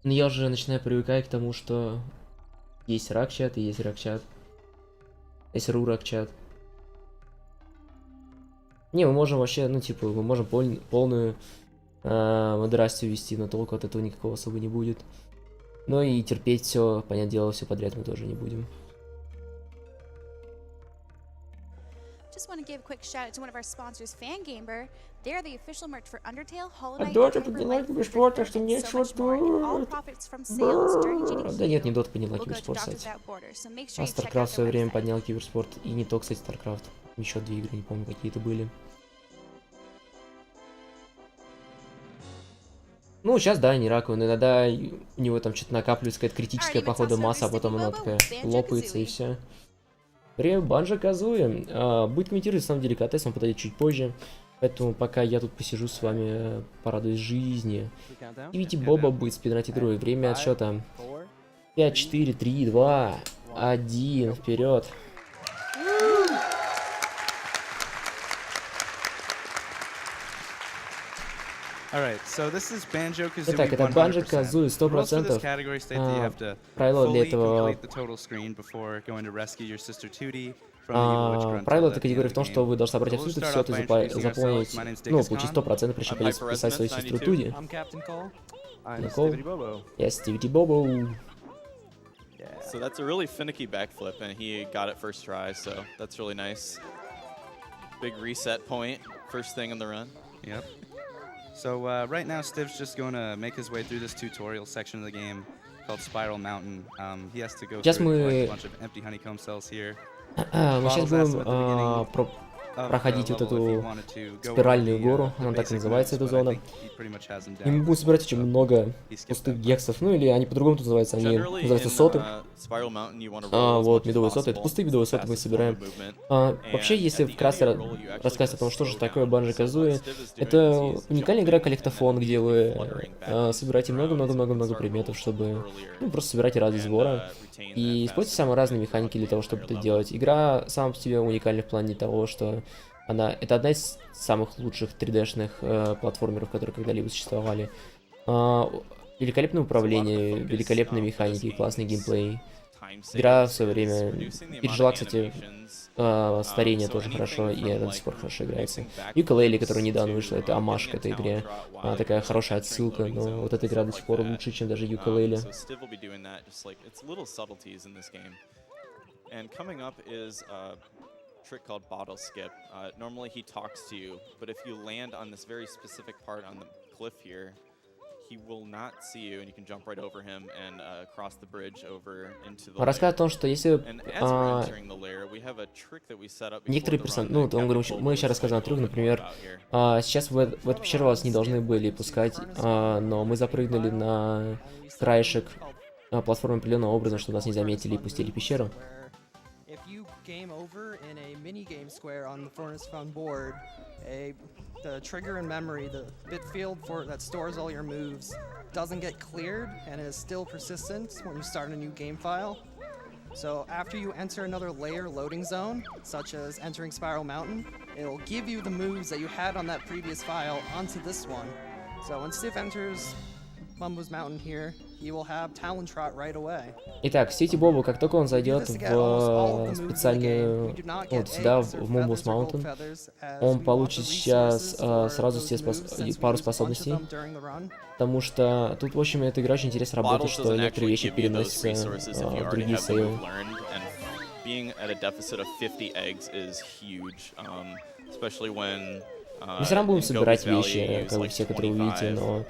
Но я уже начинаю привыкать к тому, что есть рак-чат и есть рак-чат. Есть ру-рак-чат. Не, мы можем вообще, ну типа, мы можем полную модерацию вести, но толку от этого никакого особо не будет. Но и терпеть все, понятное дело, все подряд мы тоже не будем. А Дота подняла киберспорт, так что нечего тут. Да нет, не Дота подняла киберспорт, кстати. А StarCraft в свое время поднял киберспорт. И не то, кстати, StarCraft. Еще 2 игры, не помню, какие-то были. Ну, сейчас, да, не раковый, но иногда у него там что-то накапливается какая-то критическая, походу, масса, а потом она такая лопается и все. Привет, Банджо Казуи. Будет комментировать, на самом деле, КТС, он подойдет чуть позже. Поэтому пока я тут посижу с вами, порадуюсь жизни. И видите, Боба будет спидранить игру. Время отсчета 5, 4, 3, 2, 1, вперед. Итак, это Банджо Казуи 100%. Правило для этого... Правило этой категории в том, что вы должны собрать абсолютно все это заполнить, ну, получить 100%, причем придется писать свою сестру Туди. Никол. Я Стивити Бобо. So that's a really finicky backflip, and he got it first try, so that's really nice. Big reset point, first thing in the run. Yep. So right now, Stiv's just going to make his way through this tutorial section of the game called Spiral Mountain. He has to go through a bunch of empty honeycomb cells here. Мы сейчас будем проходить вот эту спиральную гору, она так и называется, эта зона. И мы будем собирать очень много пустых гексов, ну или они по-другому тут называются, они называются соты. Вот, медовые соты, это пустые медовые соты мы собираем. Вообще, если вкратце рассказать о том, что же такое Банджо Казуи, это уникальная игра коллектофон, где вы собираете много-много-много предметов, чтобы просто собирать ради сбора. И используйте самые разные механики для того, чтобы это делать. Игра сама по себе уникальна в плане того, что это одна из самых лучших 3D-шных платформеров, которые когда-либо существовали. Великолепное управление, великолепные механики, классный геймплей. Игра в свое время пережила, кстати, старение тоже хорошо, и она до сих пор хорошо играется. Юкалейли, которая недавно вышла, это омаж к этой игре. Такая хорошая отсылка, но вот эта игра до сих пор лучше, чем даже Юкалейли. Trick called bottle skip. Normally he talks to you, but if you land on this very specific part on the cliff here, he will not see you, and you can jump right over him and cross the bridge over into the Рассказ о том, что если некоторые персонажи, ну, мы сейчас рассказываем о трюк, например, сейчас в эту пещеру вас не должны были пускать, но мы запрыгнули на краешек платформы определенным образом, чтобы нас не заметили и пустили в пещеру. Game over in a mini game square on the Furnace Found board, the trigger in memory, the bit field that stores all your moves, doesn't get cleared and is still persistent when you start a new game file. So after you enter another layer loading zone, such as entering Spiral Mountain, it'll give you the moves that you had on that previous file onto this one. So when Stiv enters Mumbo's Mountain here, he will have Talon Trot right away. Итак, Сити Бобу, как только он зайдет в специальную, вот сюда, в Mumbo's Mountain, он получит сейчас сразу все пару способностей, потому что тут, в общем, эта игра очень интересно работает, что некоторые вещи переносятся в другие сейвы. Мы все равно будем собирать вещи, как бы все, которые увидите, но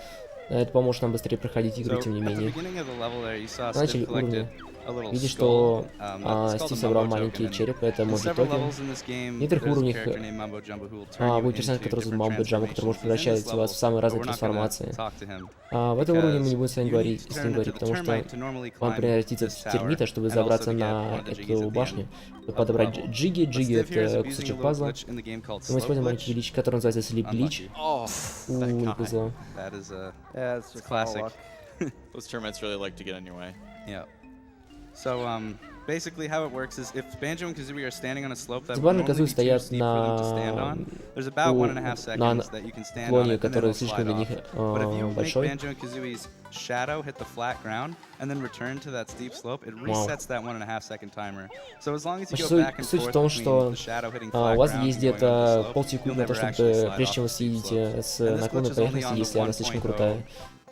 это поможет нам быстрее проходить игру, тем не менее. Начали уровни. Видишь, что Стив собрал маленький череп, это может токен. В некоторых уровнях будет персонаж, который зовут Мамбо Джамбо, который может превращать вас в самые разные трансформации. В этом уровне мы не будем с ним говорить, потому что вам превратится в термита, чтобы забраться на эту башню, чтобы подобрать Джиги. Джиги — это кусочек пазла. И мы используем маленький глич, который называется Sleep Glitch. Не повезло. Those termites really like to get in your way. Yeah. So basically how it works is if Banjo and Kazooie are standing on a slope that would Забавно, normally Kazooie be too стоят steep for them to stand на on, there's about 1.5 seconds that you can stand on склоне, it and then который it'll слишком slide для off. них But if you make большой. Banjo and Kazooie's shadow hit the flat ground and then return to that steep slope, it Вау. resets that 1.5 second timer. So as long as you go Суть back and суть в forth том, between что the shadow hitting у flat вас ground есть and going over the где-то slope, полсекунды you'll на то, never actually чтобы, slide прежде off чем вы the steep съедете slopes. с And this glitch наклонной is only поверхности, on the если она слишком 1.0 крутая.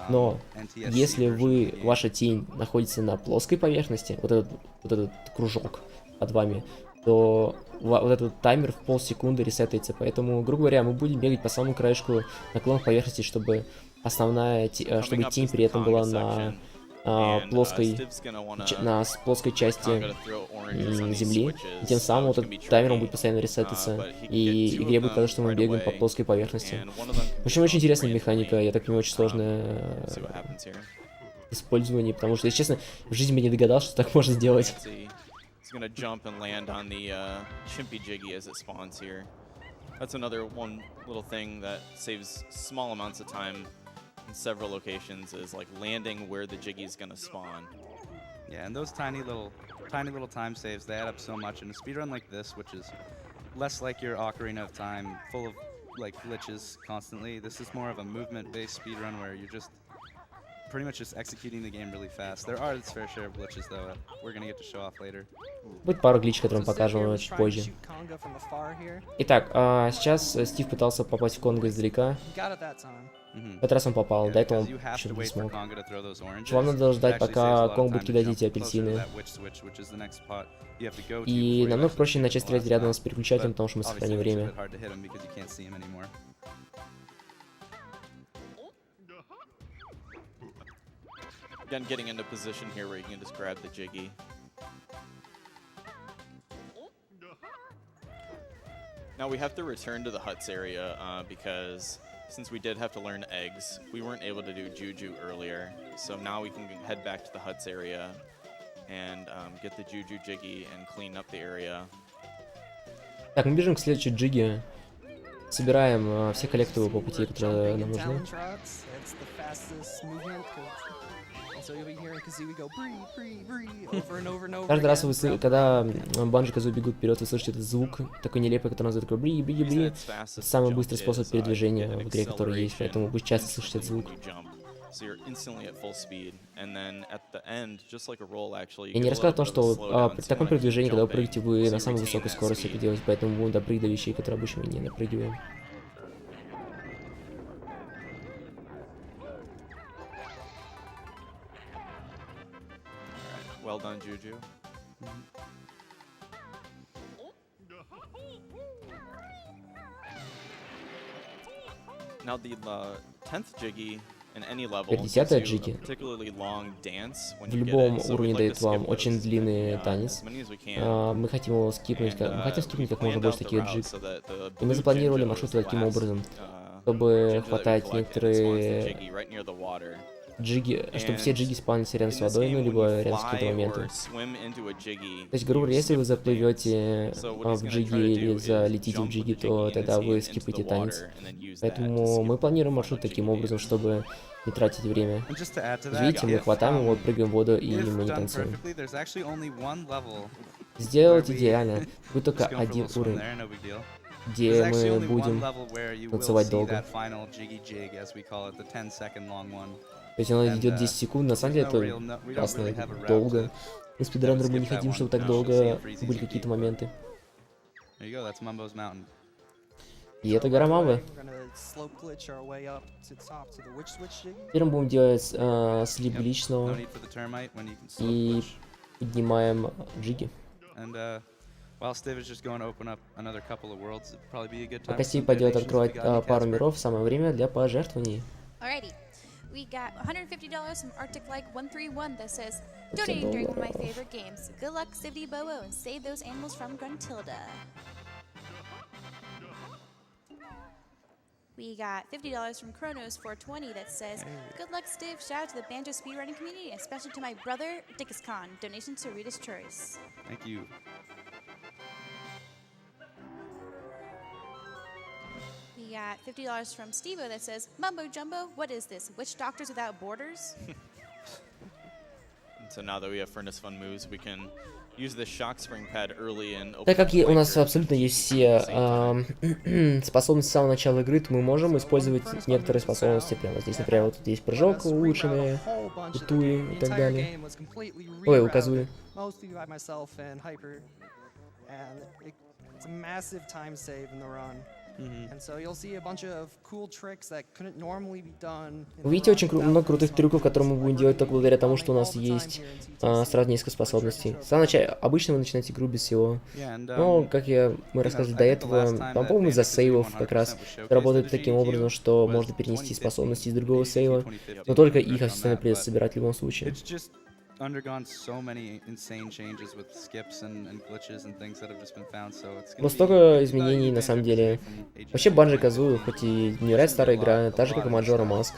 Но NTSC если version of the вы, game. ваша тень находится на плоской поверхности, вот этот кружок под вами, то вот этот таймер в полсекунды ресетается. Поэтому, грубо говоря, мы будем бегать по самому краешку наклонной поверхности, чтобы чтобы тень при этом была на плоской части земли, и тем самым вот этот таймер будет постоянно ресетиться, и игре будет казаться, что мы бегаем по плоской поверхности. В общем, очень интересная механика, я так понимаю, очень сложное использование, потому что, если честно, в жизни бы не догадался, что так можно сделать. That's another one little thing that saves small amounts of time in several locations is like landing where the Jiggy is gonna spawn. Yeah, and those tiny little time saves, they add up so much. In a speedrun like this, which is less like your Ocarina of Time, full of like glitches constantly, this is more of a movement-based speedrun where you're just pretty much just executing the game really fast. There are its fair share of glitches though, that we're gonna get to show off later. Будет пару гличей, которые мы покажем чуть позже. Итак, сейчас Стив пытался попасть в Конго издалека. В этот раз он попал, до этого он еще не смог. Вам надо ждать, пока Конг будет кидать эти апельсины. И намного проще начать стрелять рядом с переключателем, потому что мы сохраним время. Again, getting into position here where you can just grab the Jiggy. Now we have to return to the huts area because since we did have to learn eggs, we weren't able to do Juju earlier. So now we can head back to the huts area and get the Juju Jiggy and clean up the area. Так, мы бежим к следующей джиге. Собираем все коллекторы по пути, которые нам нужны. Каждый раз, когда Банджо и Казуи бегут вперед, вы слышите этот звук, такой нелепый, который называют такой бри-бри-бри. Это самый быстрый способ передвижения в игре, который есть, поэтому вы часто слышите этот звук. Я не рассказываю о том, что при таком передвижении, когда вы прыгаете, вы на самой высокой скорости это делаете, поэтому мы будем допрыгать до вещей, которые обычно не допрыгиваем. Well done, Juju. Now the 10th Jiggy in any level gives you a particularly long dance when В you get любом it. So we'd уровне like to дает skip вам those очень длинный as танец. many as we can. Мы хотим его скипнуть, мы хотим скипнуть как можно Planned больше out the таких route джиг. so that the И мы blue запланировали Banjo маршрут is the таким last, образом, Banjo чтобы that we хватать collect, and it spawns the некоторые Jiggy right near the water. джиги, чтобы все джиги спавнились рядом с водой, ну либо рядом с каким-то моментом. То есть, грубо говоря, если вы заплывете в джиги или залетите в джиги, то тогда вы скипаете танец. Поэтому мы планируем маршрут таким образом, чтобы не тратить время. Видите, мы хватаем его, прыгаем в воду и мы не танцуем. Сделать идеально. Будет только один уровень, где мы будем танцевать долго. То есть оно идет 10 секунд, на самом деле это классно, долго. Мы спидранеры, мы не хотим, чтобы так долго были какие-то моменты. И это гора Мамбы. Теперь мы будем делать слип личного и поднимаем джиги. Пока Стив пойдет открывать пару миров, самое время для пожертвований. We got $150 from Arctic Like 131 that says, donating during one of my favorite games. Good luck, Sivity Bobo, and save those animals from Gruntilda. We got $50 from Chronos 420 that says, good luck, Stiv. Shout out to the Banjo speedrunning community, and especially to my brother, Dickus Khan. Donation to Rita's Choice. Thank you. We got $50 from Stevo that says, Mumbo Jumbo, what is this? Witch Doctors Without Borders? So now that we have Furnace Fun moves, we can use the Shock Spring pad early and open Так как up у нас flanker абсолютно есть все способности с самого начала игры, то мы можем использовать некоторые способности прямо здесь. Например, вот тут есть прыжок улучшенный, у Туи и так далее. Ой, у Казуи. Mostly by myself and Hyper, and it's a massive time save in the run. And so you'll see a bunch of cool tricks that couldn't normally be done. Вы видите очень много крутых трюков, которые мы будем делать только благодаря тому, что у нас есть сразу несколько способностей. В самом начале, обычно вы начинаете игру без всего. Но, как мы рассказывали до этого, по-моему, из-за сейвов как раз работает таким образом, что можно перенести способности из другого сейва, но только их остальное придется собирать в любом случае. Undergone so many insane changes with skips and glitches and things that have just been found, so it's Но столько изменений на самом деле. Вообще Банjo Kazooie, хоть и невероятно старая игра, так же как и Majora Mask.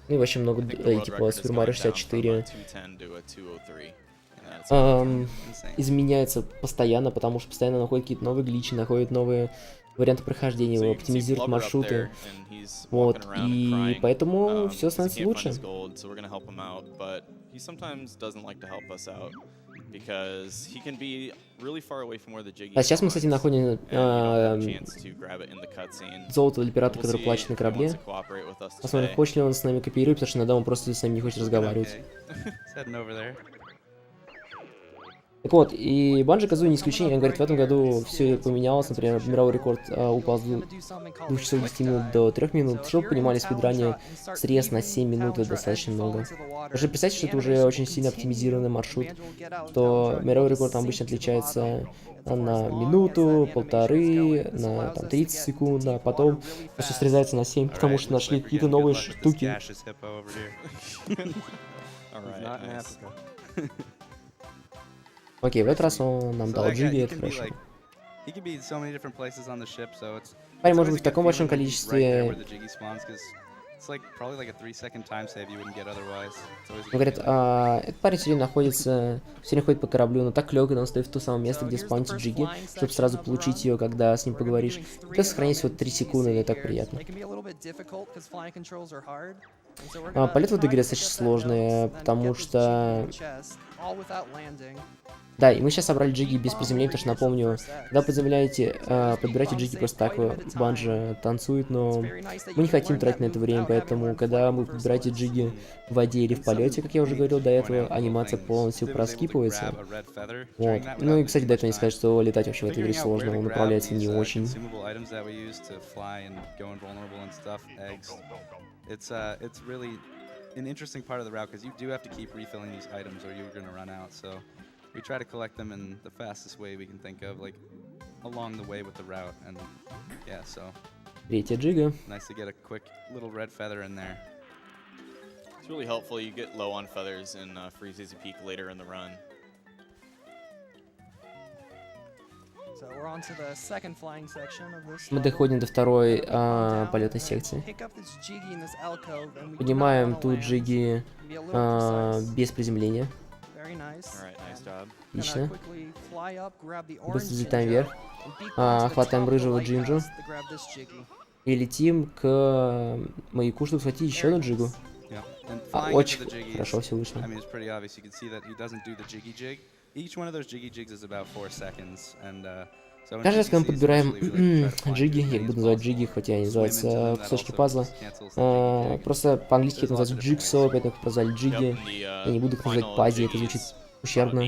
Ну и вообще много, типа Super Mario 64. Изменяется постоянно, потому что постоянно находят какие-то новые гличи, находят новые варианты прохождения, оптимизируют маршруты. Вот, и поэтому все становится лучше. А сейчас мы, кстати, находим золото для пирата, который плачет на корабле. Посмотрим, хочет ли он с нами кооперировать, потому что иногда он просто с нами не хочет разговаривать. Так вот, и Banjo Kazooie не исключение, он говорит, в этом году все поменялось, например, мировой рекорд упал с 2 часов 10 минут до 3 минут, чтобы вы понимали, спидране срез на 7 минут это достаточно много. Уже представьте, что это уже очень сильно оптимизированный маршрут, то мировой рекорд там обычно отличается на минуту, полторы, на там, 30 секунд, а потом все срезается на 7, потому что нашли какие-то новые штуки. Окей, в этот раз он нам дал Джиги, это хорошо. Парень может быть в таком большом количестве. Говорят, этот парень все время ходит по кораблю, но так клёво, когда он стоит в то самое место, где спавнится Джиги, чтобы сразу получить ее, когда с ним поговоришь. Это сохранить всего 3 секунды, это так приятно. Полет в этой игре достаточно сложный, потому что... Да, и мы сейчас собрали Джиги без приземления, потому что, напомню, когда приземляете, подбирайте Джиги просто так, Банджо танцует, но мы не хотим тратить на это время, поэтому, когда вы подбираете Джиги в воде или в полете, как я уже говорил до этого, анимация полностью проскипывается. Вот. Ну и, кстати, до этого не сказать, что летать вообще в этой игре сложно, он управляется не очень. It's really an interesting part of the route because you do have to keep refilling these items or you're going to run out. So we try to collect them in the fastest way we can think of, like along the way with the route. And yeah, so Третья Джига. Nice to get a quick little red feather in there. It's really helpful. You get low on feathers in Freeze's Peak later in the run. Мы доходим до второй полетной секции. Поднимаем тут Джиги без приземления. Отлично. Быстро взлетаем вверх. Хватаем рыжего Джинджу. И летим к маяку, чтобы схватить еще одну Джигу. Очень хорошо все вышло. Каждый раз, когда мы подбираем джиги, я их буду называть джиги, хотя они называются кусочки пазла, просто по-английски это называется джигсо, поэтому их прозвали джиги, я не буду их называть пази, это звучит ущербно.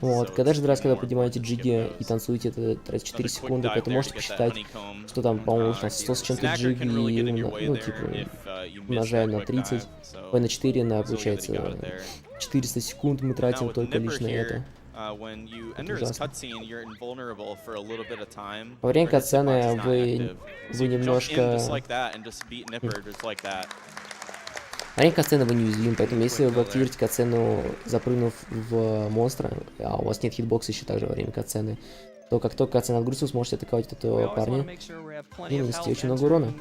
Вот, каждый раз, когда поднимаете джиги и танцуете, это тратит 4 секунды, поэтому можете посчитать, что там, по-моему, 100 с чем-то джиги, ну, типа, умножаем на 30, ой, на 4, получается, 400 секунд мы тратим только лишь на это. Во время катсцены вы немножко... Во время катсцены вы неуязвимы, поэтому если вы активируете катсцену, запрыгнув в монстра, а у вас нет хитбокса еще также во время катсцены, то как только катсцена отгрузится, вы сможете атаковать этого парня и нанести очень много урона.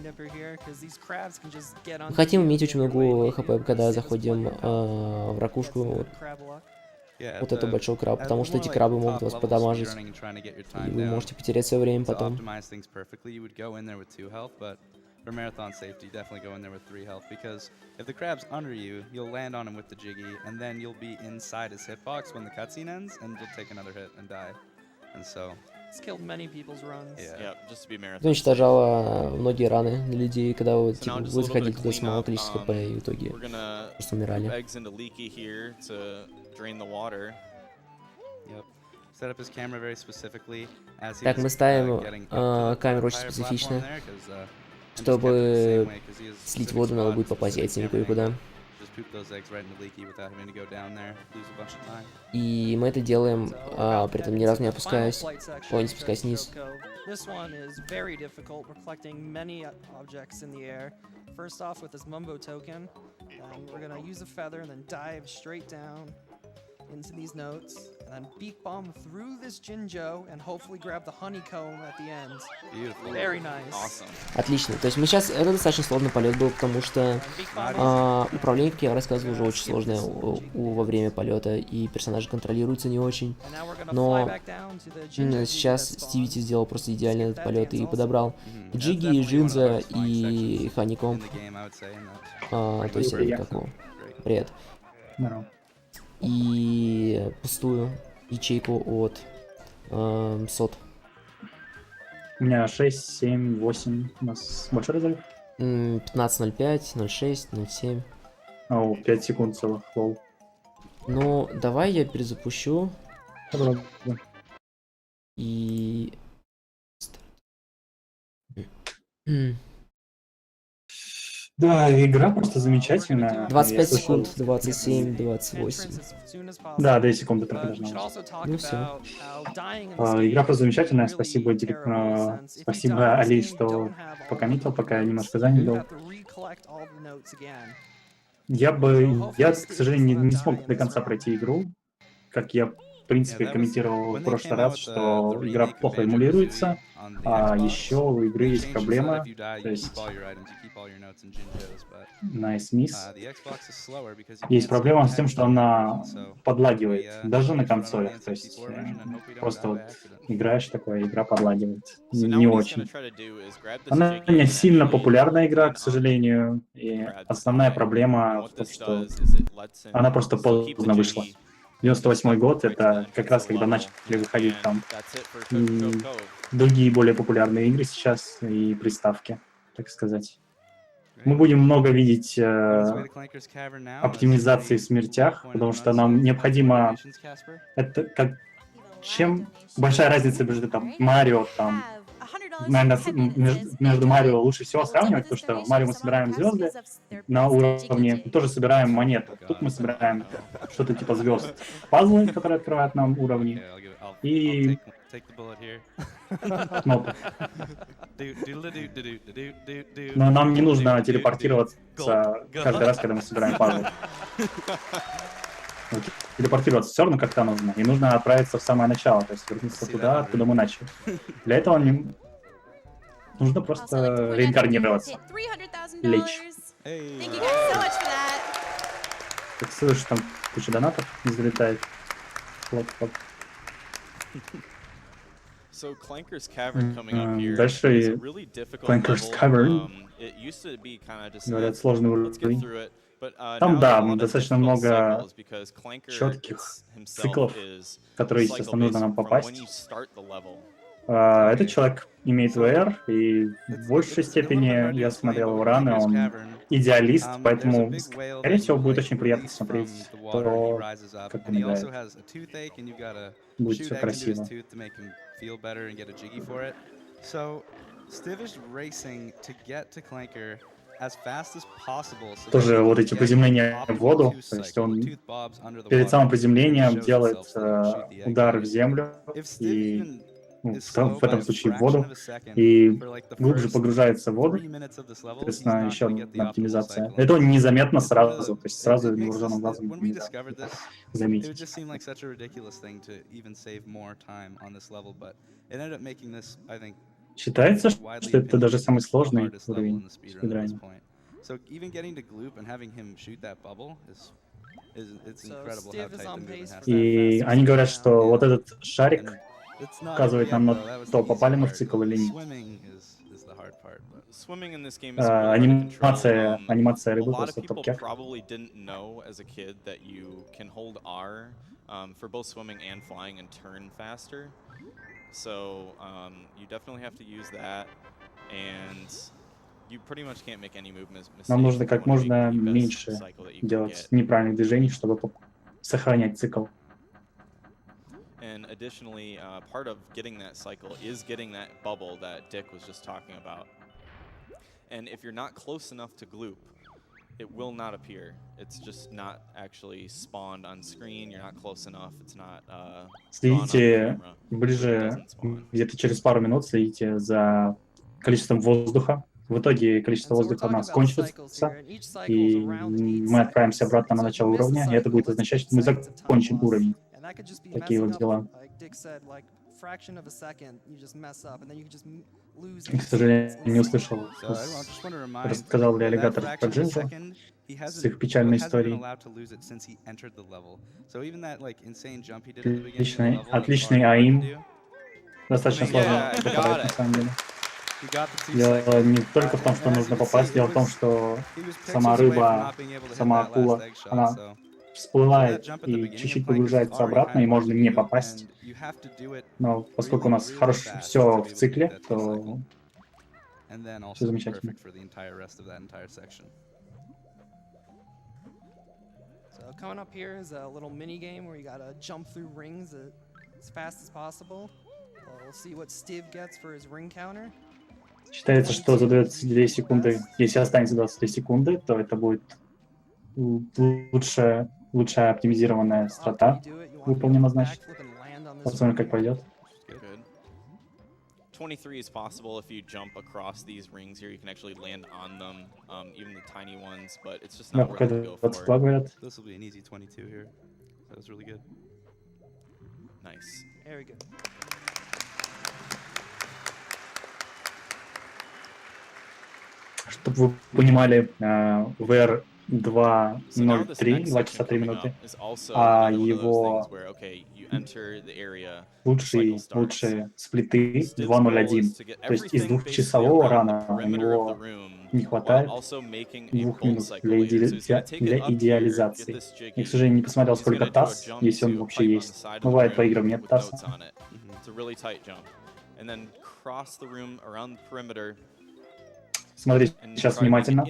Мы хотим иметь очень много хп, когда заходим в ракушку вот этого большого краба, потому что эти крабы могут вас подамажить, и вы можете потерять свое время потом. for marathon safety, definitely go in there with 3 health, because if the crab's under you, you'll land on him with the jiggy, and then you'll be inside his hitbox when the cutscene ends, and you'll take another hit and die. And so, It's killed many people's runs. Yeah, just to be Это marathon. уничтожало многие раны на людей, когда вы, So now типа, just a вы little bit заходили of туда с малого cleanup. количества ПП, и в итоге We're gonna просто move умирали. eggs into leaky here to drain the water. yep. Set up his camera very specifically as he Так, was, мы ставим getting up to камеру the очень higher специфично. platform there, 'cause, I'm just kept it the Чтобы same way, 'cause he has слить specific воду, надо spots, будет попасть specific яйцами camera кое-куда. angle. Just poop those eggs right into leaky without having to go down there, lose a bunch of time. И мы это делаем, So we're about to при head этом ни разу не into the final опускаясь. flight section Ой, не of спускаясь вниз. Cove. This one is very difficult. We're collecting many objects in the air. First off with this Mumbo token, and we're gonna use a feather and then dive straight down into these notes, and then beak bomb through this Jinjo, and hopefully grab the honeycomb at the end. Beautiful. Very nice. Awesome. Отлично. То есть мы сейчас... Это достаточно сложный полет был, потому что And beak bomb управление, как я рассказывал, уже очень сложное во время полета, и персонажи контролируются не очень. and now we're gonna Но fly back down to the Jinjo сейчас that spawned. Стивити сделал просто идеальный этот полет и подобрал Mhm. Джиги, That's definitely one of the Джинза hardest flying и sections Ханикомб. in the game, I would say, and that's То есть Привет. как его? great. Привет. Здорово. И пустую ячейку от сот. У меня 6, 7, 8. У нас большой разрыв? 15.05, 06, 07. О, 5 секунд целых, лол. Ну, давай я перезапущу Добро. и... Да, игра просто замечательная. 25 Я слышал- секунд, 27, 28. Да, 2 секунды только But we должно should быть. also talk Ну всё. about how dying in this Игра game просто замечательная. really Спасибо, terrible sense. If you спасибо, die in this Али, game, что don't have all покоммитил, the пока я notes. немножко You занят был. have to recollect all the notes again. Я, к сожалению, не смог до конца пройти игру, как я, в принципе, комментировал в прошлый раз, что игра плохо эмулируется, а еще у игры есть проблема, то есть nice miss. Есть проблема с тем, что она подлагивает, даже на консолях, то есть просто вот играешь такое, игра подлагивает, So now не what he's очень. gonna try to do is grab this Она jiggy не and сильно actually популярная игра, lean к on сожалению, и crab's основная eye. проблема And в what том, this что does is it lets him она просто keep the поздно вышла. jiggy 98 год — right to это the как entrance раз of the когда level, начали выходить and там that's it for м, Cove. другие более популярные игры сейчас и приставки, так сказать. Мы будем много видеть оптимизации в смертях, потому что нам необходимо... Это как... Чем большая разница между там Марио, там, наверное, между Марио лучше всего сравнивать, потому что в Марио мы собираем звезды на уровне, мы тоже собираем монеты. Тут мы собираем что-то типа звезд, пазлы, которые открывают нам уровни, и кнопок. Но нам не нужно телепортироваться каждый раз, когда мы собираем пазлы. Ну, телепортироваться все равно как-то нужно, и нужно отправиться в самое начало, то есть вернуться туда, откуда мы начали. Для этого нужно просто реинкарнироваться. Лечь. Thank you guys so much for that. Так слышишь, там куча донатов не залетает. Хлоп-хлоп. So Clanker's Cavern coming up here Дальше is a really difficult Clanker's level. Cavern. It used to be kind of just Говорят, сложный let's get уровень. through it. But Там, now да, there's a lot of достаточно difficult много cycles because Clanker четких himself циклов, is которые, естественно, нужно нам cycle-based from when попасть. you start the level. Этот человек имеет VR, и в большей степени я смотрел его раны, он идеалист, поэтому, скорее всего, будет очень приятно смотреть то, как он играет. Будет все красиво. Тоже вот эти приземления в воду, то есть он перед самым приземлением делает удар в землю, и в этом случае в воду, и глубже погружается в воду. Соответственно, еще одна оптимизация. Это незаметно сразу, то есть сразу невооруженным глазом нельзя заметить. Считается, что это даже самый сложный уровень спидранинга. И они говорят, что вот этот шарик указывает нам на то, попали мы в цикл или нет. Swimming in this game is really hard to control. Анимация A рыбы lot of просто people топ-тяг. probably didn't know as a kid that you can hold R for both swimming and flying and turn faster. So you definitely have to use that, and you pretty much can't make any movement mistakes. Нам нужно if you как wanna make можно the best меньше cycle that you can делать get. неправильных движений, чтобы сохранять цикл. And additionally, part of getting that cycle is getting that bubble that Dick was just talking about. And if you're not close enough to gloop, it will not appear. It's just not actually spawned on screen. You're not close enough. It's not drawn on Следите camera. ближе, где-то через пару минут следите за количеством воздуха. В итоге количество воздуха у нас кончится, и мы отправимся обратно на начало уровня, и это будет означать, что мы закончим уровень. Такие вот дела. К сожалению, не услышал, рассказал ли аллигатор про Джинджа с их печальной историей. Отличный аим. Достаточно сложно попадать, на самом деле. Дело не только в том, что нужно попасть, дело в том, что сама рыба, сама акула, она всплывает и чуть-чуть погружается обратно, и можно не попасть. Но поскольку у нас хорошо все в цикле, то все замечательно. So coming up here is a little mini game where you gotta jump through rings as fast as possible. We'll see what Steve gets for his ring counter. Считается, что за 22 секунды, если останется 22 секунды, то это будет лучшая оптимизированная страта выполнена, значит. Посмотрим, как пойдет. 23 is possible if you jump across these rings here. You can actually land on them, even the tiny ones, but it's just not worth it to go for. 22 говорят. This will be an easy 22 here. That was really good. Nice. Very good. Чтобы вы понимали, VR 2.03, 2 часа 3 минуты, а его лучшие сплиты 2.01. То есть из двухчасового рана у него не хватает 2 минут для идеализации. Я, к сожалению, не посмотрел, сколько тасс, если он вообще есть. Бывает, по играм нет тасса. Смотри сейчас внимательно.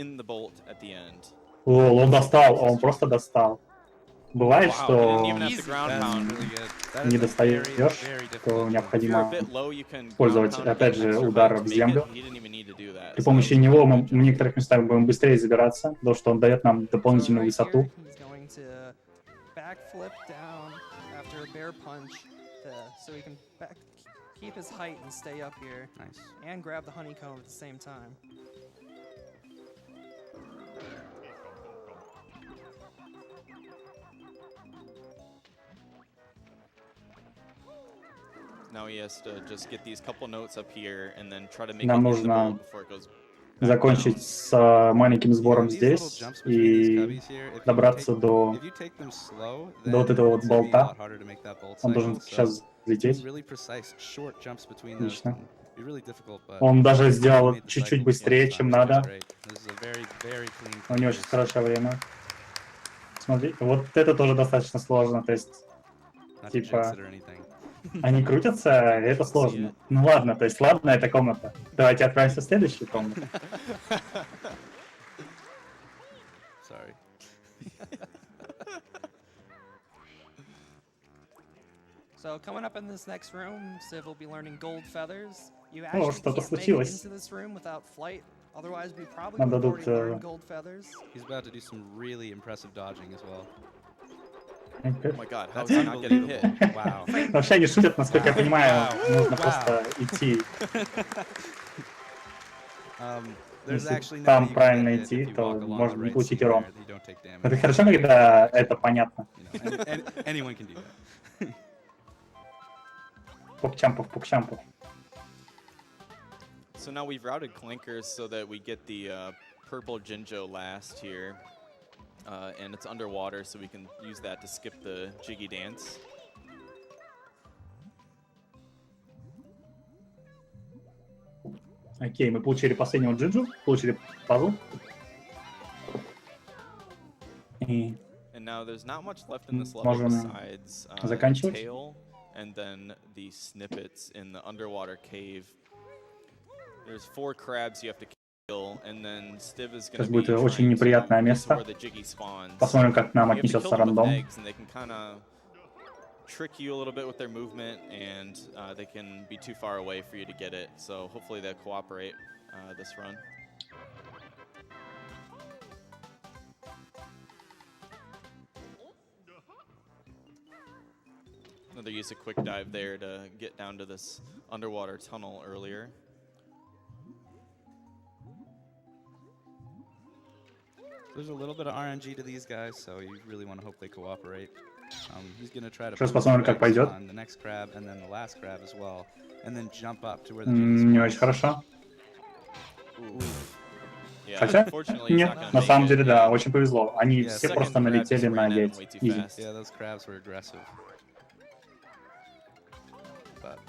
О, он достал, он просто достал. Бывает, что не достаешь, то необходимо использовать, опять же, удар в землю. При помощи него мы в некоторых местах будем быстрее забираться, потому что он дает нам дополнительную высоту. Keep his height and stay up here. Nice. And grab the honeycomb at the same time. Now he has to just get these couple notes up here and then try to make Нам it in the нужно bowl before it goes закончить с маленьким сбором здесь и добраться до вот этого вот болта. Он должен сейчас взлететь. Отлично. Он даже сделал чуть-чуть быстрее, чем надо. У него очень хорошее время. Смотри, вот это тоже достаточно сложно, то есть, типа, они крутятся, и это сложно. Ну ладно, то есть, ладно, это комната. Давайте отправимся в следующую комнату. So coming up in this next room, Civ will be learning gold feathers. You actually что-то can't make it случилось. into this room without flight. Otherwise, we probably Нам would have дадут already learned gold feathers. He's about to do some really impressive dodging as well. Oh my god, how is he not getting hit? Wow. Вообще они шутят, насколько я понимаю, нужно просто идти. Если там правильно идти, то можно не получить урон. Это хорошо, когда это понятно. Пук-чампов. So now we've routed clankers so that we get the purple Jinjo last here. And it's underwater, so we can use that to skip the jiggy dance. Окей, мы получили последнего Джиджу, получили пазл. И And now there's not much left in this level можем besides заканчивать. tail and then the snippets in the underwater cave. There's 4 crabs you have to kill, and then Stiv is going Сейчас to be будет очень trying to неприятное get to место. where the Jiggy spawns. Посмотрим, как нам You have to kill отнесется them with рандом. eggs, and they can kind of trick you a little bit with their movement, and they can be too far away for you to get it. So hopefully they'll cooperate this run. Another use a quick dive there to get down to this underwater tunnel earlier. There's a little bit of RNG to these guys, so you really want to hope they cooperate. He's going to try to Сейчас put посмотрим, как eggs пойдет. on the next crab and then the last crab as well, and then jump up to where the Не очень хорошо. Yeah, Хотя, unfortunately, he's нет, not gonna на make самом it. деле, да, Yeah. очень повезло. Они Yeah, все second просто crab налетели just на ran at him яйца. way too Изи. fast. Yeah, those crabs were aggressive. But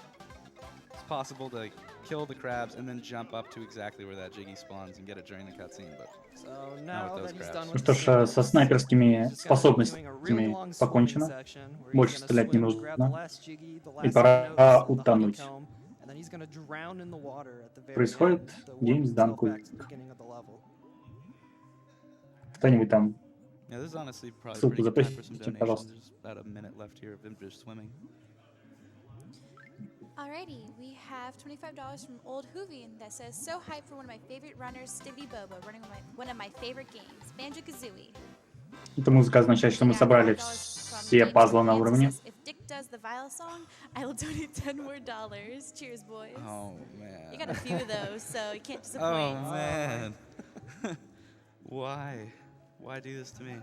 it's possible to kill the crabs and then jump up to exactly where that Jiggy spawns and get it during the cutscene, but So with now those that he's crabs. done Ну with что the ж, snippets, со снайперскими he's just gonna be doing a really способностями long swimming покончено. section where he's Больше gonna стрелять не swim, grab the нужно. last Jiggy, the И last пора notes of the утонуть. honeycomb, and then he's gonna drown in the water at the very Происходит end to warp Games himself Done back to the beginning of the level. Кто-нибудь там yeah, this is honestly probably ссылку pretty good time for some запустите, donations. пожалуйста. There's about a minute left here of him just swimming. Alrighty, we have $25 from Old Hoovian that says, so hyped for one of my favorite runners, Stivy Bobo, running one of my favorite games, Banjo Kazooie. Эта музыка означает, что мы собрали все пазлы на уровне. If Dick does the Vile song, I will donate $10 more. Cheers, boys. Oh man. You got a few of those, so you can't disappoint. Oh man. Why? Why do this to me?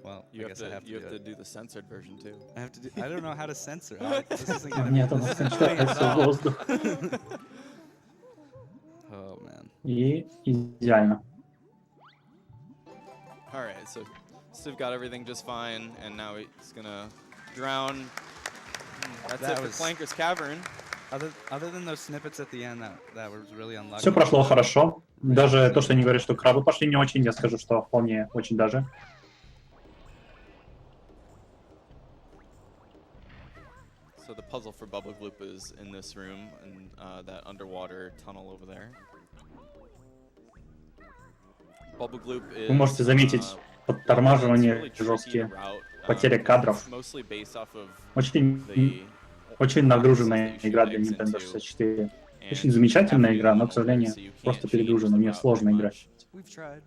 Well, You I have guess I have to to do it. the censored version too. I have to do. I don't know how to censor. This isn't А, gonna нет, be. у This нас isn't going at кончается all. воздух. Oh man. И идеально. All right, so Stiv got everything just fine, and now he's gonna drown. That's That it for was- Clanker's Cavern. Other than those snippets at the end, that was really unlucky. Все прошло хорошо. Даже то, что они говорят, что крабы пошли не очень, я скажу, что вполне очень даже. So the puzzle for Bubble Gloop is in this room, and that underwater tunnel over there. Bubble Gloop is, Вы можете заметить подтормаживание жесткие, потеря кадров. mostly based off of Очень, the очень нагруженная игра для Nintendo 64. Очень замечательная игра, но, к сожалению, просто перегружена. Мне сложно играть. We've tried.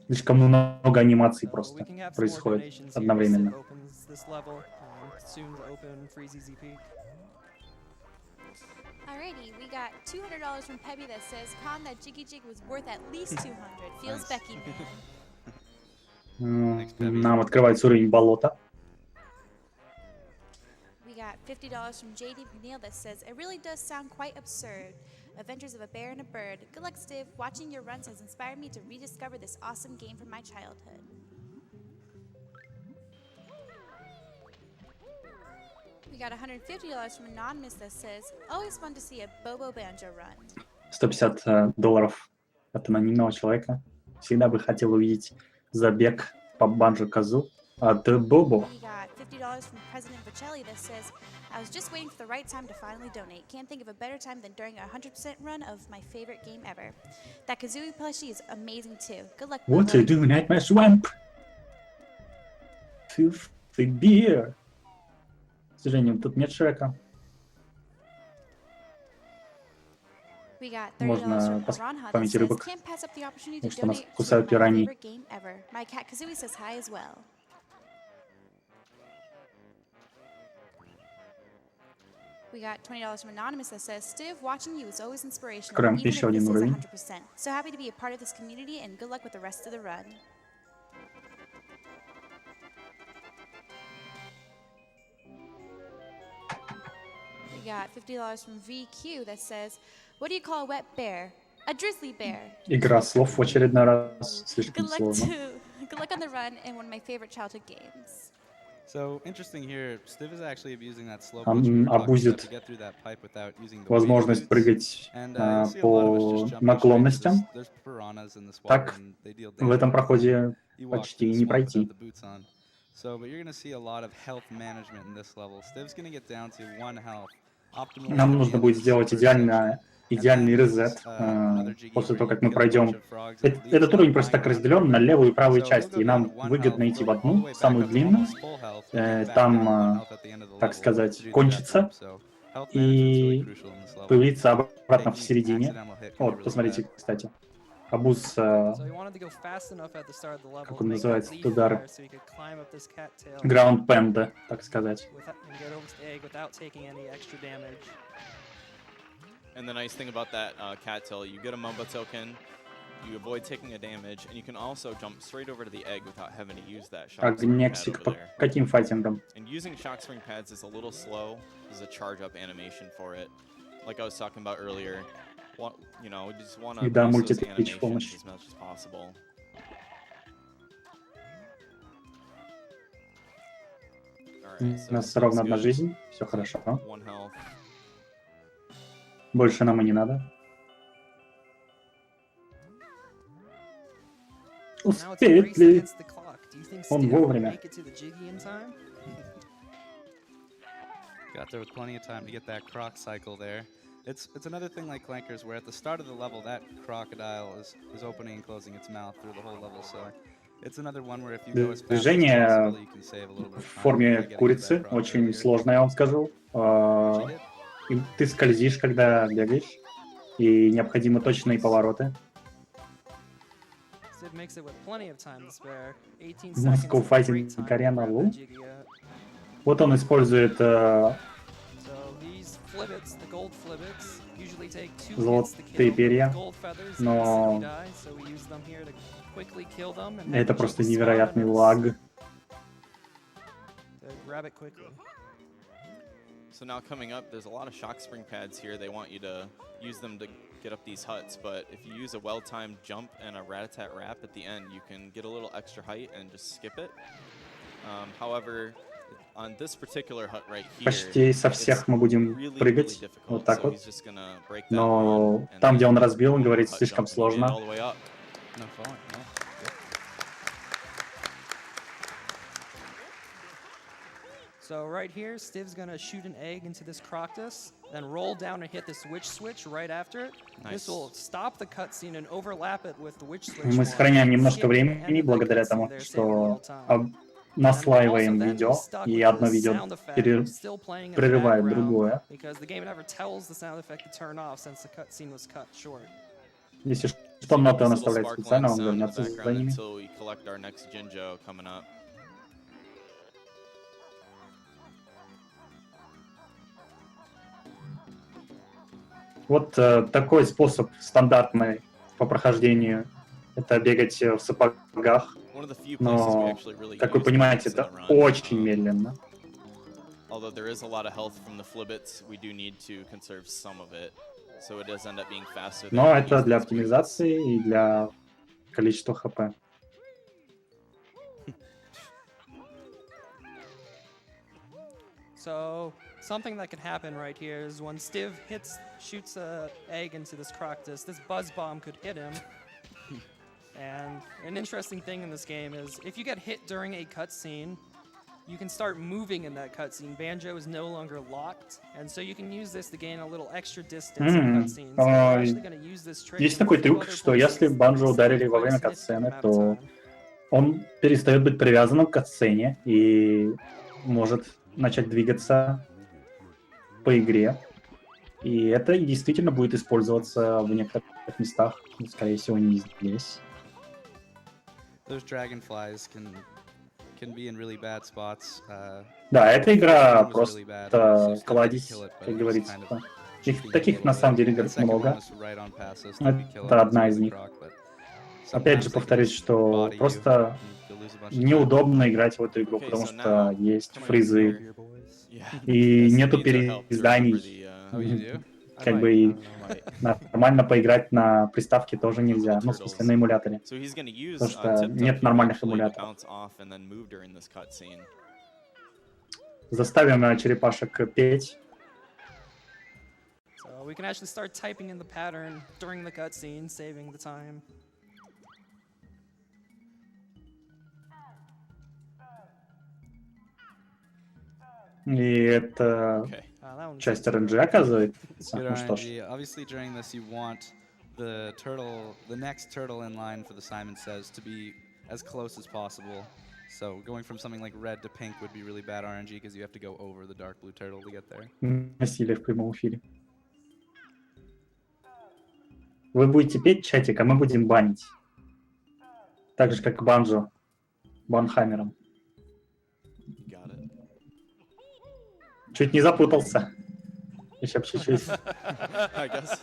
Слишком много анимаций So we просто can have some more происходит donations here. одновременно. Steve opens this level, soon to open Freezy ZP. Alrighty, we got $200 from Pebby that says, Con, that Jiggy Jig was worth at least 200. Feels Nice. Becky, man. Нам открывается уровень болота. We got $50 from JD McNeil that says, it really does sound quite absurd. Adventures of a Bear and a Bird. Good luck, Stiv. Watching your runs has inspired me to rediscover this awesome game from my childhood. We got $150 from Anonymous that says, always fun to see a Bobo Banjo run. $150 от анонимного человека. Всегда бы хотел увидеть забег по Банджо Казу от Бобо. We got $50 from President Vicelli that says, I was just waiting for the right time to finally donate. Can't think of a better time than during a 100% run of my favorite game ever. That Kazooie plushie is amazing too. Good luck, What Bobo. are you doing at my swamp? Filthy beer. К сожалению, тут нет Шрека. We got Можно $30 from Ronha that памяти says, рыбок, can't pass up the opportunity потому to что нас donate to кусают my пираньи. favorite game ever. My cat Kazooie says hi as well. We got $20 from Anonymous that says, Stiv, watching you is always inspirational, Откроем even if еще this один is уровень. 100%. So happy to be a part of this community and good luck with the rest of the run. We got $50 from VQ that says, what do you call a wet bear? A drizzly bear. Игра слов в очередной раз. Good Слишком luck сложно. to good luck on the run in one of my favorite childhood games. So interesting here, Stiv is actually abusing that slow Он pitch we were talking about абузит to get through that pipe without using the возможность wave boots. прыгать And you'll see a lot of us just по jumping straight to наклонностям. this. There's piranhas in this water Так and they deal в этом damage every time проходе you walk почти through the не swamp without пройти. the boots on. So, but you're going to see a lot of health management in this level. Stiv's going to get down to 1 health. Optimally Нам at the нужно end будет of this сделать first section. идеальный And then резет another jiggy после where того, you как мы kill a bunch пройдем. of frogs and it leaves Этот a уровень lot просто lying так around разделен here. на левую и правую So he'll части, go и down нам to 1 выгодно health, идти в go all the одну, way back самую up to длинную, almost full health, and get back down to 1 там, health at the end of the так level сказать, to do the кончиться jet jump. So health management's really и crucial in this level. появиться обратно в Taking середине. accidental hit can be Вот, really посмотрите, bad. кстати. Абуз, So he wanted to go fast enough at the start of the level как to он make that называется, leaf этот удар, there so he could climb up this cattail граунд пенда, так сказать. and get over the egg without taking any extra damage. And the nice thing about that cattail, you get a Mumba token, you avoid taking a damage, and you can also jump straight over to the egg without having to use that shock spring pad Агнексик over по there. каким файтингам? And using shock spring pads is a little slow. There's a charge up animation for it. Like I was talking about earlier, you know, we just want to И да, use those мультитвич в animations помощь. as much as possible. Alright, У нас so ровно it's одна good. жизнь, все хорошо. 1 health. Больше нам и не надо. Now it's a Успеет race ли? against the clock. Do you think Он Steve will вовремя. make it to the jiggy in time? Got there with plenty of time to get that croc cycle there. It's another thing like Clankers where at the start of the level that crocodile is opening and closing its mouth through the whole level. So it's another one where if you go as fast as Движение possible, you can save a little bit в of time форме by getting to курицы that croc очень earlier. сложно, я вам скажу. Which he did. И ты скользишь, когда бегаешь, и необходимы точные повороты. Steve makes it with plenty of time to spare. 18 Moscow seconds is a Fighting great time Arena to grab Lou. that jiggy out. Вот он использует So these flibbits, the gold flibbits, usually take 2 hits to золотые kill, but перья, with gold feathers но they instantly die, so we use them here to quickly kill them and это have просто the невероятный spawn лаг. to grab it quickly. So now coming up, there's a lot of shock spring pads here. They want you to use them to get up these huts, but if you use a well-timed jump and a rat-a-tat wrap at the end, you can get a little extra height and just skip it. However, on this particular hut right here, Почти со всех мы будем really, прыгать, really вот difficult. так So вот. he's just gonna break that Но one, and там, где он then разбил, он говорит, hut слишком jump, and you get сложно. all the way up. No falling. No. Good. So right here, Stiv's gonna shoot an egg into this Croctus, then roll down and hit this witch switch right after it. This Nice. will stop the cutscene and overlap it with the witch switch. Мы more. сохраняем немножко Skip the end времени of that благодаря cutscene тому, there, saving a что little time. наслаиваем And we'll also then видео, be stuck и with одно this видео sound effect still playing in the прерывает background, другое. because the game never tells the sound effect to turn off since the cutscene was cut short. Если что, ноты он This little оставляет sparkling специально, он sound in the вернется за background ними. until we collect our next Jinjo coming up. Вот такой способ стандартный по прохождению. Это бегать в сапогах, One of the few places we но, actually really как вы use понимаете, this in это the run. очень медленно. Although there is a lot of health from the flibbits, we do need to conserve some of it. So it does end up being faster than Но we это use для these quick hits. оптимизации и для количества хп. So something that can happen right here is when Stiv shoots a egg into this Croctus, this buzz bomb could hit him. And an interesting thing in this game is if you get hit during a cutscene, you can start moving in that cutscene. Banjo is no longer locked, and so you can use this to gain a little extra distance in cutscenes. So we're actually going to use this trick. Есть in такой a few трюк, other что если places. Банджо It's ударили во quite a время significant катсцены, amount of то time. он перестает быть привязанным к катсцене и может начать двигаться по игре. И это действительно будет использоваться в некоторых местах, но, скорее всего, не здесь. Those dragonflies can be in really bad spots. Да, эта игра One was really bad, so просто Steve кладезь, didn't kill it, but как it was говорится. kind of Их shifting таких a на little самом bit. деле That second много. one was right on pass, so Steve could kill it. Это одна It was из really них. croc, but Опять же sometimes they повторюсь, can что body you, просто and you'll lose a bunch of time. неудобно играть в эту игру, Okay, потому so что now, есть coming up фризы here- Yeah. и This нету needs our help to remember переизданий. the, Oh, you do? Как бы и might. нормально поиграть на приставке тоже нельзя, ну, в смысле, на эмуляторе. So he's going to use Потому что tip-top нет here нормальных actually to эмуляторов. bounce off and then move during this cutscene. Заставим черепашек петь. So we can actually start typing in the pattern during the cutscene, saving the time. И это Okay. That one часть seems to RNG, work. оказывается. Good Ну что ж. RNG. Obviously, during this, you want the next turtle in line for the Simon Says to be as close as possible. So going from something like red to pink would be really bad RNG because you have to go over the dark blue turtle to get there. Насилие в прямом эфире. Вы будете петь, чатик, а мы будем банить. Так же, как Банджо. Банхаммером. Got it. Чуть не запутался. Еще чуть-чуть. I guess.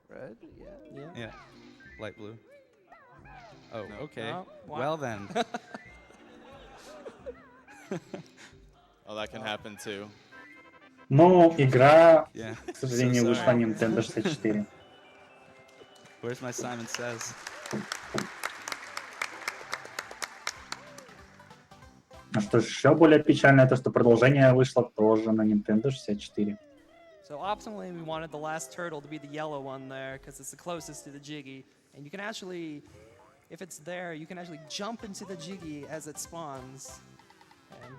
Red? Yeah. Yeah, light blue. Oh, No. okay. Oh, wow. Well then. Oh, that can happen too. Ну, игра, Yeah. к сожалению, So вышла sorry. Nintendo 64. Where's my Simon Says? А что еще более печально, то что продолжение вышло тоже на Nintendo 64. So optimally, we wanted the last turtle to be the yellow one there because it's the closest to the Jiggy. And you can actually, if it's there, you can actually jump into the Jiggy as it spawns. And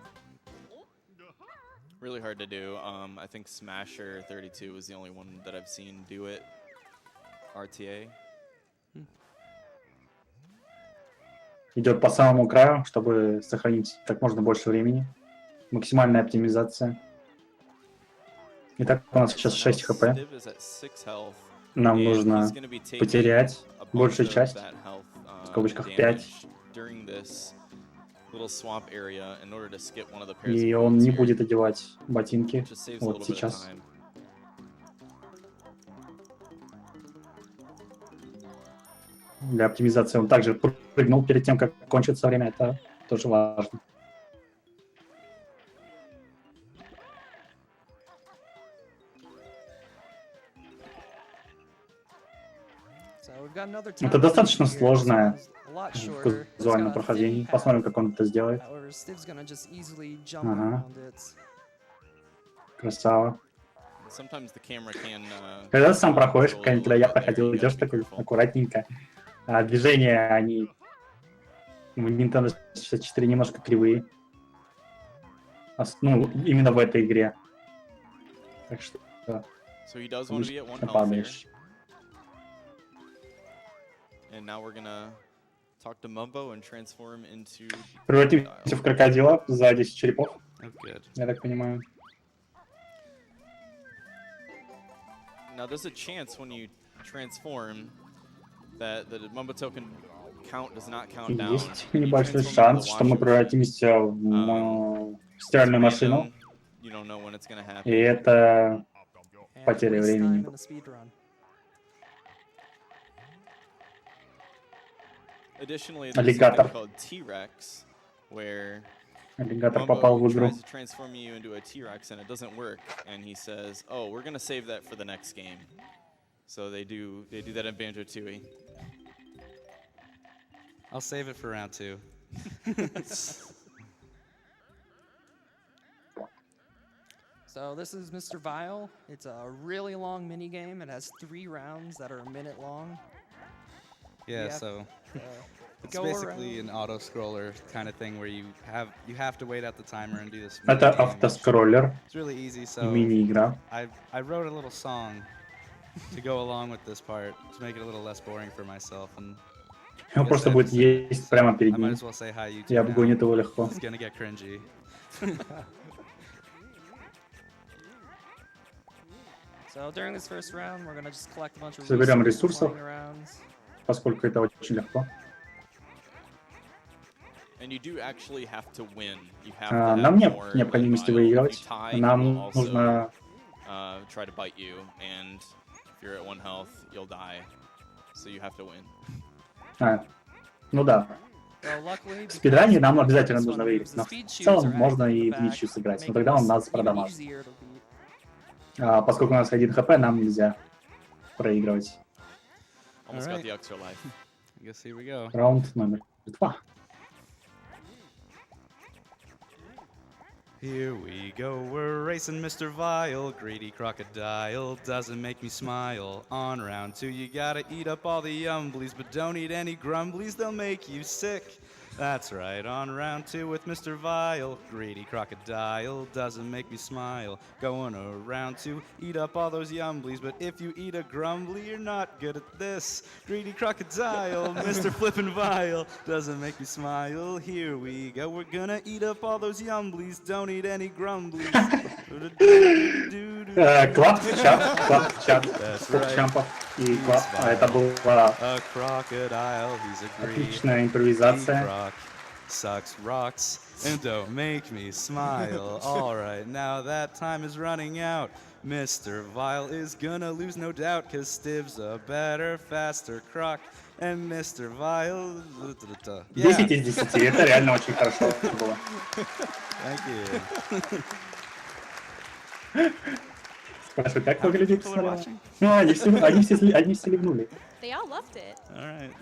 Really hard to do. I think Smasher 32 was the only one that I've seen do it. RTA. Идет по самому краю, чтобы сохранить как можно больше времени. Максимальная оптимизация. Итак, у нас сейчас 6 хп. Stiv is at 6 health. Нам and нужно he's gonna be taking потерять a bunch большую of часть. that health, В скобочках damage 5. during this little swamp area in order to skip one of the pairs И of он boots не here, будет одевать ботинки which just saves a вот little bit of сейчас. time. Для оптимизации он также прыгнул перед тем, как кончится время. Это тоже важно. so we've got another Это time достаточно here. This сложное one's a lot в shorter. It's казуальном got a прохождении. thin Посмотрим, path. как он это сделает. However, Stiv's gonna just easily jump Ага. around it. Красава. Sometimes the camera can, Когда ты сам проходишь, control it a когда-нибудь little я bit there, проходил, you идешь gotta be такой careful. аккуратненько. А движения, они в Nintendo 64 немножко кривые. Ну, именно в этой игре. Так что So he does want to be at 1 обычно health here. падаешь. And now we're gonna talk to Mumbo and transform into Превратимся в крокодила за 10 черепов, Oh, good. я так понимаю. Now there's a chance when you transform that the Mumbo token count does not count down. Есть When you небольшой transform into шанс, the что мы washer превратимся в it's стиральную random, машину, you don't know when it's gonna happen. и это And потеря waste time времени. in the speedrun. Additionally, there's Аллигатор. something called T-Rex, where Аллигатор попал в Mumbo игру. tries to transform you into a T-Rex and it doesn't work, and he says, "Oh, we're gonna save that for the next game." So they do that in Banjo Tooie. I'll save it for round 2. So this is Mr. Vile. It's a really long mini game. It has 3 rounds that are a minute long. Yeah, Yeah. so it's Go basically around. an auto scroller kind of thing where you have to wait out the timer and do this. Это mini game, which- автоскроллер, It's really easy. So мини-игра. I wrote a little song to go along with this part to make it a little less boring for myself, and Он просто будет есть прямо перед I might ним as well say hi YouTube и now. обгонит его легко. It's gonna get cringy. So during this first round, we're gonna just collect a bunch of Соберем resources ресурсов. flying around. Поскольку это очень легко. And you do actually have to win. You have to have Нам нет more необходимости than Vile. If you выигрывать. tie, he will Нам also, нужно... try to bite you, and if you're at 1 health, you'll die. So you have to win. Ну да. Well, luckily, В спидране нам обязательно this нужно one выиграть. moves, Но the в speed shoes целом are можно active in и the в back, ничью сыграть. Но making тогда он this нас even продамажит. easier to beat. Поскольку у нас 1 хп, нам нельзя проигрывать. Almost Alright. got the extra life. I guess here we go. Раунд номер 2. Here we go, we're racing Mr. Vile, greedy crocodile, doesn't make me smile. On round 2, you gotta eat up all the yumblies, but don't eat any grumblies, they'll make you sick. That's right, on round 2 with Mr. Vile, greedy crocodile, doesn't make me smile. Going around to eat up all those yumblies, but if you eat a grumbly, you're not good at this. Greedy crocodile, Mr. Flippin' Vile, doesn't make me smile. Here we go, we're gonna eat up all those yumblies, don't eat any grumblies. Клап в чат. Сколько чампов. И клап. Это была A crocodile, he's a отличная импровизация. Croc sucks rocks and don't make me smile. All right, now that time is running out. Mr. Vile is gonna lose, no doubt, cause Stiv's a better, faster croc. And Mr. Vile... 10 из 10. Это реально очень хорошо было. Thank you. Спрашиваю, как выглядит смотрела? Ну, они все ливнули. They all loved it. All right.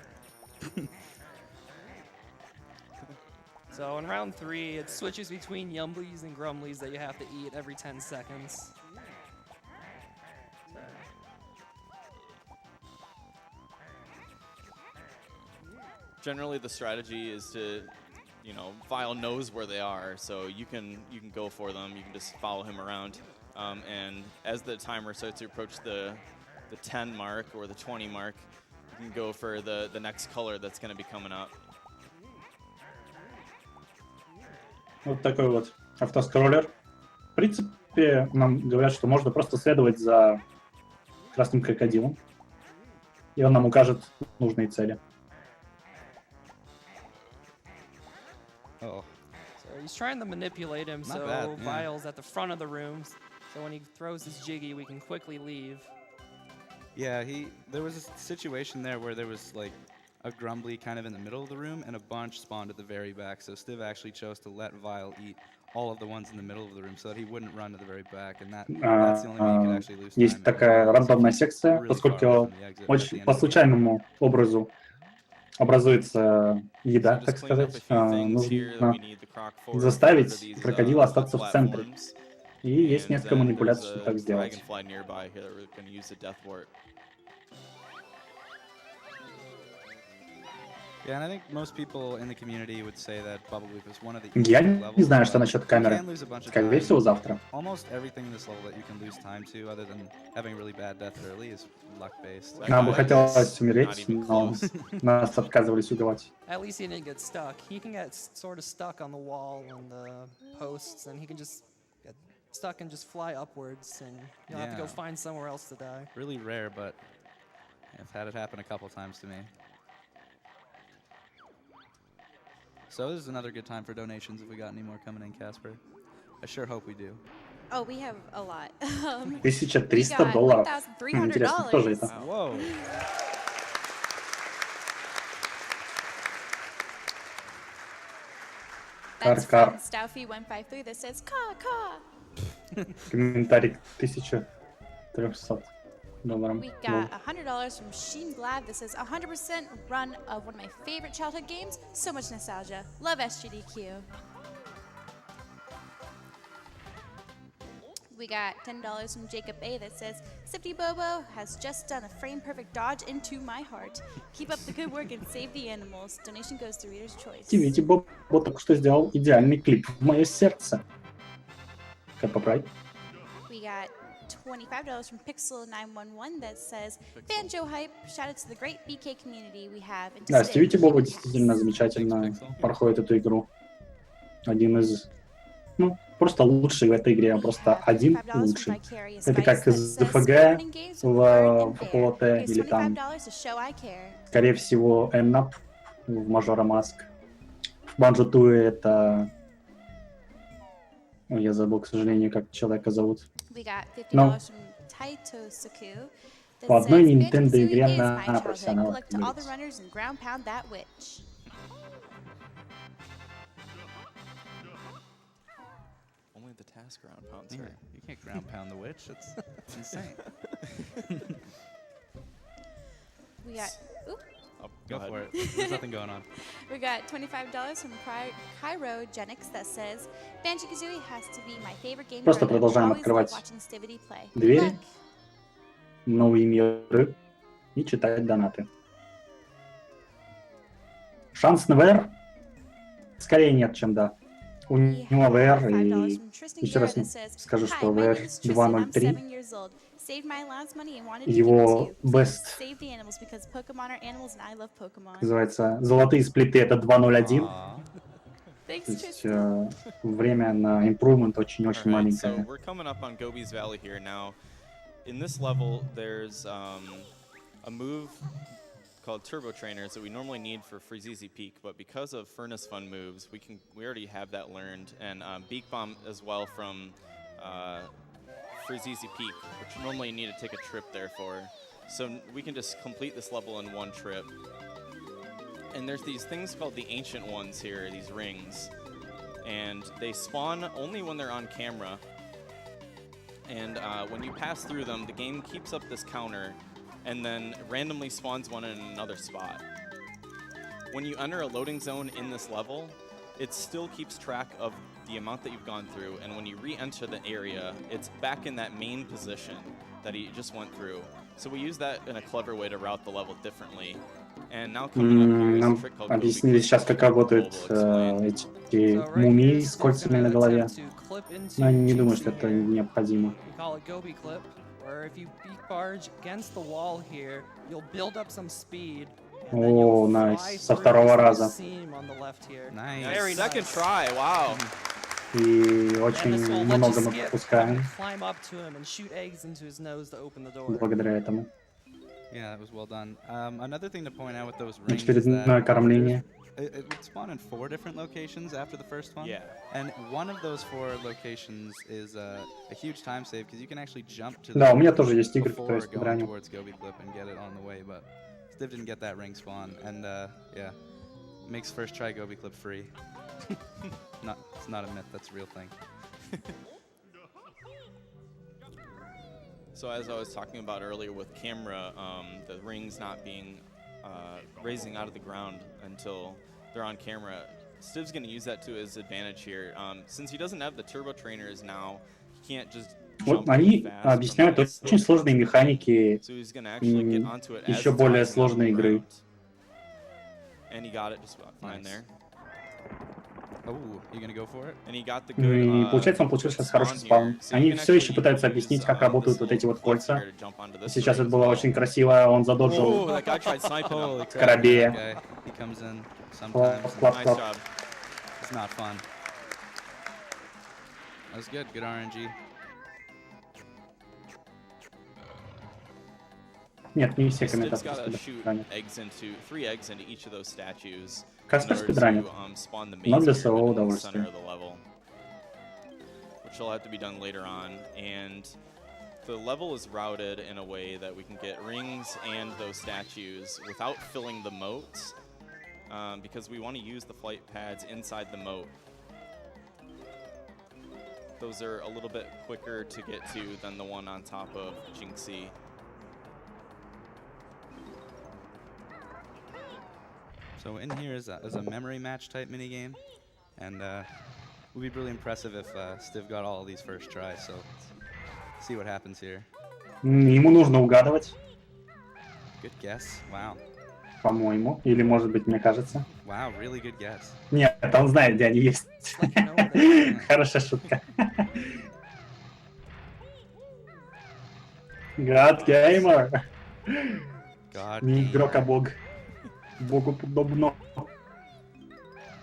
So in round 3, it switches between yumblies and grumblies that you have to eat every 10 seconds. Generally, the strategy is to, you know, Vile knows where they are, so you can go for them. You can just follow him around, and as the timer starts to approach the 10 mark or the 20 mark, you can go for the next color that's going to be coming up. Вот такой вот автоскроллер. В принципе, нам говорят, что можно просто следовать за красным крокодилом, и он нам укажет нужные цели. Oh. So he's trying to manipulate him, Not so bad, yeah. Vile's at the front of the rooms. So when he throws his jiggy, we can quickly leave. Yeah, there was a situation there where there was like a grumbly kind of in the middle of the room and a bunch spawned at the very back. So Stiv actually chose to let Vile eat all of the ones in the middle of the room so that he wouldn't run to the very back, and that's the only way you could actually lose time. Есть такая рандомная секция, поскольку очень по случайному образу образуется еда, так сказать. Нужно заставить крокодила остаться в центре. И есть несколько манипуляций, чтобы так сделать. Yeah, and I think most people in the community would say that Bubble Loop is one of the Я easiest не levels, знаю, but что насчет you камеры. can lose a bunch of Скорее time. всего, завтра. Almost everything in this level that you can lose time to, other than having really bad death early, is luck-based. Нам бы хотелось умереть, но нас отказывались убивать. At least he didn't get stuck. He can get sort of stuck on the wall and the posts, and he can just get stuck and just fly upwards, and you'll have to go Yeah. find somewhere else to die. Really rare, but I've had it happen a couple times to me. So this is another good time for donations if we got any more coming in, Casper. I sure hope we do. Oh, we have a lot. $1300. Интересно, кто же это? Whoa. That's Car. from Stoufy153 that says "Ka ka." Комментарий $1300. We got $100 from Sheen Glad that says 100% run of one of my favorite childhood games. So much nostalgia. Love SGDQ. We got $10 from Jacob A that says Sifty Bobo has just done a frame perfect dodge into my heart. Keep up the good work and save the animals. Donation goes to Reader's Choice. Видите, Боб только что сделал идеальный клип в мое сердце. Как поправить? We got $25 from Pixel911 that says Banjo hype. Shout out to the great BK community we have. And to Да, stay Стивити Боба human действительно cats. замечательно проходит эту игру. Один из, ну, просто лучший в этой игре, просто один $5 from лучший. Vicarious Это Vice как that из says, ДФГ "Learning games with в Bird and Bear. ФПЛТ Here's или там, $25 to show I care." скорее всего, Эннап в Мажора Маск. В Банджо Туэ это... Ой, я забыл, к сожалению, как человека зовут. We got $50 No. from Taito Saku that По одной says, Nintendo "Banjo-Kazooie игре is на my childhood. профессионалах, Collect all the как runners and ground pound that witch." Only the task ground pounds, Yeah, right? you can't ground pound the witch. That's insane. We got, oop, Go for it. There's nothing going on. We got $25 from Cryogenics that says, Banjo Kazooie has to be my favorite game. Просто growing up. продолжаем Always loved открывать watching Stivity play. Good двери, luck. новые миры и читать донаты. Шанс на ВР? Скорее нет, чем да. У него ВР, и еще раз скажу, что ВР 2.03. Его best называется «Золотые сплиты» — это 2.01. То есть время на improvement очень-очень маленькое. So we're coming up on Gobi's Valley here now. In this level, there's a move called Turbo Trainers that we normally need for Freezeezy Peak, but because of Furnace Fun moves, we already have that learned, and Beak Bomb as well from Freezeezy Peak, which normally you need to take a trip there for. So we can just complete this level in one trip. And there's these things called the Ancient Ones here, these rings, and they spawn only when they're on camera. And when you pass through them, the game keeps up this counter and then randomly spawns one in another spot. When you enter a loading zone in this level, it still keeps track of the amount that you've gone through, and when you re-enter the area, it's back in that main position that you just went through. So we use that in a clever way to route the level differently. And now coming up here is a Нам trick called объяснили сейчас, как работают эти мумии с кольцами на голове. Но я не думаю, что это необходимо. О, найс. Со второго раза. Nice. Second try, wow. И очень много мы пропускаем благодаря этому. Yeah, that was well done. Another thing to point out with those rings is Очередное кормление. it would spawn in 4 different locations after the first one. Yeah. And one of those 4 locations is a huge time save because you can actually jump to the Да, у меня тоже есть игры, которые before я going спидраню. towards Gobi Clip and get it on the way, but Stiv didn't get that ring spawn, and yeah, makes first try Gobi Clip free. It's not a myth, that's a real thing. So as I was talking about earlier with camera, the rings not being raising out of the ground until they're on camera, Stiv's going to use that to his advantage here. Since he doesn't have the turbo trainers now, he can't just Вот они объясняют очень сложные механики, еще более сложные игры. And he got it just about fine there. Oh, you gonna go for it? And he got the И good, получается, он получил сейчас хороший спаун. Они все еще пытаются объяснить, как работают вот эти вот кольца. Сейчас это было очень красиво, он задоджил Скоробея. Клап-клап. It's not fun. That was good RNG. Нет, не все Stiv's комментаторы got to shoot спидранят. three eggs into each of those statues Каспер in order спидранит. to spawn the Но maze для pyramid своего in the удовольствия. center of the level, which will have to be done later on. And the level is routed in a way that we can get rings and those statues without filling the moats, because we want to use the flight pads inside the moat. Those are a little bit quicker to get to than the one on top of Jinxie. So in here is a memory match type minigame, and it would be really impressive if Stiv got all of these first tries, so let's see what happens here. Ему нужно угадывать, Good guess, wow. по-моему. Или, может быть, мне кажется. Wow, really good guess. Нет, он знает, где они есть. Хорошая шутка. God Gamer. God Не игрок, а gamer. бог. Богу подобно.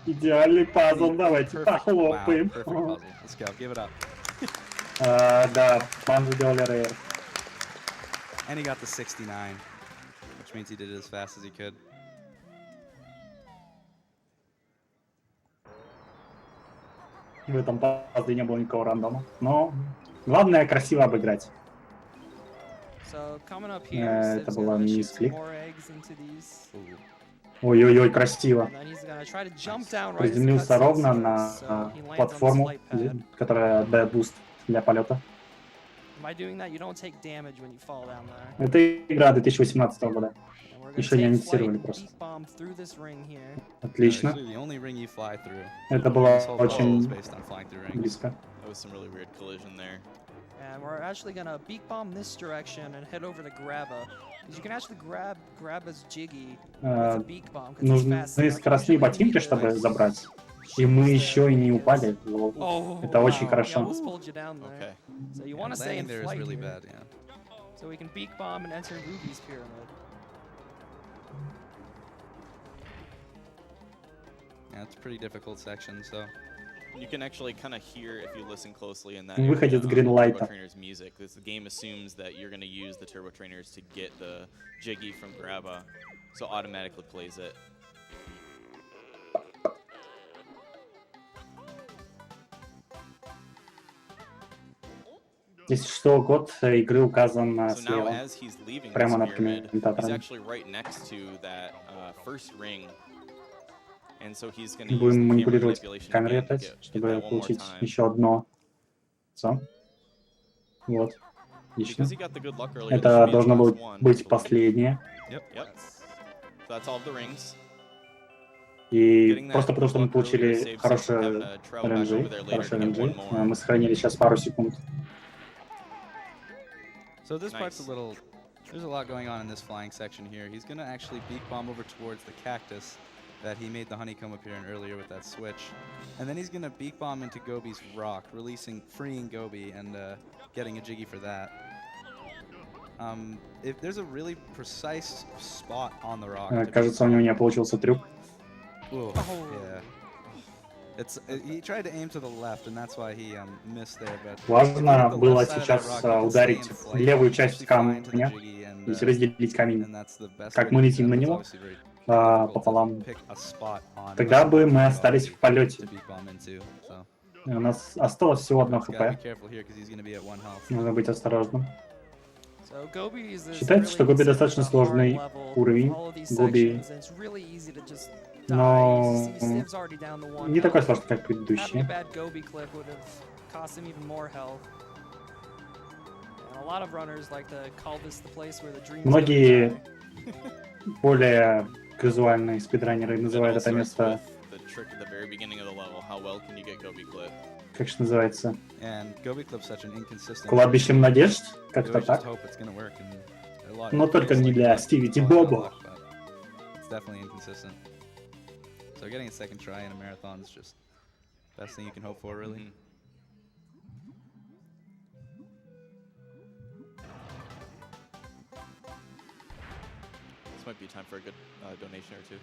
Идеальный пазл, давайте Wow, похлопаем. perfect puzzle. Let's go, give it up. Да, Banjo делали рейр. And he got the 69, which means he did it as fast as he could. В этом пазле не было никакого рандома. Но главное красиво обыграть. Это была мисклик. Ой-ой-ой, красиво. Приземлился ровно на платформу, которая дает буст для полета. Это игра 2018 года. Еще не анонсировали просто. Отлично. Это было очень близко. And we're actually gonna beak bomb this direction and head over to Grabba. Because you can actually grab Grabba's Jiggy with a beak bomb. Нужны скоростные ботинки, чтобы забрать. И мы еще и не упали. Это очень хорошо. Okay. So you want to stay in flight really bad, yeah. So we can beak bomb and enter Ruby's pyramid. Yeah, it's a pretty difficult section, so. You can actually kind of hear if you listen closely in that Выходит с Greenlight. Trainer's music. Because the game assumes that you're going to use the Turbo Trainers to get the Jiggy from Grabba, so automatically plays it. Если что, год игры указан слева, прямо над комментаторами. Будем манипулировать камерой опять, чтобы получить еще одно. Вот. Отлично. Это должно было быть последнее. И просто потому, что мы получили хорошие RNG, мы сохранили сейчас пару секунд. So this part's a little, there's a lot going on in this flying section here. He's gonna actually beak bomb over towards the cactus that he made the honeycomb appear in earlier with that switch. And then he's gonna beak bomb into Gobi's rock, freeing Gobi and getting a Jiggy for that. If there's a really precise spot on the rock. Кажется, у него не получился трюк. Yeah. He tried to aim to the left, and that's why he missed there. But важно было сейчас ударить в левую часть камня и разделить камень, как мы летим на него пополам. Тогда бы мы остались в полете. У нас осталось всего одно хп. Нужно быть осторожным. Считается, что Гоби достаточно сложный уровень. Гоби, но не такой сложный, как предыдущий. Многие более казуальные спидранеры называют это место... Как же называется? Кладбищем надежд? Как-то так. Но только не для Стивити Бобо. So getting a second try in a marathon is just the best thing you can hope for, really. This might be time for a good donation or two.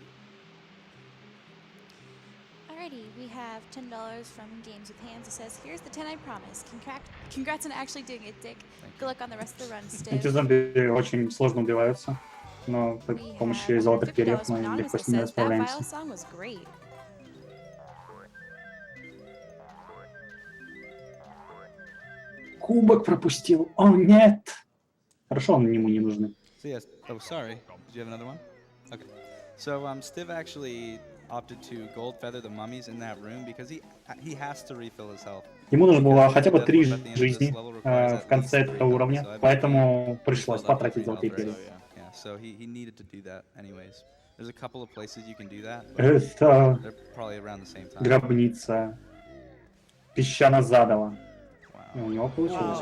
Alrighty, we have $10 from Games with Hands. It says, "Here's the 10 I promised. Congrats on actually doing it, Dick. Good luck on the rest of the run, Steve." Эти зомби очень сложно убиваются. Но при помощи золотых перьев мы легко с ними справляемся. Кубок пропустил. О, нет! Хорошо, он ему не нужны. Oh, sorry. Did you have another one? Okay. So, Stiv actually opted to gold feather the mummies in that room because he has to refill his health. Ему нужно было хотя бы 3 жизни в конце этого уровня, поэтому пришлось потратить золотые перья. So he needed to do that anyways. There's a couple of places you can do that. Это they're probably around the same time. Гробница. Песчано-задово. У него получилось.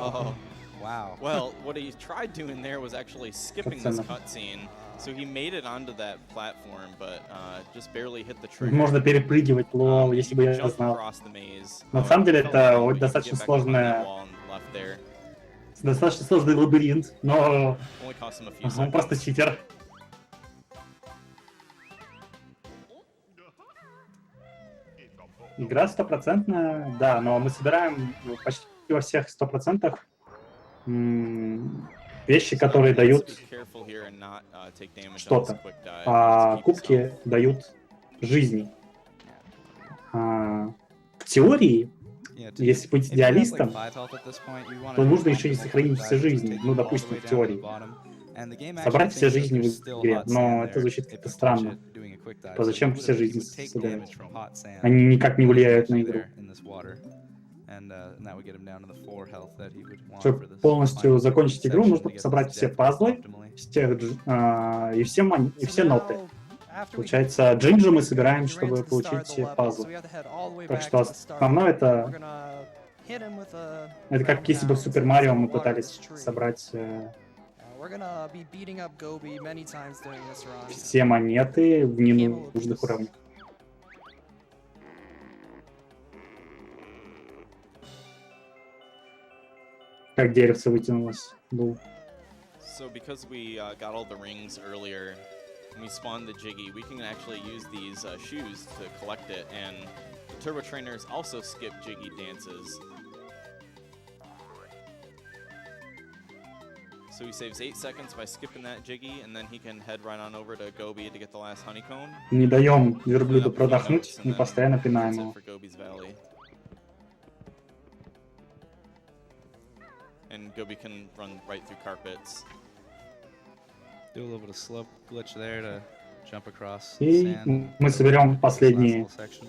Wow. Well, what he tried doing there was actually skipping this cutscene. So he made it onto that platform, but just barely hit the trigger. Можно перепрыгивать, лол, если бы я знал. На самом деле это достаточно сложная... Достаточно сложный лабиринт, но он просто читер. Игра 100%, да, но мы собираем почти во всех 100% вещи, которые дают что-то, а кубки дают жизни. В теории, если быть идеалистом, то нужно еще и сохранить все жизни, ну, допустим, в теории. Собрать все жизни в игре, но это звучит как-то странно. Зачем все жизни собирать? Они никак не влияют на игру. and that would get him down to the 4 health that he would want for Чтобы this полностью final закончить игру, section нужно to get собрать his все death пазлы, optimally. и все So ноты. now, after we Получается, джинджи мы собираем, he ran чтобы to the start of получить the level, пазл. so we have to head all the way Так back что to the start. основное We're это gonna hit him with a как если бы в ground Супер pound Марио to мы water пытались this tree. собрать We're gonna be beating up Gobi many times during this run. все монеты в ненужных уровнях. Как деревце вытянулось. Был. So because we got all the rings earlier, when we spawned the Jiggy, we can actually use these shoes to collect it, and the Turbo Trainers also skip Jiggy dances. So he saves 8 seconds by skipping that Jiggy, and then he can head right on over to Gobi to get the last honeycomb. Не даем верблюду Clean up a few продохнуть, notes, and не then постоянно пинаем that's it его. for Gobi's Valley. And Gobi can run right through carpets. Do a little bit of slope glitch there to jump across И sand. мы соберем This last последние little section.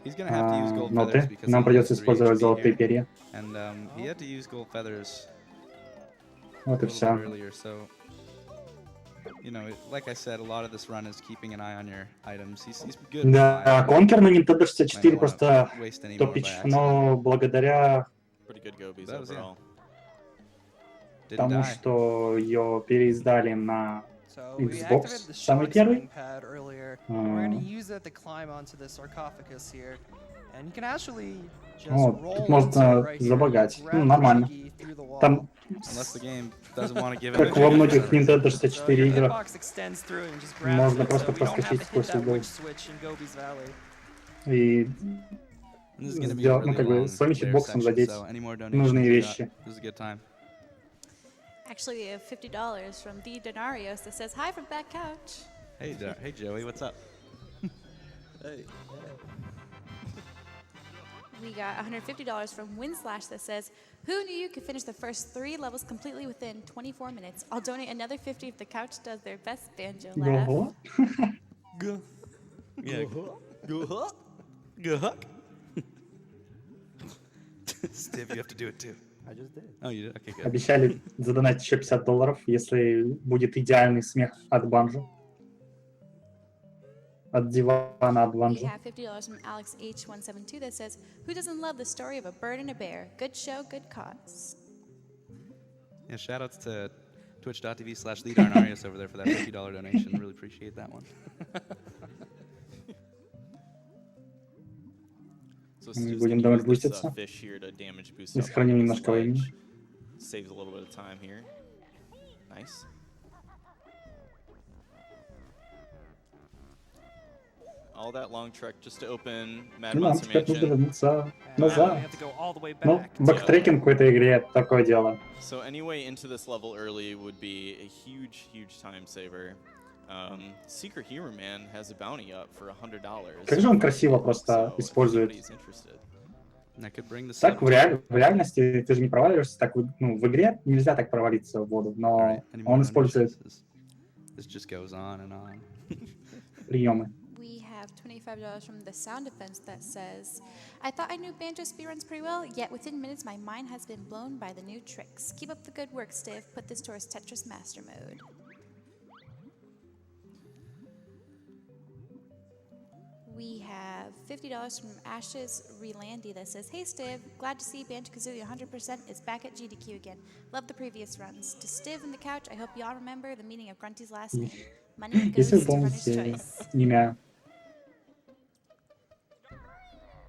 He's gonna have to use gold feathers ноты. because Нам he придется used 3 использовать HP золотые here. перья. And he had to use gold feathers Вот a и little bit все. earlier, so you know, like I said, a lot of this run is keeping an eye on your items. He's good. with Да, fire. конкер на Nintendo Might 64 not просто wanna waste any more by топич, accident. но благодаря Pretty good Gobies That was, yeah. overall. Didn't тому, die. что ее переиздали на So we Xbox, activated the самый shock первый. spring pad earlier. We're gonna use it to climb onto the sarcophagus here. And you can actually just Вот, roll тут into можно it right here. забагать. You Ну, grab the нормально. jiggy through the wall. Там, Unless the game doesn't want to give him как a во jiggy многих for some reason. Nintendo So 64 your играх, hitbox extends through it and just grabs можно it, so просто we don't have to проскочить hit сквозь that угол. witch switch in Gobi's Valley. и And this is gonna be a сделать, ну, really как бы, long своим player хитбоксом section, задеть so any more нужные donations you got, вещи. this is a good time. Actually, we have $50 from the Denarios that says, "Hi from back couch." Hey, hey Joey, what's up? We got $150 from Windslash that says, "Who knew you could finish the first 3 levels completely within 24 minutes? I'll donate another 50 if the couch does their best banjo laugh." Ого. Yeah. Good hook. Steve, you have to do it too. I just did. Oh, you did? Okay, good. Обещали задонатить еще $50, если будет идеальный смех от Банжо. От дивана от We Банжо. have $50 from Alex H172 that says, "Who doesn't love the story of a bird and a bear? Good show, good cause." Yeah, shout outs to twitch.tv/leadarnarius over there for that $50 donation. Really appreciate that one. So Мы Stu's будем gonna давать use this буститься. fish here to damage boost И up сохраним onto немножко this времени. ledge. Saves a little bit of time here. Nice. All that long trek just to open Mad И нам Monster теперь нужно Mansion. вернуться And now we назад. have to go all the way Ну, back. бэктрекинг в этой игре — такое дело. So any way into this level early would be a huge, huge time saver. Secret Humor Man has a bounty up for $100. Как же он красиво просто So if использует. anybody's interested. And I could bring this Так up. в реальности ты же не проваливаешься, так ну, в игре нельзя так провалиться в воду, All но right, any more он использует donations? This just goes on and on. приемы. We have $25 from the Sound Defense that says, "I thought I knew Banjo speedruns pretty well, yet within minutes my mind has been blown by the new tricks. Keep up the good work, Stiv. Put this towards Tetris Master Mode." We have $50 from Ashes Relandi that says, "Hey Stiv, glad to see Banjo Kazooie 100% is back at GDQ again. Love the previous runs. To Stiv and the couch, I hope y'all remember the meaning of Grunty's last name. Money goes Если to вы runner's помните choice." имя,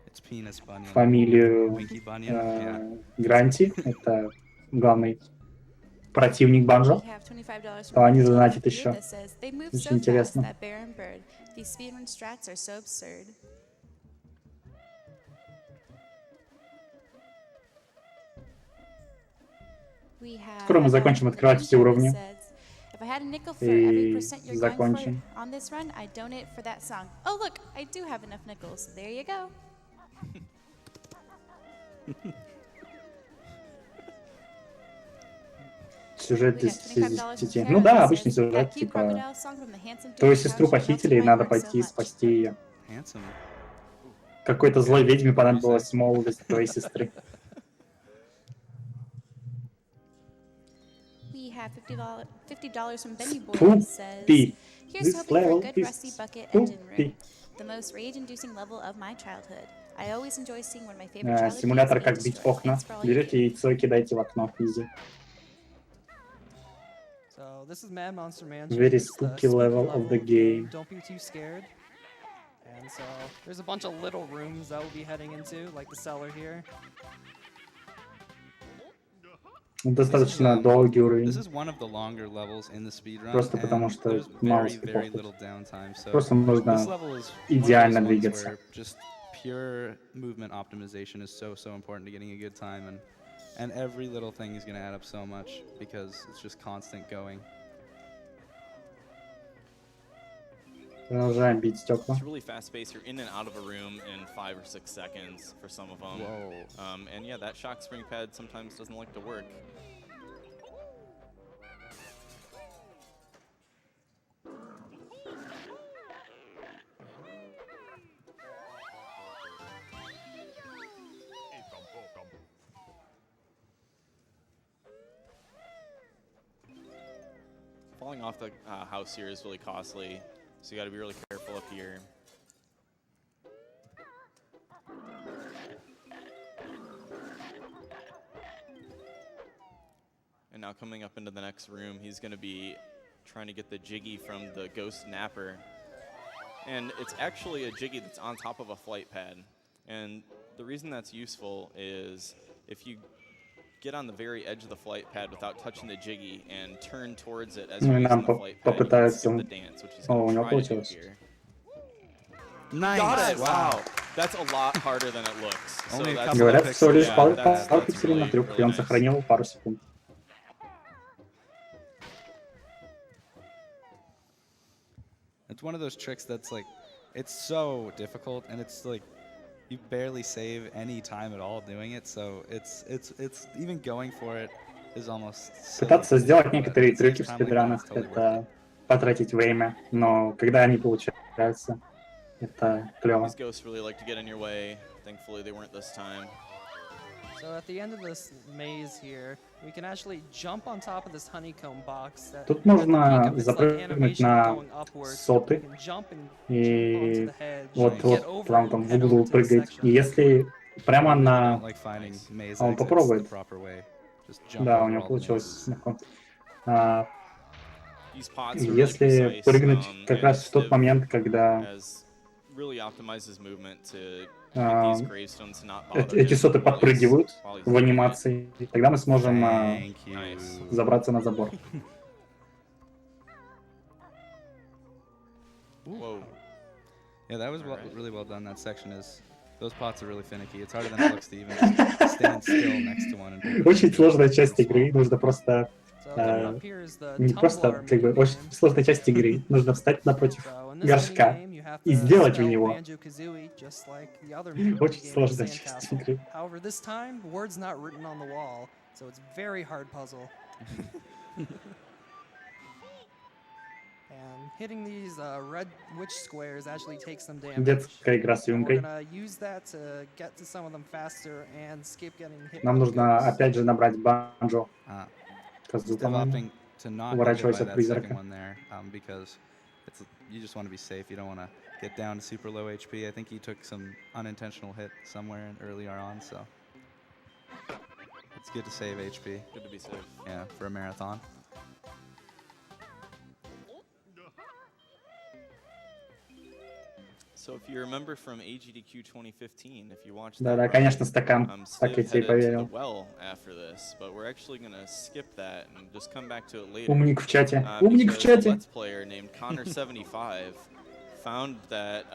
It's Penis Bunyan. фамилию Winky Bunyan. Yeah. Гранти, это главный противник Банжо, We have $25 то они from задонатят Beer еще. that says, "They move Очень so fast, интересно. that bear and bird. These speedrun strats are so absurd." We have Скоро мы закончим from the открывать все Ninja that уровни. says, "If I had a nickel for every И percent you're going закончим. for on this run, I'd donate for that song." Oh look, I do have enough nickels. There you go. Сюжет We got 10 из $25 from 10. Kara Ну да, that обычный says, сюжет, "That cute типа, crocodile song from the handsome твою dude сестру couch melted похитили, и my надо heart so пойти much." спасти ее. Handsome. Какой-то злой ведьме понадобилась молодость твоей сестры. We have $50 from Benny Boy Фу who says, ты! here's This hoping for a level good is rusty bucket engine room. stupid. The most rage-inducing level of my childhood. I always enjoy seeing one of my favorite childhood Симулятор games как being бить destroyed. окна. Thanks for all you Берете do. яйцо и кидаете в окно. Изи. So this is Mad Monster Mansion. Very It's the spooky level of the game. Don't be too scared. And so there's a bunch of little rooms that we'll be heading into, like the cellar here. Достаточно долгий уровень. This is one of the longer levels in the speedrun. Просто потому что there's мало very скипов. little downtime. So Просто this нужно level is идеально one of those ones двигаться. where just pure movement optimization is so important to getting a good time, and every little thing is going to add up so much because it's just constant going. Продолжаем бить стекла. It's really fast paced. You're in and out of a room in 5 or 6 seconds for some of them. Whoa. And yeah, that shock spring pad sometimes doesn't like to work. Falling off the house here is really costly, so you got to be really careful up here. And now coming up into the next room, he's going to be trying to get the jiggy from the ghost napper. And it's actually a jiggy that's on top of a flight pad. And the reason that's useful is if you get on the very edge of the flight pad without touching the jiggy and turn towards it as you're using the flight pad, you can skip the dance, which he's going to try to do here. Nice. Got it! Wow. That's a lot harder than it looks. Only a that's couple Говорят, of всего лишь yeah, пару that's пикселей на really, трюк, и really он nice. сохранил пару секунд. It's one of those tricks that's like, it's so difficult, and it's like, you barely save any time at all doing it. So it's even going for it is almost silly. Пытаться сделать But некоторые at the same трюки в time, like that, спидранах it's totally worth это потратить время, но когда они получаются, это клево. These ghosts really like to get in your way. Thankfully, they weren't this time. So at the end of this maze here, we can actually jump on top of this honeycomb box. That, Тут at the можно peak of its, like, запрыгнуть animation на going upwards, соты we can jump and и jump onto the hedge, вот get over прям it, там and в head углу over to the прыгать. section. И если прямо I really на... don't like finding maze Он exits попробует. the proper way. Just jump Да, у over него all the получилось mazes. легко. These pots are really Если precise, прыгнуть как and раз в тот Stiv момент, когда has really optimized his movement to get these gravestones to not bother эти him соты while he's подпрыгивают в doing it. анимации, тогда мы сможем Thank you. Nice. забраться на забор. Whoa. Yeah, that was Alright. really well done. That section is, those pots are really finicky. It's harder than it looks to even just stand still next to one. And Очень сложная часть игры, нужно просто... So coming up here is the Не просто, tumbler как бы, очень minigame. сложная часть игры. Нужно встать напротив So in this горшка minigame, you have и to сделать в spell него. Banjo Kazooie, just like the other Очень minigame in сложная the часть sandcastle. игры. However, this time, the word's not written on the wall, so it's a very hard puzzle. And hitting these red witch squares actually takes some damage. Детская игра с And we're юнкой. gonna use that to get to some of them faster and skip getting hit Нам by the нужно ghosts. опять же набрать банджо. Still Кazooie, по-моему. opting to not get hit Уворачивайся by от that призрака. second one there, because it's, you just want to be safe. You don't want to get down to super low HP. I think he took some unintentional hit somewhere earlier on, so it's good to save HP. Good to be safe. Yeah, for a marathon. So if you remember from AGDQ 2015, if you watched Да, that run, конечно, стакан. Так я Stiv тебе и headed to the поверил. well after this, but we're actually gonna skip that and just come back to it later. Умник в чате. Умник в Because a чате. Let's player named Connor75 found that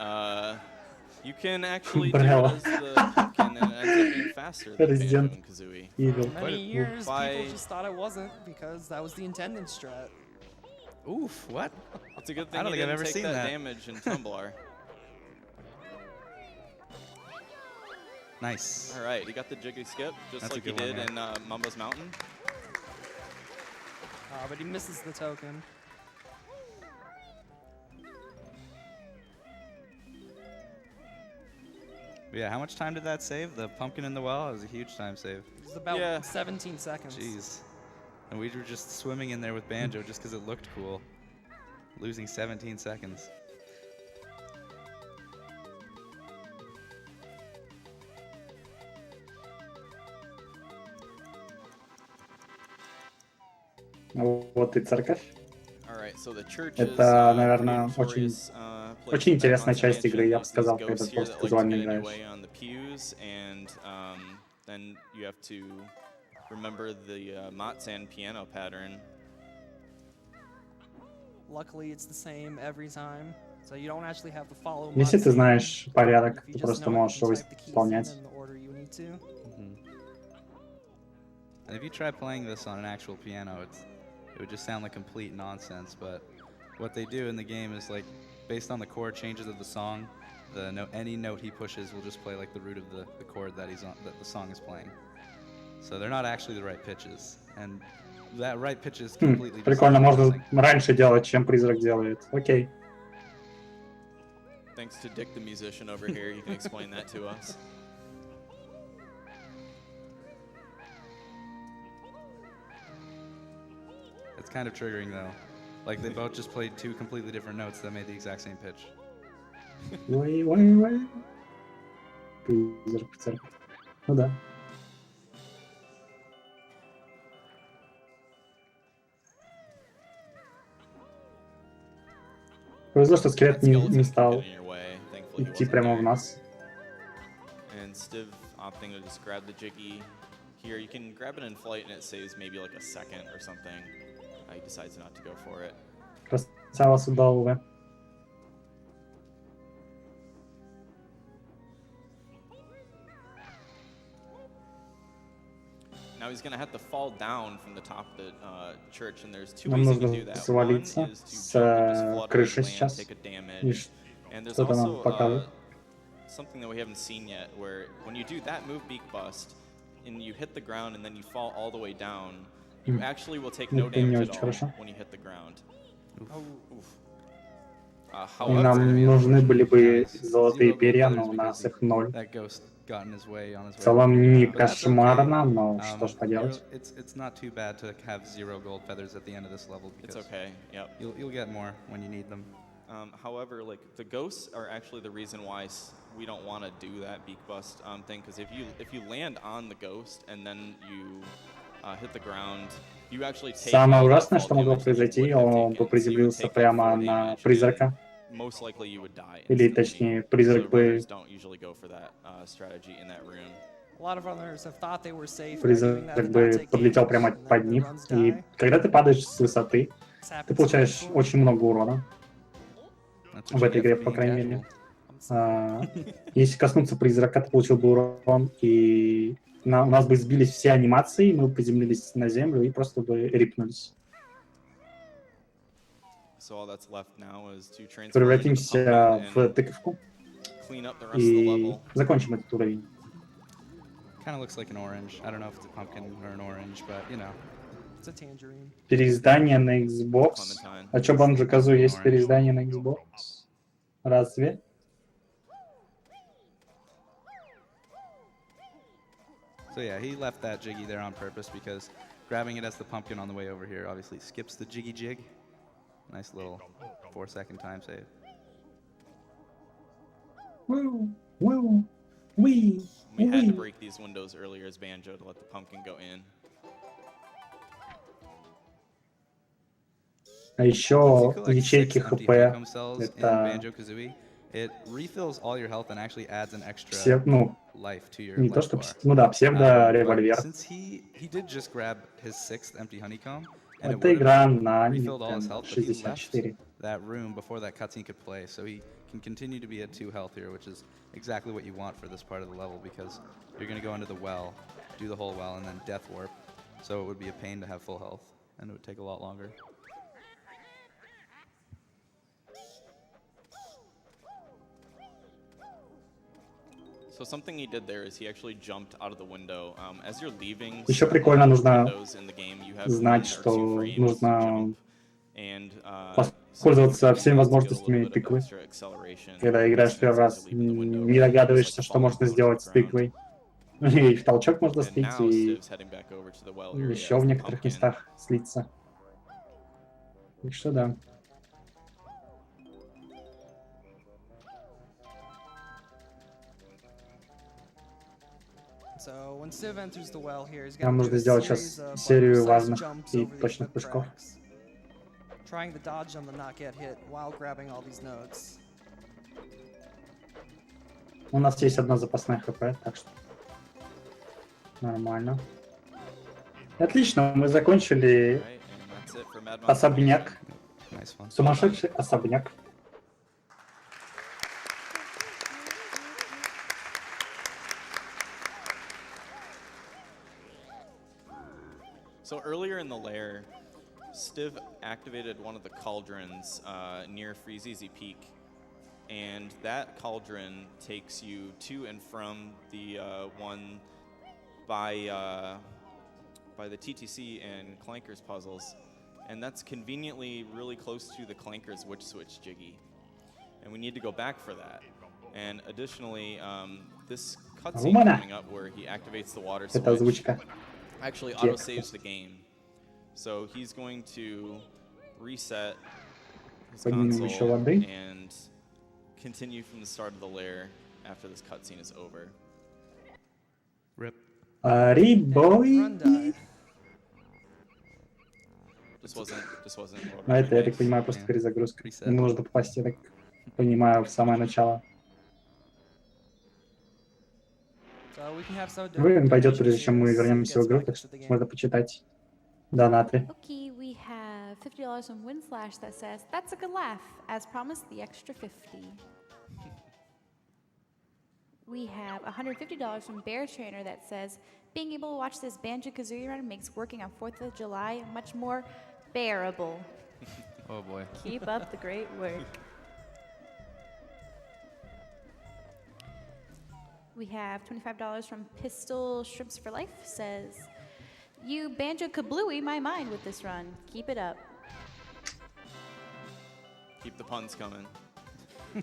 you can actually do it Браво. as the pumpkin and it ends up being faster than Banjo Resident and Kazooie. Evil. For many years, By- people just thought it wasn't because that was the intended strat. Oof, what? It's a good I thing don't he think I've didn't ever take seen that that. damage in Tumblar. Nice. All right, he got the jiggy skip just That's a like he good one, did yeah. in Mumbo's Mountain. But he misses the token. Yeah, how much time did that save? The pumpkin in the well? It was a huge time save. It was about 17 seconds. Jeez. And we were just swimming in there with Banjo just because it looked cool. Losing 17 seconds. Вот и церковь. So the church Это, is, наверное, notorious, очень place интересная for часть игры, я бы There's сказал, ghosts когда here просто that like to казуально get in your играешь. way on the pews, and then you have to remember the Matsan piano pattern. Luckily, it's the same every time, so you don't actually have to follow. Если ты знаешь порядок, If you ты just просто know it, можешь you его can type the keys in исполнять. in the order you need to. And if you try playing this on an actual piano, it would just sound like complete nonsense. But what they do in the game is like, based on the chord changes of the song, any note he pushes will just play like the root of the chord that that the song is playing. So they're not actually the right pitches, and that right pitch is completely. Прикольно, можно раньше делать, чем призрак делает. Окей. Thanks to Dick the musician over here, he can explain that to us. It's kind of triggering though. Like they both just played two completely different notes that made the exact same pitch. Ой. Призрак в церковь. Ну да. Повезло, что скелет не стал идти прямо в нас. And Stiv opting to just grab the jiggy here. You can grab it in flight and it saves maybe like a second or something. He decides not to go for it. Красава судовая. Now he's going to have to fall down from the top of the church, and there's two Нам ways he can нужно do that. One свалиться is to с jump and just flutter крыши and land, сейчас. take a И damage. And there's что-то нам also показывает. something that we haven't seen yet, where when you do that move, beak bust, and you hit the ground and then you fall all the way down, you actually will take no Это не damage очень at all хорошо. when you hit the ground. Oof. И нам However, нужны были бы золотые перья, но у нас их 0. That ghost got in his way on his В way. целом не But that's кошмарно, okay. но что ж поделать. It's not too bad to have 0 gold feathers at the end of this level. it's Because okay. Yep. You'll get more when you need them. However, like the ghosts are actually the reason why we don't want to do that beak bust thing, because if you land on the ghost and then you hit the ground, you actually take. Самое all that ужасное, fall что могло damage that you произойти, would have он taken. бы So you would приземлился take, like, прямо 4 на damage, призрака. and most likely you would die Или instantly. точнее, So призрак бы... runners don't usually go for that strategy in that room. A lot of runners have thought they were safe by doing that Призрак and not бы take подлетел damage, прямо and then под their них. runs И die. когда ты падаешь с высоты, This ты happens получаешь before. очень много урона. That's В what you этой get игре, for по being крайней casual. мере. Если коснуться призрака, ты получил бы урон, и у нас бы сбились все анимации, мы бы приземлились на землю и просто бы рипнулись. So all that's left now is to transform into the Превратимся pumpkin в and тыковку clean up the rest of the и level. закончим этот уровень. Kind of looks like an orange. I don't know if it's a pumpkin or an orange, but you know. It's a tangerine. Переиздание на Xbox. Clementine. А чё, Банjo Kazooie есть переиздание на Xbox? Разве? So yeah, he left that jiggy there on purpose because grabbing it as the pumpkin on the way over here obviously skips the jiggy jig. Nice little 4-second time save. Woo, woo, wee, We had to wee. break these windows earlier as Banjo to let the pumpkin go in. А Once you еще collect ячейки 6 empty ХП. honeycomb cells in Это Banjo-Kazooie, it refills all your health and actually adds an extra life to your не то life что, bar. ну да, But псевдо-револьвер. since he did just grab his 6th empty honeycomb, and it Это would игра have на refilled all his Nintendo health, but he left 64. that room before that cutscene could play, so he can continue to be at 2 health here, which is exactly what you want for this part of the level, because you're going to go into the well, do the whole well, and then death warp, so it would be a pain to have full health, and it would take a lot longer. So something he did there is he actually jumped out of the window. As you're leaving Еще прикольно нужно windows in the game, you have знать, 1 or 2 что frames to нужно jump. And пользоваться всеми возможностями тыквы. Когда играешь первый раз, не догадываешься, что можно сделать с тыквой. И в толчок можно слить, и еще в некоторых местах слиться. Так что да. Нам нужно сделать сейчас серию важных и точных прыжков. У нас есть одна запасная хп, так что нормально. Отлично, мы закончили особняк. Сумасшедший особняк. So earlier in the lair, Stiv activated one of the cauldrons near Freezeezy Peak, and that cauldron takes you to and from the one by the TTC and Clankers puzzles, and that's conveniently really close to the Clankers Witch Switch Jiggy, and we need to go back for that. And additionally, this cutscene coming up where he activates the water switch actually auto-saves the game. So he's going to reset his console and continue from the start of the lair after this cutscene is over. Rip. Рибой. Just wasn't. Но это, я так понимаю, просто перезагрузка. Ему нужно попасть, я так понимаю, в самое начало. Время пойдет, прежде чем мы вернемся в игру, так что можно почитать донаты. Okay, we have $50 from Windslash that says, "That's a good laugh. As promised, the extra 50." We have $150 from Bear Trainer that says, "Being able to watch this Banjo Kazooie run makes working on 4th of July much more bearable." Oh boy. Keep up the great work. We have $25 from Pistol Shrimps for Life says, "You Banjo Kablooey my mind with this run. Keep it up." Keep the puns coming.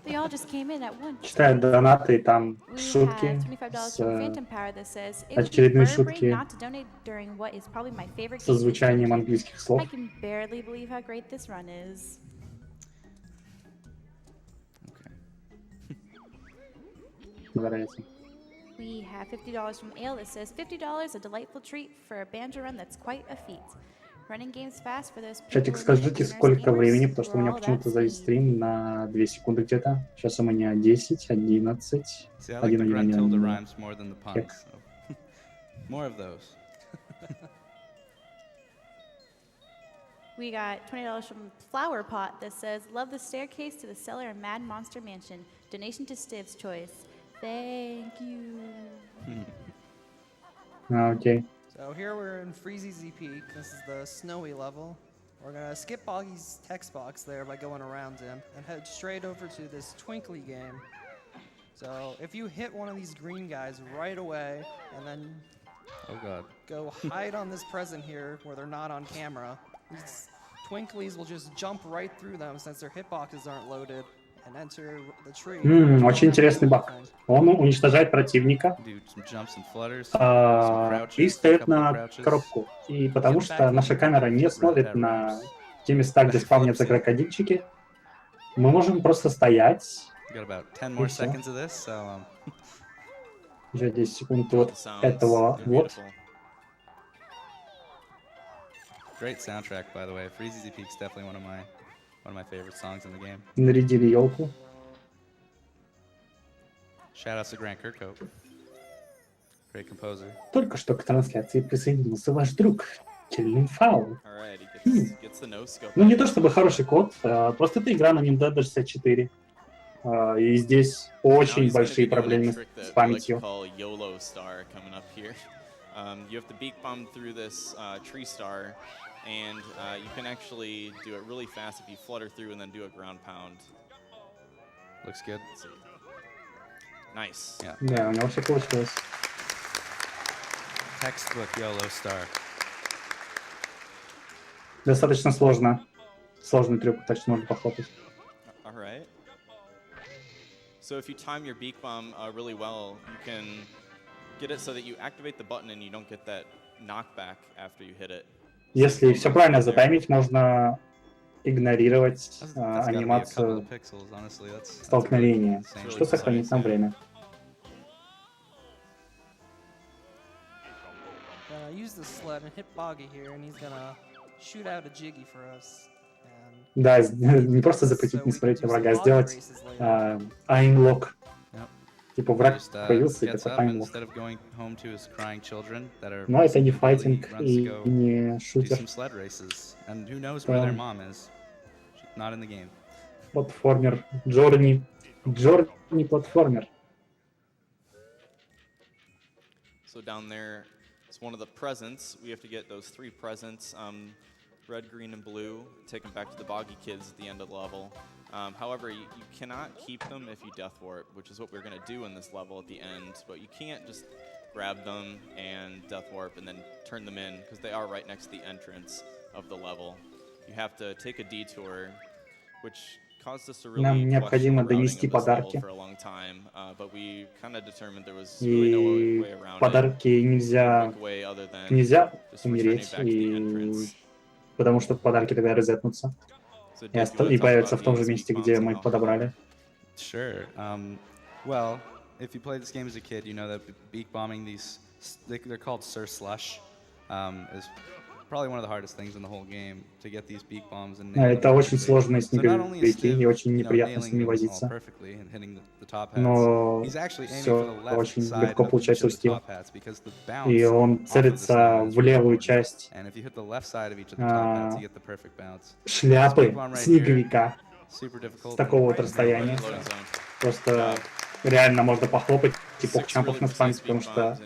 They all just came in at once. Читаю донаты, и там We шутки, have $25 from Phantom Power that says, "It would be очередные vertebrae шутки not to donate during what is probably my favorite со game this звучанием week. английских слов. I can barely believe how great this run is." Вероятно. We have $50 from Ale that says, $50, a delightful treat for a banjo run that's quite a feat. Running games fast for those people Чатик, who are скажите, beginners сколько gamers, времени, потому что у we're меня all почему-то that завис speed. стрим на 2 секунды где-то. Сейчас у меня 10, 11, See, I like the 1, Gruntilda 1, rhymes more than the puns. So. More of those. We got $20 from Flower Pot that says, "Love the staircase to the cellar in Mad Monster Mansion. Donation to Stiv's choice. Thank you." Окей. So here we're in Freezeezy Peak. This is the snowy level. We're gonna skip Boggy's text box there by going around him and head straight over to this Twinkly game. So if you hit one of these green guys right away and then Oh god. go hide on this present here where they're not on camera, these Twinklies will just jump right through them since their hitboxes aren't loaded and enter the tree. Очень интересный баг. Он уничтожает противника Dude, some jumps and flutters, some crouches, и a стоит couple на crouches. коробку. И потому что наша камера не смотрит на те места, где спавнятся крокодильчики, мы можем просто стоять. Got about 10 more всё. seconds of this, so Уже 10 секунд All вот the sounds, этого yeah, вот. beautiful. great soundtrack by the way. Freezeezy Peak's definitely one of my favorite songs in the game. Нарядили елку. Shoutouts to Grant Kirkhope. Great composer. Только что к трансляции присоединился ваш друг, Челлин Фаул. All right, he gets the no scope. Ну не то чтобы хороший код, просто это игра на Nintendo 64. И здесь очень большие проблемы с памятью. YOLO star coming up here. You have to beak bomb through this tree star, and you can actually do it really fast if you flutter through and then do a ground pound. Looks good. Let's see. Nice. Yeah. Да, у него все получилось. Textbook YOLO star. Достаточно сложно сложный трюк, так что можно похлопать. All right. So if you time your beak bomb really well, you can get it so that you activate the button and you don't get that knockback after you hit it. Если все правильно затаймить, можно игнорировать анимацию столкновения, что сохранит нам время. Use the sled and hit Boggy here, and he's gonna shoot out a jiggy for us. Да, не просто запретить не смотреть на врага, а сделать aimlock. Типа враг появился и такой aimlock. Но это не файтинг и не шутер. Платформер. Джорни платформер. So down there, it's one of the presents. We have to get those 3 presents, red, green, and blue, take them back to the Boggy kids at the end of the level. However, you cannot keep them if you death warp, which is what we're going to do in this level at the end. But you can't just grab them and death warp and then turn them in, because they are right next to the entrance of the level. You have to take a detour, which caused us to really Нам необходимо донести подарки. И подарки нельзя умереть, потому что подарки тогда резетнутся и появятся в том же месте, где мы их подобрали. Sure. Well, if you played this game as a kid, you know that beak bombing these, they're called Sir Slush, is probably one of the hardest things in the whole game to get these beak bombs. Это очень сложно снеговики и очень неприятно с ними возиться. Но все очень легко получается у Стива. И он целится в левую часть шляпы снеговика с такого вот расстояния. Просто реально можно похлопать и покчампов на спамить, потому что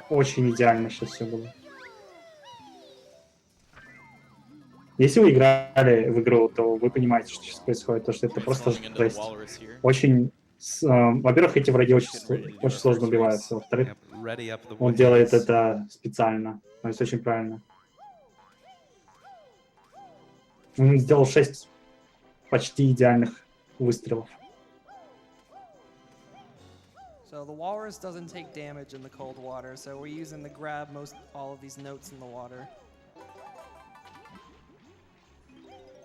очень идеально сейчас все было. Если вы играли в игру, то вы понимаете, что сейчас происходит, то что это просто жесть. Очень... Во-первых, эти враги очень сложно убиваются. Во-вторых, он делает это специально. То есть очень правильно. Он сделал 6 почти идеальных выстрелов. So the walrus doesn't take damage in the cold water, so we're using the grab all of these notes in the water.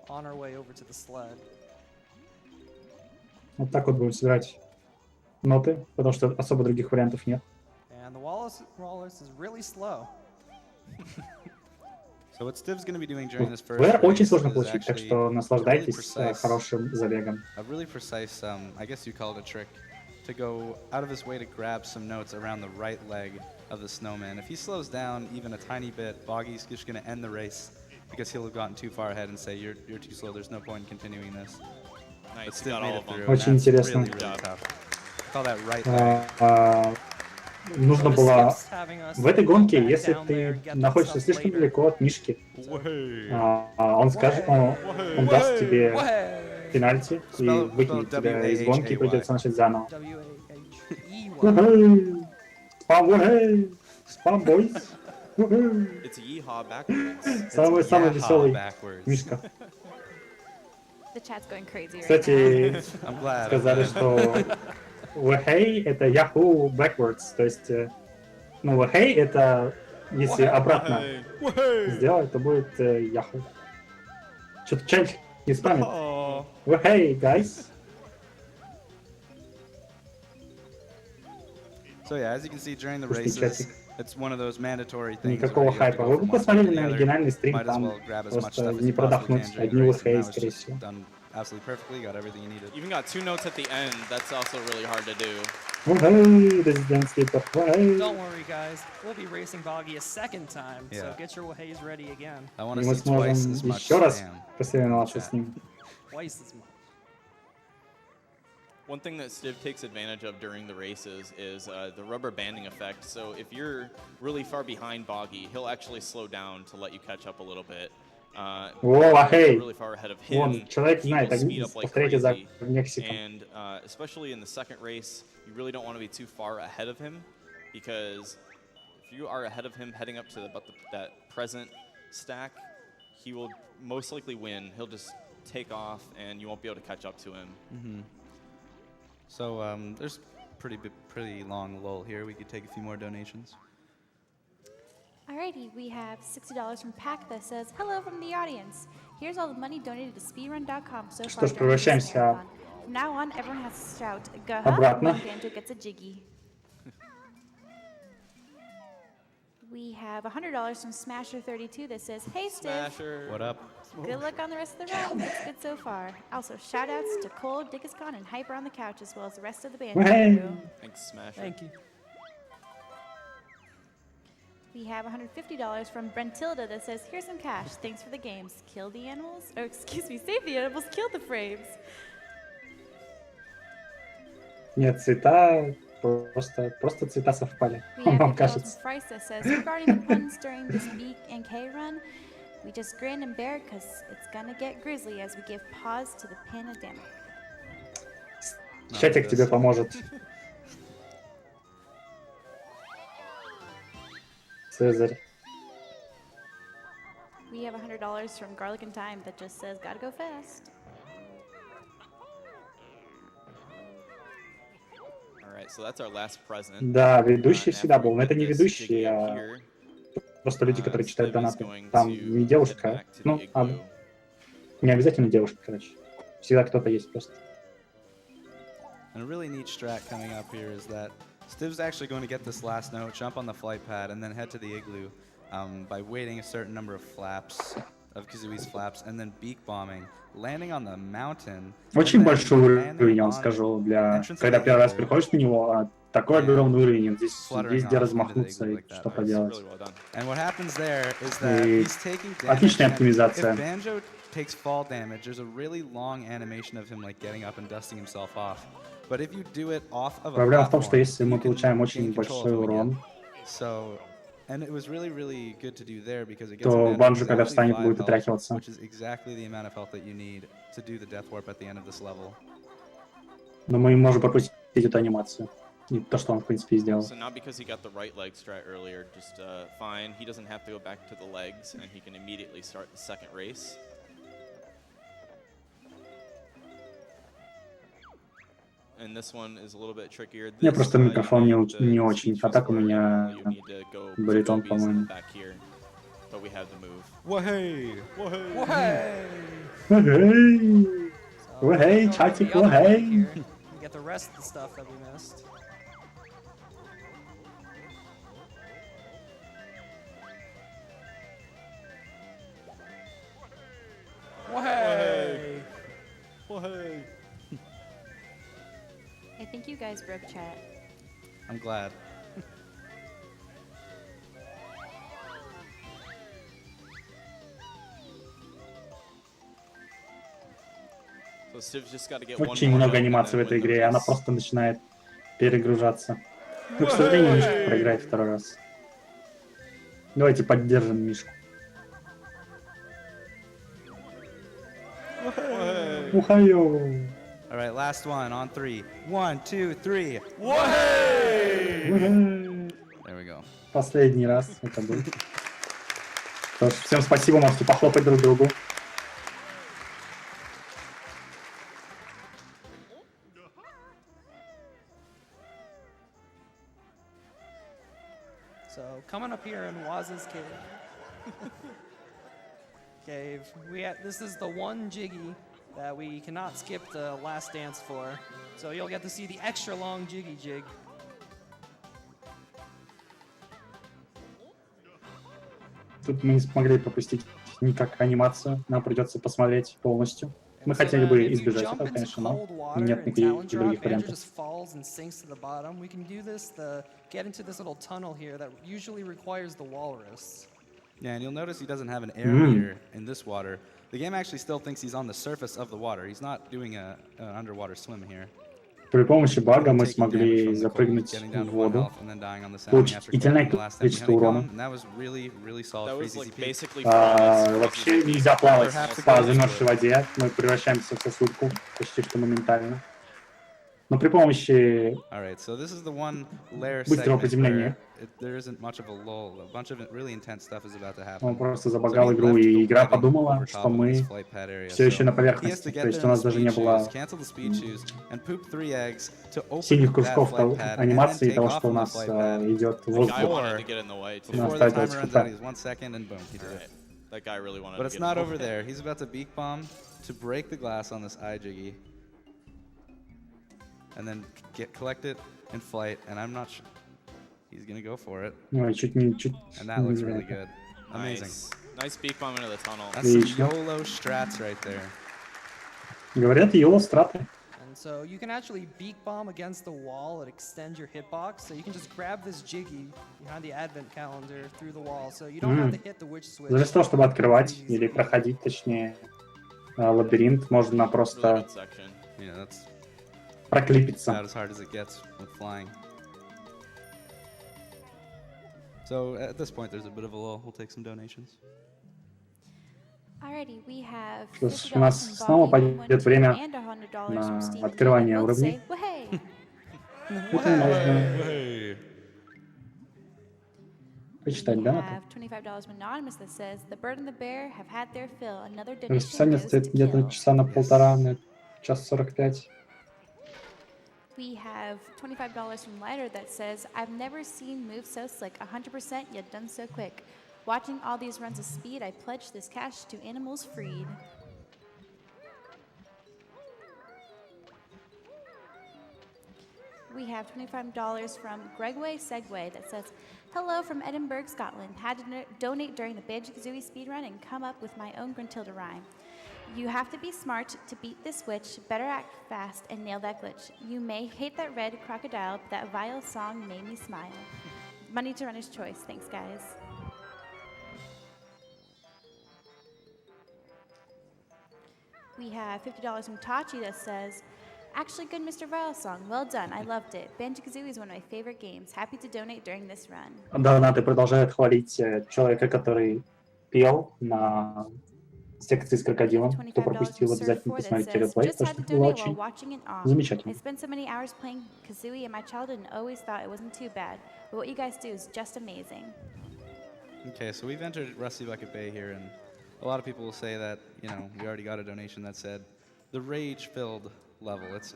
On our way over to the sled. Вот так вот будем собирать ноты, потому что особо других вариантов нет. And the walrus is really slow. So what Stiv's going to be doing during this first VR race очень сложно is получить, так actually что наслаждайтесь really хорошим забегом. a really precise, I guess you call it a trick, to go out of his way to grab some notes around the right leg of the snowman. If he slows down even a tiny bit, Boggy's just going to end the race, because he'll have gotten too far ahead and say, you're too slow, there's no point in continuing this. But Stiv made it through, and Очень that's интересно. really tough. Call that right leg. Нужно было в этой гонке, если ты находишься слишком далеко от Мишки, он скажет, он даст тебе пенальти и выкинет тебя из гонки, и придется начать заново. Спам, бойс. Самый веселый Мишка. Кстати, сказали, что Wahey это Yahoo backwards, то есть, ну, Wahey это, если обратно сделать, то будет Yahoo. Что-то чайник не спамит. Wahey, guys. So yeah, as you can see during the races, it's one of those mandatory things. Никакого хайпа. Вы бы посмотрели на оригинальный стрим, там просто не продохнуть, одни Wahey, скорее всего. Absolutely perfectly, got everything you needed. Even got 2 notes at the end. That's also really hard to do. Don't worry, guys. We'll be racing Boggy a second time, so get your Waheys ready again. I want to see twice as much spam. Twice as much. One thing that Stiv takes advantage of during the races is the rubber banding effect. So if you're really far behind Boggy, he'll actually slow down to let you catch up a little bit. Really far ahead of him, человек знает, повторяйте за Мексиком. And especially in the second race, you really don't want to be too far ahead of him, because if you are ahead of him heading up to that present stack, he will most likely win. He'll just take off, and you won't be able to catch up to him. So there's pretty long lull here. We could take a few more donations. Alrighty, we have $60 from Pack that says, "Hello from the audience. Here's all the money donated to speedrun.com so far during this превращаемся marathon. From now on, everyone has to shout, Gaha, обратно. when Banjo gets a jiggy." We have $100 from Smasher32 that says, "Hey, Stiv. Smasher. What up? Good luck on the rest of the run. Looks good so far. Also, shout outs to Cole, Dickiscon, and Hyper on the couch, as well as the rest of the band." Hey. crew. Thanks, Smasher. Thank you. We have $150 from Brentilda that says, "Here's some cash. Thanks for the games. Kill the animals. Or excuse me, save the animals, kill the frames." Нет, цвета, просто цвета совпали, We have вам $50 кажется. from Bryce that says, "Regarding the puns during this B and K run, we just grin and bear because it's gonna get grisly as we give pause to the pandemic." Чатик тебе поможет. Цезарь. We have $100 from Garlic and Thyme that just says, "Gotta go fast." All right, so that's our last present. Да, ведущий And всегда after был, we но это get не this ведущий, jiggy up а here, просто люди, которые читают Stiv is донаты. going Там to не head девушка, back to the ну, igloo. не обязательно девушка, короче. Всегда кто-то есть просто. And a really neat strat coming up here is that Stiv's actually going to get this last note, jump on the flight pad, and then head to the igloo by waiting a certain number of flaps, of Kazooie's flaps, and then beak bombing, landing on the mountain. Очень большой уровень, я вам скажу, для... Когда первый раз приходишь на него, такой огромный уровень, здесь везде размахнуться и что Nice, поделать. really well done. And what happens there is that И he's taking damage. отличная and оптимизация. If Banjo takes fall damage, there's a really long animation of him like getting up and dusting himself off. But if you do it off of a Проблема в том, что platform, если мы you can получаем очень gain control большой of him урон, again. So, and it was really good to do there because it gets то Banjo Банджо, когда exactly встанет, 5 будет health, отряхиваться. which is exactly the amount of health that you need to do the death warp at the end of this level. Но мы можем пропустить эту анимацию. И то, что он, в принципе, и сделал. So not because he got the right leg strat earlier, just fine. He doesn't have to go back to the legs, and he can immediately start the second race. And this one is a little bit trickier. Я This, просто you микрофон need the не очень, speech а так у whisper, меня you need to go баритон, Gobies по-моему. back here, but we have the move. Wahey! Hey! Эй! So, Hey, go chatик, the other way hey. here. We get the rest of the stuff that we missed. Hey! Wahey! I think you guys broke chat. I'm glad. So Stiv's just got to get one Очень more много jump and анимаций в then этой win the игре, и она race. просто начинает перегружаться. Ну, к сожалению, Мишка проиграет второй раз. Давайте поддержим Мишку. Ухаю! All right, last one on 3. 1, 2, 3. Ухай! There we go. Последний раз это был. Что ж, всем спасибо, можете похлопать друг другу. So coming up here in Waz's cave, this is the one jiggy that we cannot skip the last dance for. So you'll get to see the extra long jiggy jig. Тут мы не смогли пропустить никак анимацию, нам придется посмотреть полностью. Мы хотели бы избежать этого, конечно, но нет никаких других вариантов. Just falls and sinks to the bottom. We can do this get into this little tunnel here that usually requires the walrus. Yeah, and you'll notice he doesn't have an air meter in this water. The game actually still thinks he's on the surface of the water. He's not doing an underwater swim here. При помощи бага мы Taking damage смогли from the cold, запрыгнуть getting down в to 1 воду, health, and then dying on the sound получить after идеальное collecting the last количество empty урона. honeycomb, and that was really solid That for was like ZZP. basically flawless. Вообще нельзя плавать Perhaps по it goes замерзшей for воде, мы превращаемся в сосульку почти что моментально. Но при помощи Alright, so this is the one layer быстрого segment приземления where there isn't much of a lull. A bunch of really intense stuff is about to он happen. просто So забагал he игру, left и the игра webbing подумала, over что top of this мы flight pad area. все еще на So he has поверхности. to То get есть there у in the нас даже speed не shoes, было cancel the speed shoes, and poop 3 eggs to синих open that кружков flight pad and then анимации take того, off что у on the нас flight pad идет в That guy воздух. wanted to get in the way too. No, before the стартовать timer runs хп. out. He has 1 second, and boom, he did Alright. it. That guy really wanted But to it's get not in the over way. there. He's about to beak bomb to break the glass on this iJiggy, and then collect it in flight. And I'm not sure he's gonna go for it, Ой, чуть and that looks really невероятно. good. Amazing. Nice. Nice beak bomb into the tunnel. That's some Отлично. YOLO strats right there. Говорят, YOLO страты. And so you can actually beak bomb against the wall and extend your hitbox. So you can just grab this jiggy behind the advent calendar through the wall. So you don't have to hit the witch switch. Вместо того, чтобы открывать или проходить, точнее, лабиринт, можно Really просто good section. Yeah, that's проклипиться. about as hard as it gets with flying. So at this point, there's a bit of a lull. We'll take some donations. Alrighty, we have Что ж, $50 у нас from снова Bobby, пойдет время and $100 from на Steven. открывание Both уровней. say, "Wahey!" Это можно Hey. почитать, We да? have $25 from Anonymous that says, "The Bird and the Bear have had their fill. Another donation Расписание goes стоит to где-то kill." часа на полтора, на час 45. We have $25 from Lighter that says, "I've never seen moves so slick, 100% yet done so quick. Watching all these runs of speed, I pledge this cash to animals freed." We have $25 from Gregway Segway that says, "Hello from Edinburgh, Scotland. Had to donate during the Banjo Kazooie speedrun and come up with my own Gruntilda rhyme. You have to be smart to beat this witch, better act fast and nail that glitch. You may hate that red crocodile, but that vile song made me smile." Money to runner's choice. Thanks, guys. We have $50 from Tachi that says, "Actually good Mr. Vile song. Well done. I loved it. Banjo-Kazooie is one of my favorite games. Happy to donate during this run." Донаты продолжают хвалить человека, который пел на секции с крокодилом. Кто пропустил, обязательно посмотрите реплей, "Just потому had что to это было donate while очень watching in awe. I замечательно. spent so many hours playing Kazooie in my childhood and always thought it wasn't too bad. But what you guys do is just amazing." Okay, so we've entered Rusty Bucket Bay here, and a lot of people will say that, you know, we already got a donation that said the rage-filled level. It's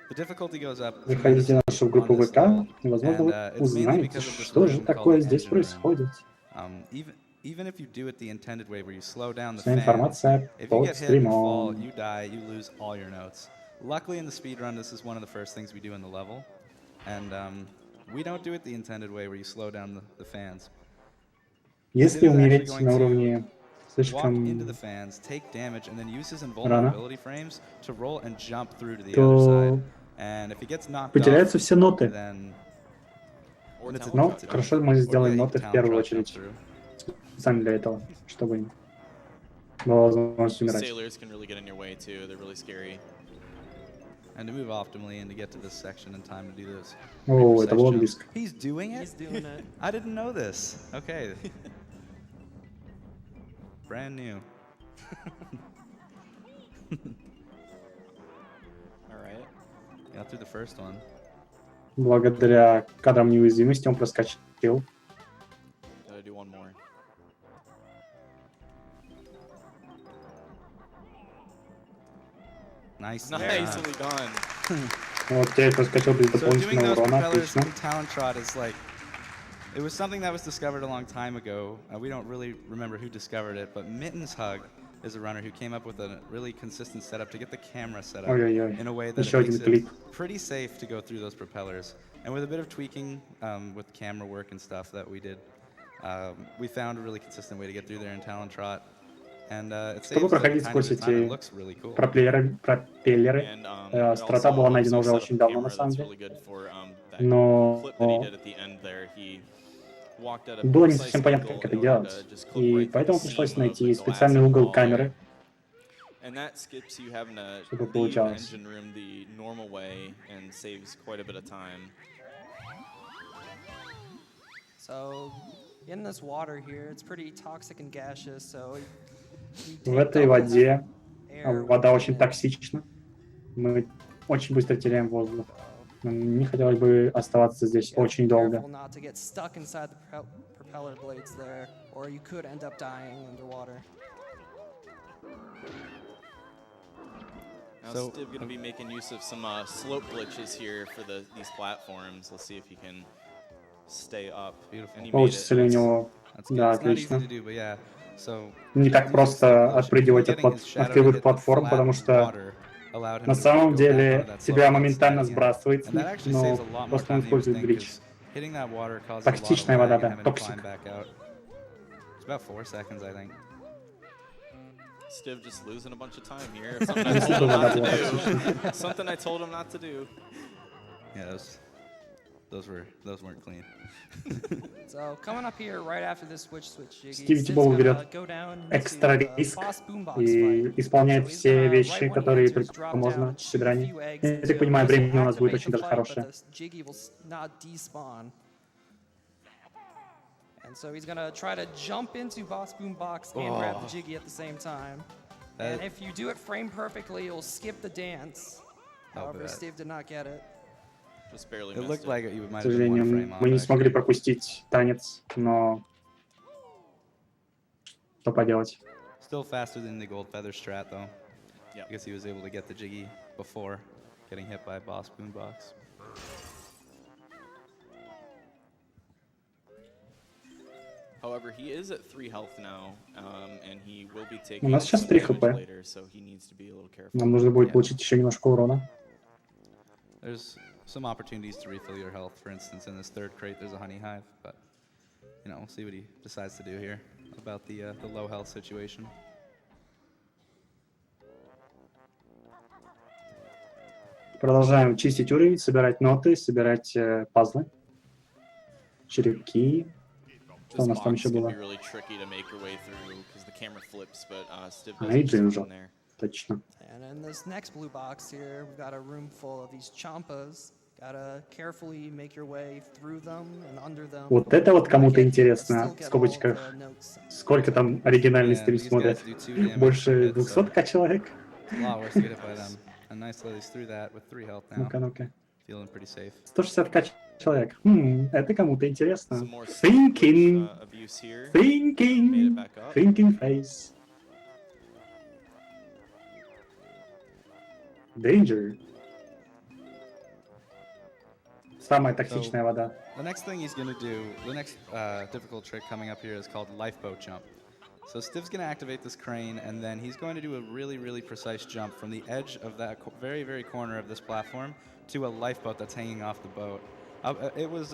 the difficulty goes up. Заходите в нашу группу ВК, и, возможно, вы it's mainly узнаете, because of this что же room такое called the здесь engine room. происходит. Even if you do it the intended way, where you slow down the Вся fans, информация if you под get hit, you fall, стримом. you die, you lose all your notes. Luckily, in the speedrun, this is one of the first things we do in the level, and we don't do it the intended way, where you slow down the fans. Если It is умереть actually на going to уровне Walk слишком into the fans, take damage, and then use his рано, invulnerability frames to roll and jump through to the other то side. And if he gets knocked off, потеряются все ноты. then Or it's a talent Но shot. хорошо, мы or сделаем yeah, ноты в talent первую shot jump очередь. through. Специально для этого, чтобы была возможность умирать. Sailors can really get in your way too. They're really scary. And to move optimally and to get to this section in time to do this. О, это было Precise близко. jumps. He's doing it? He's doing it. I didn't know this. Okay. Brand new. Alright. Got through the first one. Благодаря кадрам неуязвимости он проскочил. Gotta do one more. Nice. Nicely done. Вот теперь проскочил без So doing дополнительного those урона, propellers отлично. from Talon Trot is like, it was something that was discovered a long time ago. We don't really remember who discovered it, but Mittens Hug is a runner who came up with a really consistent setup to get the camera set up Ой-ой-ой. in a way that Еще it один makes клип. it pretty safe to go through those propellers. And with a bit of tweaking with camera work and stuff that we did, we found a really consistent way to get through there in Talon Trot. And it saves Чтобы a проходить tiny bit сквозь of time. It эти looks really cool. пропеллеры, And it страта also была looks найдена like уже set up очень a давно, camera на самом that's деле. really good for, that Но clip that he did at the end there. He walked at a было не precise совсем понятно, angle как это in order to делать. just clip И right through поэтому the пришлось seam of найти the специальный glass угол wall камеры, there. And that skips you having to чтобы leave the получалось. engine room the normal way and saves quite a bit of time. So in this water here, it's pretty toxic and gaseous. So we В take этой double воде air вода when очень in it. токсична. Мы очень быстро теряем воздух. Не хотелось бы оставаться здесь очень долго. Careful not to get stuck inside the propeller blades there, or you could end up dying underwater. Now So- Stiv going to be making use of some slope glitches here for these platforms. Let's see if he can stay up. Beautiful. And he made Получится ли у it. него? That's good. Да, It's not easy отлично. to do, but yeah. So, Не just так using просто slope glitch, отпрыгивать even getting his shadow от to кривых hit the платформ, flat потому что water allowed him на to самом go back деле onto that slope тебя and моментально slide again. сбрасывает с And that них, actually но saves a lot more просто он time than you would использует think, глич. 'cause hitting that water causes a lot of Токсичная вода, lag and да, having to токсик. climb back out. It's about 4 seconds, I think. Stiv just losing a bunch of time here. Something I told him not to do. Something I told him not to do. Yeah, those weren't clean. So coming up here right after this switch, Jiggy, Стив Stiv's Тибол gonna берет go down экстра into the риск boss boombox и fight. исполняет So he's все gonna, вещи, right when he которые enters, только drop down можно and в shoot a speedранне. few eggs Я так into понимаю, him. This времени will у нас будет activate очень the даже fight, хорошее. but the Jiggy will not despawn. And so he's gonna try to jump into boss boombox and grab the Jiggy at the same time. And if you do it frame perfectly, you'll skip the dance. However, bet. Steve did not get it. Just barely It missed looked it. like you К might have been one сожалению, frame off. мы не смогли actually. пропустить танец, но что поделать. Still faster than the gold feather strat though. Yep. Because he was able to get the Jiggy before getting hit by boss boombox. However, he is at 3 health now, and he will be У taking нас сейчас some 3 damage хп. later, so he needs to be a little careful. Нам нужно будет Yeah. получить еще немножко урона. There's some opportunities to refill your health. For instance, in this third crate, there's a honey hive, but you know, we'll see what he decides to do here about the low health situation. Продолжаем чистить уровень, собирать ноты, собирать пазлы, черепки. Что у This нас там box еще can было? be really tricky to make your way through because the camera flips, but Stiv А, does и just Джин fine уже. there. Точно. And in this next blue box here, we've got a room full of these champas. Gotta carefully make your way through them and under them. Вот это вот You might кому-то get hit, but интересно, still в get all of скобочках. the notes. Сколько там оригинальный Yeah, стрим these смотрят? guys do 2 damage per Больше hit, 200 человек? It's a lot worse to get hit by them. And nice that he's through that with 3 health now. Ну-ка, ну-ка. Feeling pretty safe. 160 человек. Это кому-то интересно. Some more Thinking, abuse here. Made it thinking, back up. thinking face. Danger. Самая токсичная вода. The next thing he's gonna do, the next difficult trick coming up here is called lifeboat jump. So Stiv's gonna activate this crane, and then he's going to do a really, really precise jump from the edge of that very, very corner of this platform to a lifeboat that's hanging off the boat. It was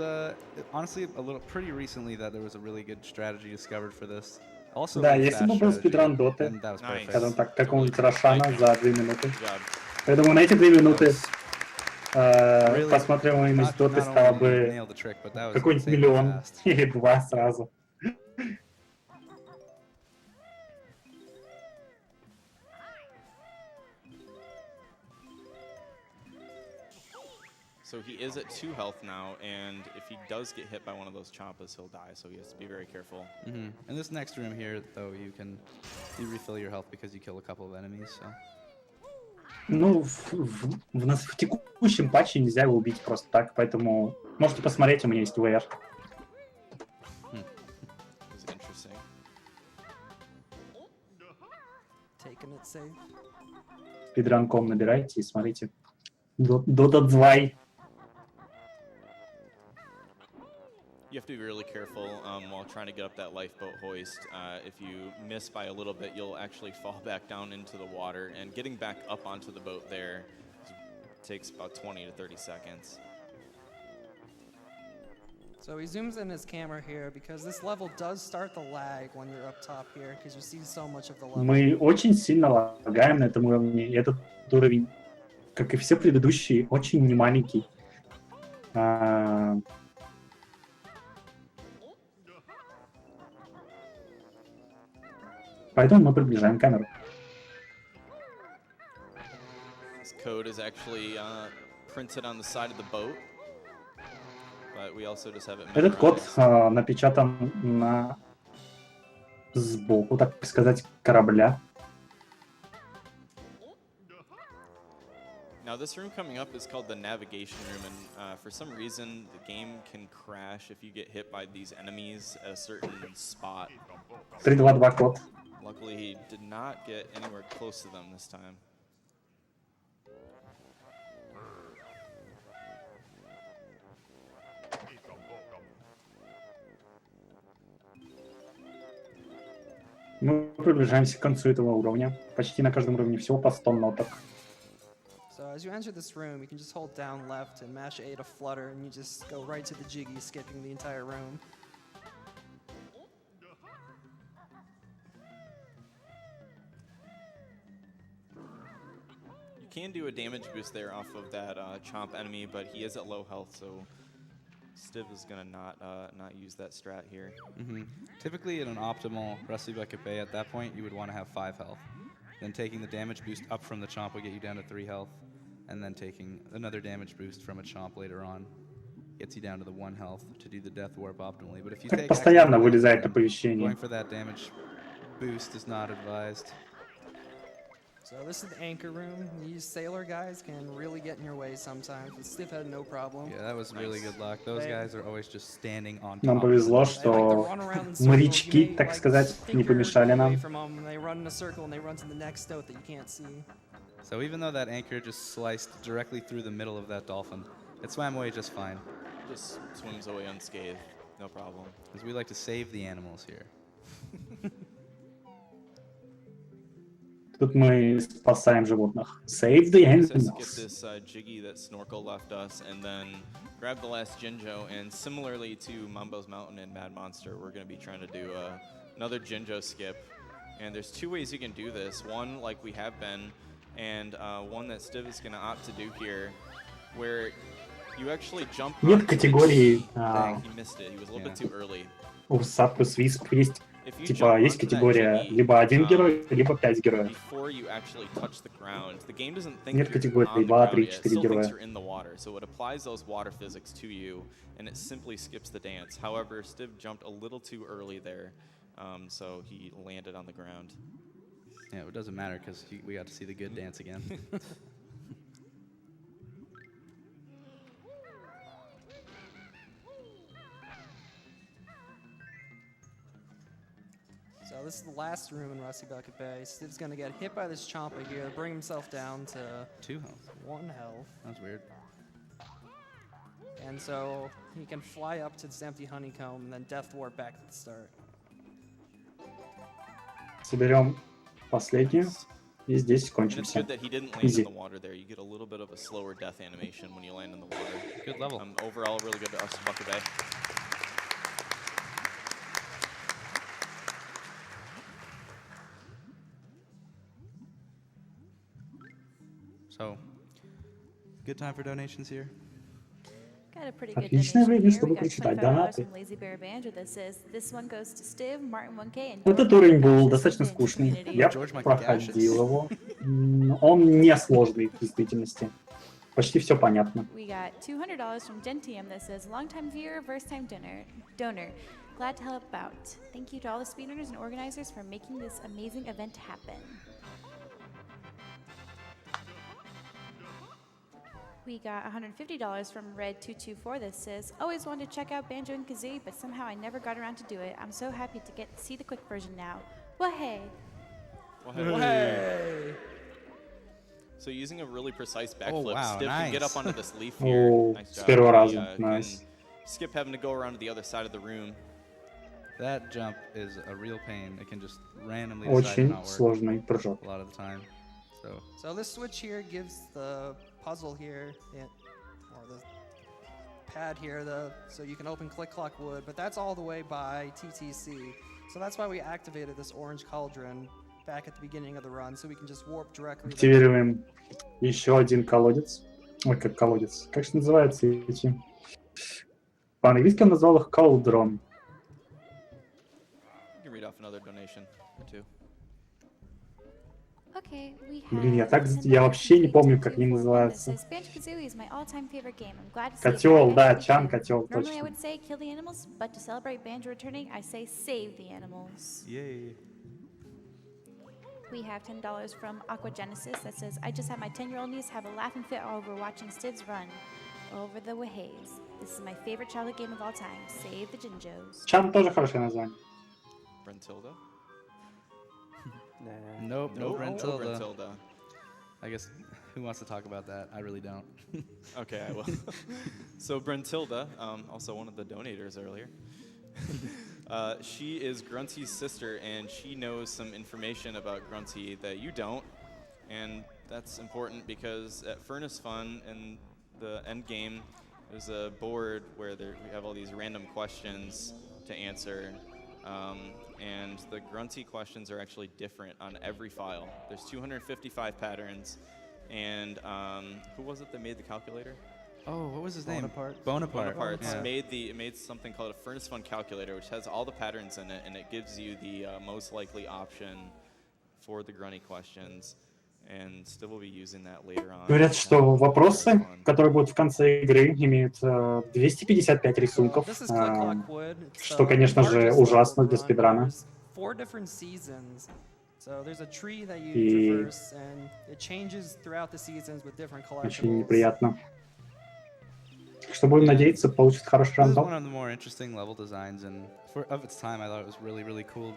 honestly a little pretty recently that there was a really good strategy discovered for this. Also, Да, really если fast бы был strategy, спидран Доты, and that was Nice. perfect. скажем так, какого-нибудь Рошана за 2 минуты. Good job. Я думаю, на эти 2 минуты Really, просматриваемость not Доты only стала did he бы nail the trick, but that was какой-нибудь insanely миллион fast. или 2 сразу. So he is at 2 health now, and if he does get hit by one of those champas, he'll die, so he has to be very careful. In this next room here, though, you refill your health because you kill a couple of enemies. So. Ну, в текущем патче нельзя его убить просто так, поэтому можете посмотреть, у меня есть VR. It's interesting. Taking it safe. Speedrun.com набирайте и смотрите. Дота 2. You have to be really careful while trying to get up that lifeboat hoist. If you miss by a little bit, you'll actually fall back down into the water, and getting back up onto the boat there takes about 20 to 30 seconds. So he zooms in his camera here because this level does start the lag when you're up top here because you see so much of the level. Мы очень сильно лагаем на этом уровне, и этот уровень, как и все предыдущие, очень немаленький. Поэтому мы приближаем камеру. This code is actually printed on the side of the boat, but we also just have it Этот код memorized. напечатан на сбоку, так сказать, корабля. Now this room coming up is called the navigation room, and for some reason the game can crash if you get hit by these enemies at a certain spot. 3-2-2 код. Luckily he did not get anywhere close to them this time. Мы приближаемся к концу этого уровня. Почти на каждом уровне всего по 100 ноток. So as you enter this room, you can just hold down left and mash A to flutter, and you just go right to the jiggy, skipping the entire room. You can do a damage boost there off of that chomp enemy, but he is at low health, so Stiv is gonna not use that strat here. Typically in an optimal Rusty Bucket Bay at that point, you would want to have 5 health. Then taking the damage boost up from the chomp will get you down to 3 health. And then taking another damage boost from a chomp later on gets you down to the 1 health to do the death warp optimally. But if you take Постоянно вылезает оповещение. going for that damage boost is not advised. So this is the anchor room. These sailor guys can really get in your way sometimes, but Stiv had no problem. Yeah, that was really good luck. Those guys are always just standing on top. Нам повезло, что морячки, так сказать, не помешали нам. They run in a circle and they run to the next note that you can't see. So even though that anchor just sliced directly through the middle of that dolphin, it swam away just fine. Just swims away unscathed, no problem. Because we like to save the animals here. Тут мы спасаем животных. Save the Let's animals. get this Jiggy that Snorkel left us, and then grab the last Jinjo. And similarly to Mambo's Mountain and Mad Monster, we're going to be trying to do another Jinjo skip. And there's 2 ways you can do this. One, like we have been, and one that Stiv is going to opt to do here, where you actually jump. Нет категории. He missed it. He was a little bit too early. У RUSC плюс WISP есть. Типа, есть категория либо 1 герой, либо 5 героев. Нет категории 2, 3, 4 героя. So it applies those water physics to you, and it simply skips the dance. However, Stiv jumped a little too early there, so he landed on the ground. Yeah, it doesn't matter because we got to see the good dance again. So this is the last room in Rusty Bucket Bay. Stiv's gonna get hit by this Chompa here, bring himself down to 2 health. 1 health. That's weird. And so he can fly up to this empty honeycomb and then death warp back at the start. Соберем последнюю, и здесь And it's кончимся. good that he didn't land in the water there. You get a little bit of a slower death animation when you land in the water. Good level. Overall, really good to Rusty Bucket Bay. So, good time for donations here. Got a pretty good Отличное donation время, here. чтобы We got прочитать $25 донаты. from Lazy Bear Banjo that says, this one goes to Stiv, Martin 1K, and Этот уровень был достаточно скучный. Я проходил его. Он не сложный в действительности. Почти все понятно. We got $200 from Gentium that says, longtime viewer, first-time donor. Glad to help out. Thank you to all the speedrunners and organizers for making this amazing event happen. We got $150 from Red224 that says, always wanted to check out Banjo and Kazooie, but somehow I never got around to do it. I'm so happy to get to see the quick version now. Wahey! Hey! So using a really precise backflip, wow, Stiv can get nice. up onto this leaf here. О, Nice с job. первого He, раза. can Nice. skip having to go around to the other side of the room. That jump is a real pain. It can just randomly decide to Очень not work сложный прыжок. a lot of the time. So this switch here gives the puzzle here, or the pad here, so you can open Click Clock Wood, but that's all the way by TTC. So that's why we activated this orange cauldron back at the beginning of the run, so we can just warp directly. Активируем еще один колодец. Ой, как колодец. Как же называются эти? По-английски он назвал их cauldron. You can read off another donation or two. Okay, we Блин, have я вообще не помню, как они называются. Banjo-Kazooie is my all-time favorite game. I'm glad to see Котел, it да, back Чан again. котел, Normally I точно. would say kill the animals, but to celebrate Banjo returning, I say save the animals. Yay. We have $10 from Aquagenesis that says, I just had my 10-year-old niece have a laughing fit over watching Stivs run over the Wahays. This is my favorite childhood game of all time. Save the Jinjos. Чан тоже хорошее название. Brentilda? Nope, no Brentilda. Brentilda. I guess, who wants to talk about that? I really don't. Okay, I will. So Brentilda, also one of the donators earlier, she is Grunty's sister, and she knows some information about Grunty that you don't, and that's important because at Furnace Fun in the end game, there's a board where we have all these random questions to answer, and the Grunty questions are actually different on every file. There's 255 patterns, and who was it that made the calculator? Oh, what was his name? Bonaparte. Bonaparte. Bonaparte's Yeah. made something called a Furnace Fun calculator, which has all the patterns in it, and it gives you the most likely option for the Grunty questions. And still will be using that later on. Говорят, что вопросы, которые будут в конце игры, имеют 255 рисунков, что, конечно же, ужасно для спидрана. И очень неприятно. Что будем надеяться, получит хороший рандом.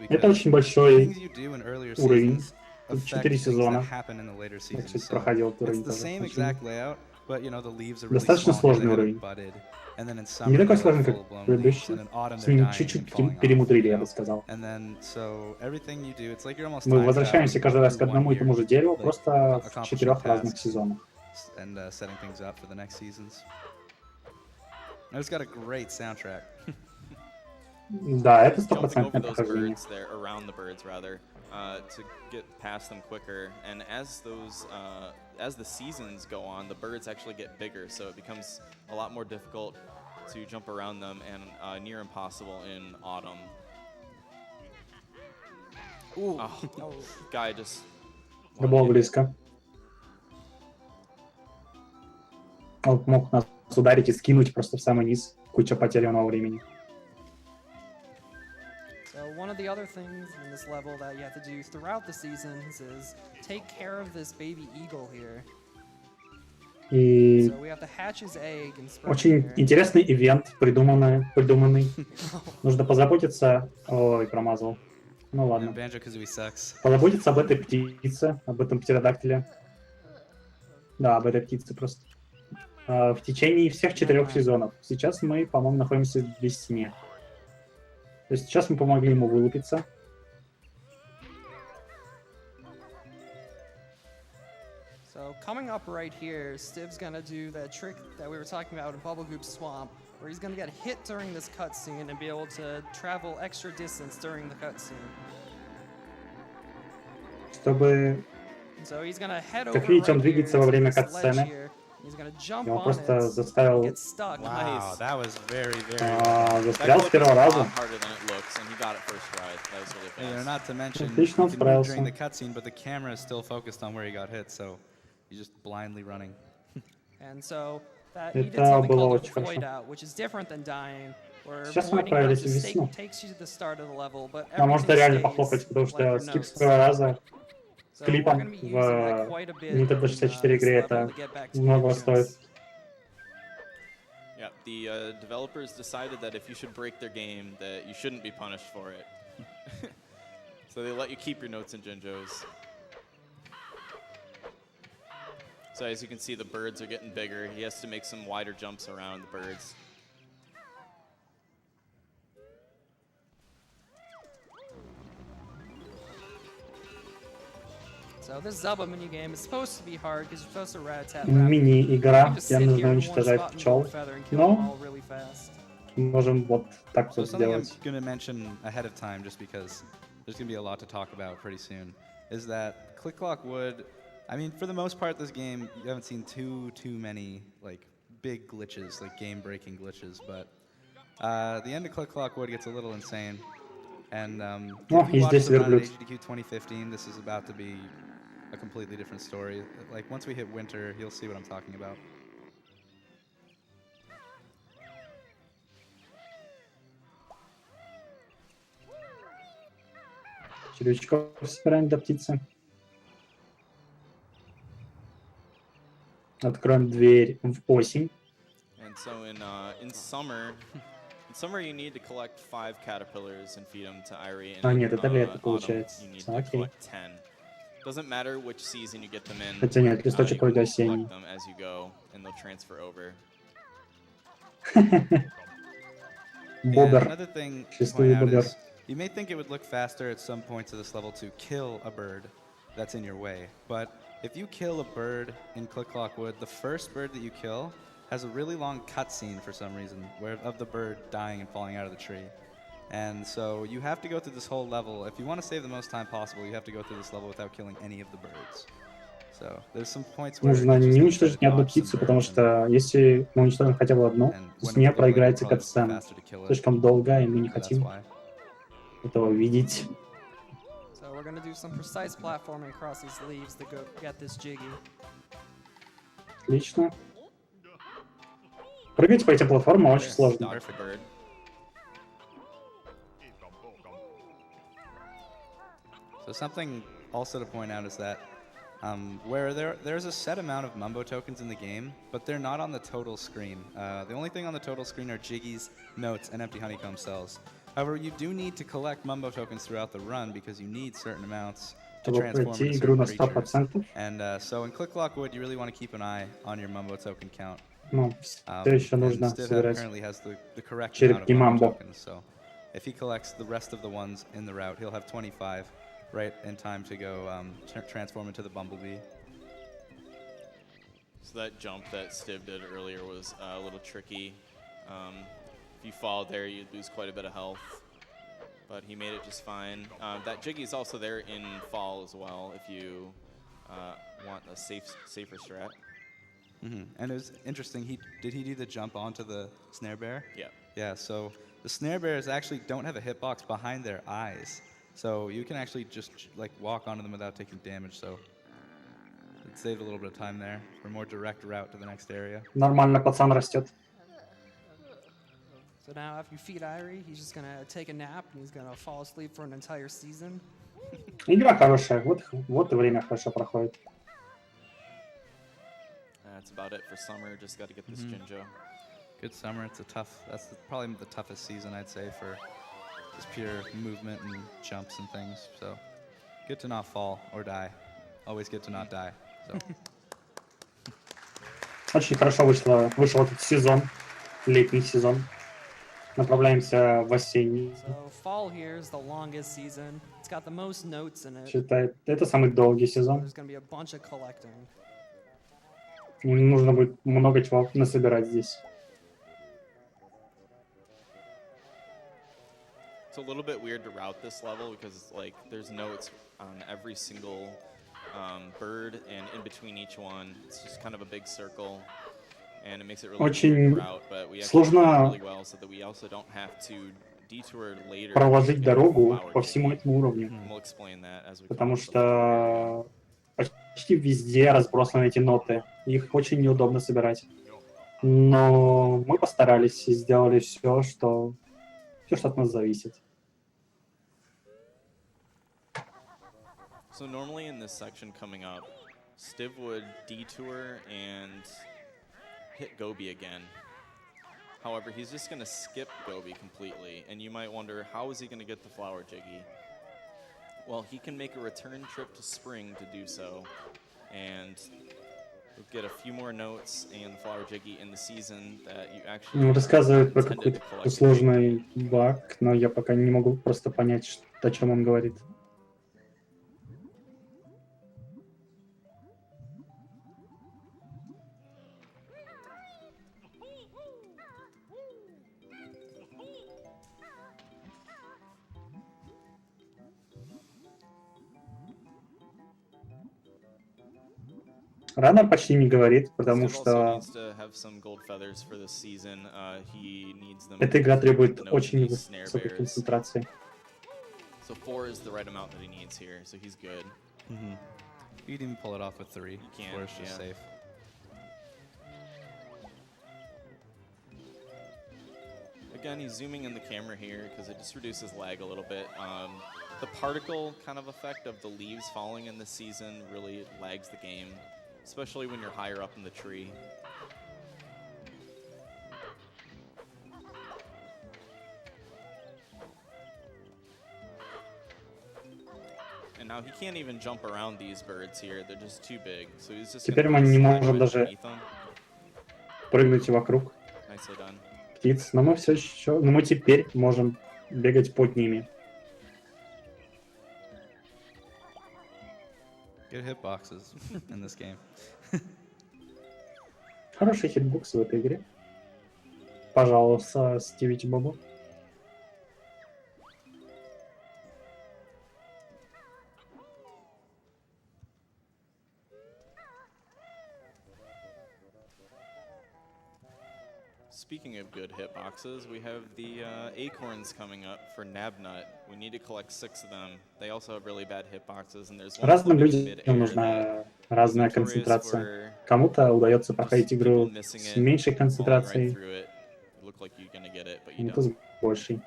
Это очень большой уровень. 4 сезона. Я, кстати, проходил этот уровень тоже. Достаточно сложный уровень. Не такой сложный, как предыдущий. С ним чуть-чуть перемудрили, я бы сказал. Мы возвращаемся каждый раз к одному и тому же дереву, просто в 4 разных сезонах. Да, это стопроцентное прохождение. To get past them quicker, and as the seasons go on, the birds actually get bigger, so it becomes a lot more difficult to jump around them and near impossible in autumn. Ooh. Oh, guy just. Это было близко. Он мог нас ударить и скинуть просто в самый низ. Куча потерянного времени. One of the other things in this level that you have to do throughout the seasons is take care of this baby eagle here. И So we have to hatch his egg and sperm очень here. интересный ивент, придуманный. Нужно позаботиться... Ой, промазал. Ну ладно. Banjo Kazooie sucks. Позаботиться об этой птице, об этом птеродактиле. Да, об этой птице просто. В течение всех 4 сезонов. Сейчас мы, по-моему, находимся в весне. То есть сейчас мы помогли ему вылупиться. So coming up right here, Stiv's gonna do that trick that we were talking about in Bubblegoop Swamp, where he's gonna get hit during this cutscene and be able to travel extra distance during the cutscene. Чтобы, So he's gonna head over как видите, он right двигается here во to время this ledge катсцены. here. He's gonna jump И он on просто it, заставил... get stuck. Wow, that was very, very застрял с первого раза. Harder than it looks, and he got it first try. That was really fast. Yeah, not to mention, Отлично you он can move справился. during the cutscene, but the camera is still focused on where he got hit, so he's just blindly running. And so that he did Это something было called очень avoid хорошо. out, which is different than dying, where Сейчас мы avoiding out отправились в just весну. takes you to the start of the level, but А можно реально everything похлопать, stays потому like что your скип с notes. первого раза So we're клипом gonna be using that в quite a bit Nintendo in, 64 this игре level это to get back to the много entrance. стоит. Yeah, the developers decided that if you should break their game, that you shouldn't be punished for it. So they let you keep your notes in Jinjos. So as you can see, the birds are getting bigger. He has to make some wider jumps around the birds. So this Zelda minigame is supposed to be hard because you're supposed to rat-tat-rat. Мини-игра, Just где sit нужно here in one уничтожать spot and пчел. roll feather and kill them Но all really fast. можем вот так So вот something I'm сделать. going to mention ahead of time, just because there's going to be a lot to talk about pretty soon, is that Click Clock Wood, I mean, for the most part, this game, you haven't seen too many, like, big glitches, like game-breaking glitches, but the end of Click Clock Wood gets a little insane. And Ну, if и you watched здесь it on верблюд. HGDQ 2015, this is about to be a completely different story. Like, once we hit winter, you'll see what I'm talking about. Червячков собираем для птицы. Откроем дверь в осень. And so in summer you need to collect 5 caterpillars and feed them to Irie. And А, in нет, это лето autumn получается. you need to Окей. collect 10. Doesn't matter which season you get them in. Хотя нет, You листочек can вроде осенний. collect them as you go, and they'll transfer over. Бобер. Another thing to Счастливый point out бобер. is you may think it would look faster at some points of this level to kill a bird that's in your way, but if you kill a bird in Click Clock Wood, the first bird that you kill has a really long cutscene for some reason, of the bird dying and falling out of the tree. And so you have to go through this whole level. If you want to save the most time possible, you have to go through this level without killing any of the birds. So there's some points where Нужно you just не need to try уничтожить to ни одну dodge some птицу, потому birds, что если мы уничтожим хотя бы одну, and то с when нее it's going, it'll проиграется probably just be катсцена. faster to kill it. Слишком долго, и мы не So that's хотим why. этого видеть. So we're gonna do some precise platforming across these leaves to go get this Jiggy. Отлично. Прыгать по этим платформам очень There, сложно. dodge the bird. So something also to point out is that where there's a set amount of Mumbo tokens in the game, but they're not on the total screen. The only thing on the total screen are Jiggies, notes, and empty honeycomb cells. However, you do need to collect Mumbo tokens throughout the run because you need certain amounts to Чтобы transform пройти into игру на certain creatures. 100%, And so in Click Clock Wood, you really want to keep an eye on your Mumbo token count. ну, все еще And нужно Stiv собирать currently has the correct amount черепки of Mumbo Мамбо. tokens, so if he collects the rest of the ones in the route, he'll have 25 right in time to go transform into the Bumblebee. So that jump that Stiv did earlier was a little tricky. If you fall there, you'd lose quite a bit of health. But he made it just fine. That Jiggy's also there in fall as well if you want a safer strat. And it was interesting, did he do the jump onto the snare bear? Yeah. Yeah, so the snare bears actually don't have a hitbox behind their eyes. So you can actually just like walk onto them without taking damage, so it saved a little bit of time there for a more direct route to the next area. Нормально, пацан растет. So now if you feed Irie, he's just gonna take a nap and he's gonna fall asleep for an entire season. Игра хорошая, вот и время хорошо проходит. That's about it for summer. Just got to get this Jinjo. Good summer. That's probably the toughest season, I'd say, for just pure movement and jumps and things. So good to not fall or die. Always good to not die. So. Очень хорошо вышел этот сезон, летний сезон. Направляемся в осенний. So fall here is the longest season. It's got the most notes in it. Считай, это самый долгий сезон. There's gonna be a bunch of collecting. Нужно будет много чего насобирать здесь. It's a little bit weird to route this level because like there's notes on every single bird, and in between each one, it's just kind of a big circle, and it makes it really Очень weird to route. But we actually сложно route really well so that we also don't have to detour later. проложить дорогу Flower по всему Jiggy. этому уровню, And we'll explain that as we потому come to the area. что почти везде разбросаны эти ноты. Их очень неудобно собирать. Но мы постарались и сделали все, что от нас зависит. So normally in this section coming up, Stiv would detour and hit Gobi again. However, he's just going to skip Gobi completely, and you might wonder, how is he going to get the Flower Jiggy? Well, he can make a return trip to Spring to do so, and you'll get a few more notes and the Flower Jiggy in the season that you actually Рассказывает про intended to какой-то collect. сложный баг, но я пока не могу просто понять, о чем он говорит. Раннер почти не говорит, потому Steve also что needs to have some gold feathers for this season. He needs them эта игра for требует the note очень these snare высокой bears. концентрации. So 4 is the right amount that he needs here, so he's good. You can even pull it off with 3. You can, Or it's just yeah. safe. Again, he's zooming in the camera here because it just reduces lag a little bit. The particle kind of effect of the leaves falling in this season really lags the game. especially when you're higher up in the tree. And now he can't even jump around these birds here. They're just too big. So he's just Теперь gonna мы be не stuck можем right даже underneath them. прыгнуть вокруг Nicely done. птиц, но мы все еще, но мы теперь можем бегать под ними. Good hitboxes in this game. Хороший хитбокс в этой игре. Пожалуйста, Стивити Бобо. Speaking of good hitboxes, we have the acorns coming up for Nabnut. We need to collect 6 of them. They also have really bad hitboxes, and there's one Разным floating in людям mid-air нужна that разная is notorious концентрация. for Кому-то удается just проходить people игру missing с it, меньшей falling right концентрацией, through it. You look like you're gonna get it, but you кому-то с don't. большей.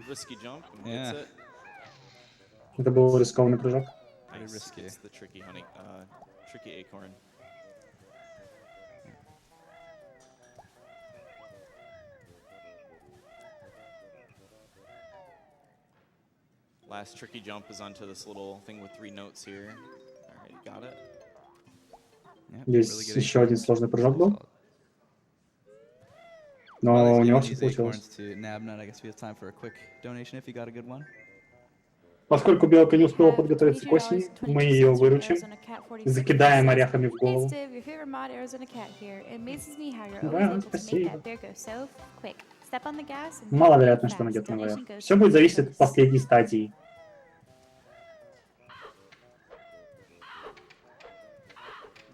Risky jump and Yeah. hits it. Это был рискованный прыжок. Nice. risky. It's the tricky tricky acorn. Last tricky jump is onto this little thing with 3 notes here. All right, got it. Yeah, Здесь really good еще один acorns. сложный прыжок был, Solid. но While he's у него giving все these получилось. acorns to Nabnut, I guess we have time for a quick donation if you got a good one. Поскольку Белка не We успела have подготовиться к осени, $22.22 мы ее from выручим, Arizona Cat 46 закидаем that says, орехами в "Hey голову. Steve, your favorite mod Arizona Cat here. It amazes me how you're Да, always able to make спасибо. that bear go so quick. Step on the gas and Маловероятно, fast. что найдет новое. Donation goes Все to будет the зависеть от folks." последней стадии.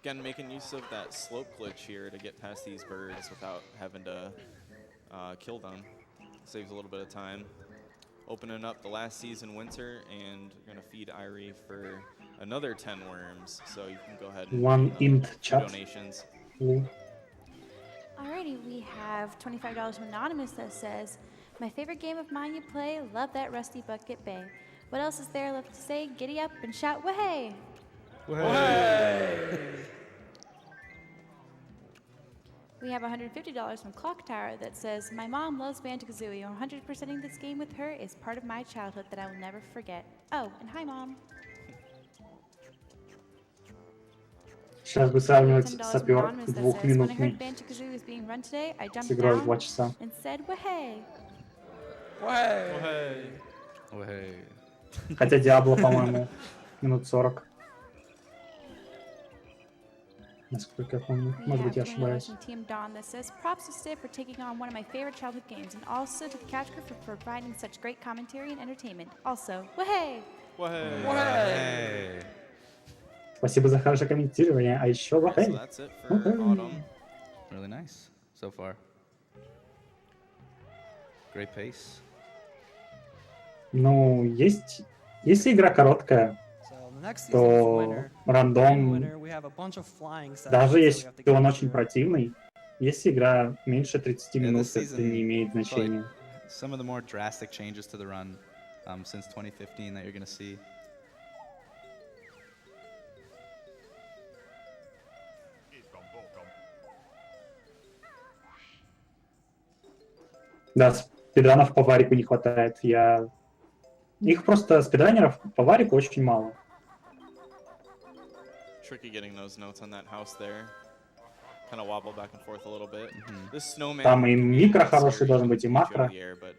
Again, making use of that slope glitch here to get past these birds without having to kill them. Saves a little bit of time. Opening up the last season winter, and we're gonna feed Irie for another 10 worms. So you can go ahead and One give them int 2 chat. donations. Alrighty, we have $25 from Anonymous that says, "My favorite game of mine you play, love that Rusty Bucket Bay. What else is there left to say? Giddy up and shout, wahey!" We have $150 from Clock Tower that says, "My mom loves Banjo-Kazooie. 100%ing this game with her is part of my childhood that I will never forget. Oh, and hi, Mom." Сейчас бы сравнивать $10 from сапер Anonymous that says, "When I двухминутный heard Banjo-Kazooie was being run today, I с jumped игрой в down 2 часа. and said, wahey!" Oh, hey. Хотя Диабло, по-моему, минут 40. Насколько я помню. We Может have быть, я $20 ошибаюсь. from Team Dawn that says, "Props to Steve for taking on one of my favorite childhood games, and also to the Couch Crew for providing such great commentary and entertainment. Also, wahey!" Hey. Спасибо за хорошее комментирование. А еще So вахей. that's it for Autumn. Really nice so far. Great pace. Ну, есть... Если игра короткая, So the next season's то winner, grand рандом, winner, we have a bunch of flying sections даже that we если have to он get очень through. противный, если игра меньше 30 Yeah, минут, this это season, не имеет probably значения. some of the more drastic changes to the run since 2015 that you're going to see. Да, спидранов по варику не хватает. Их просто, спидранеров по варику очень мало. Tricky getting those notes on that house there. Kind of wobble back and forth a little bit. This snowman. Там и can be a микро little хороший scary должен when быть, и you shoot макро. in the air, but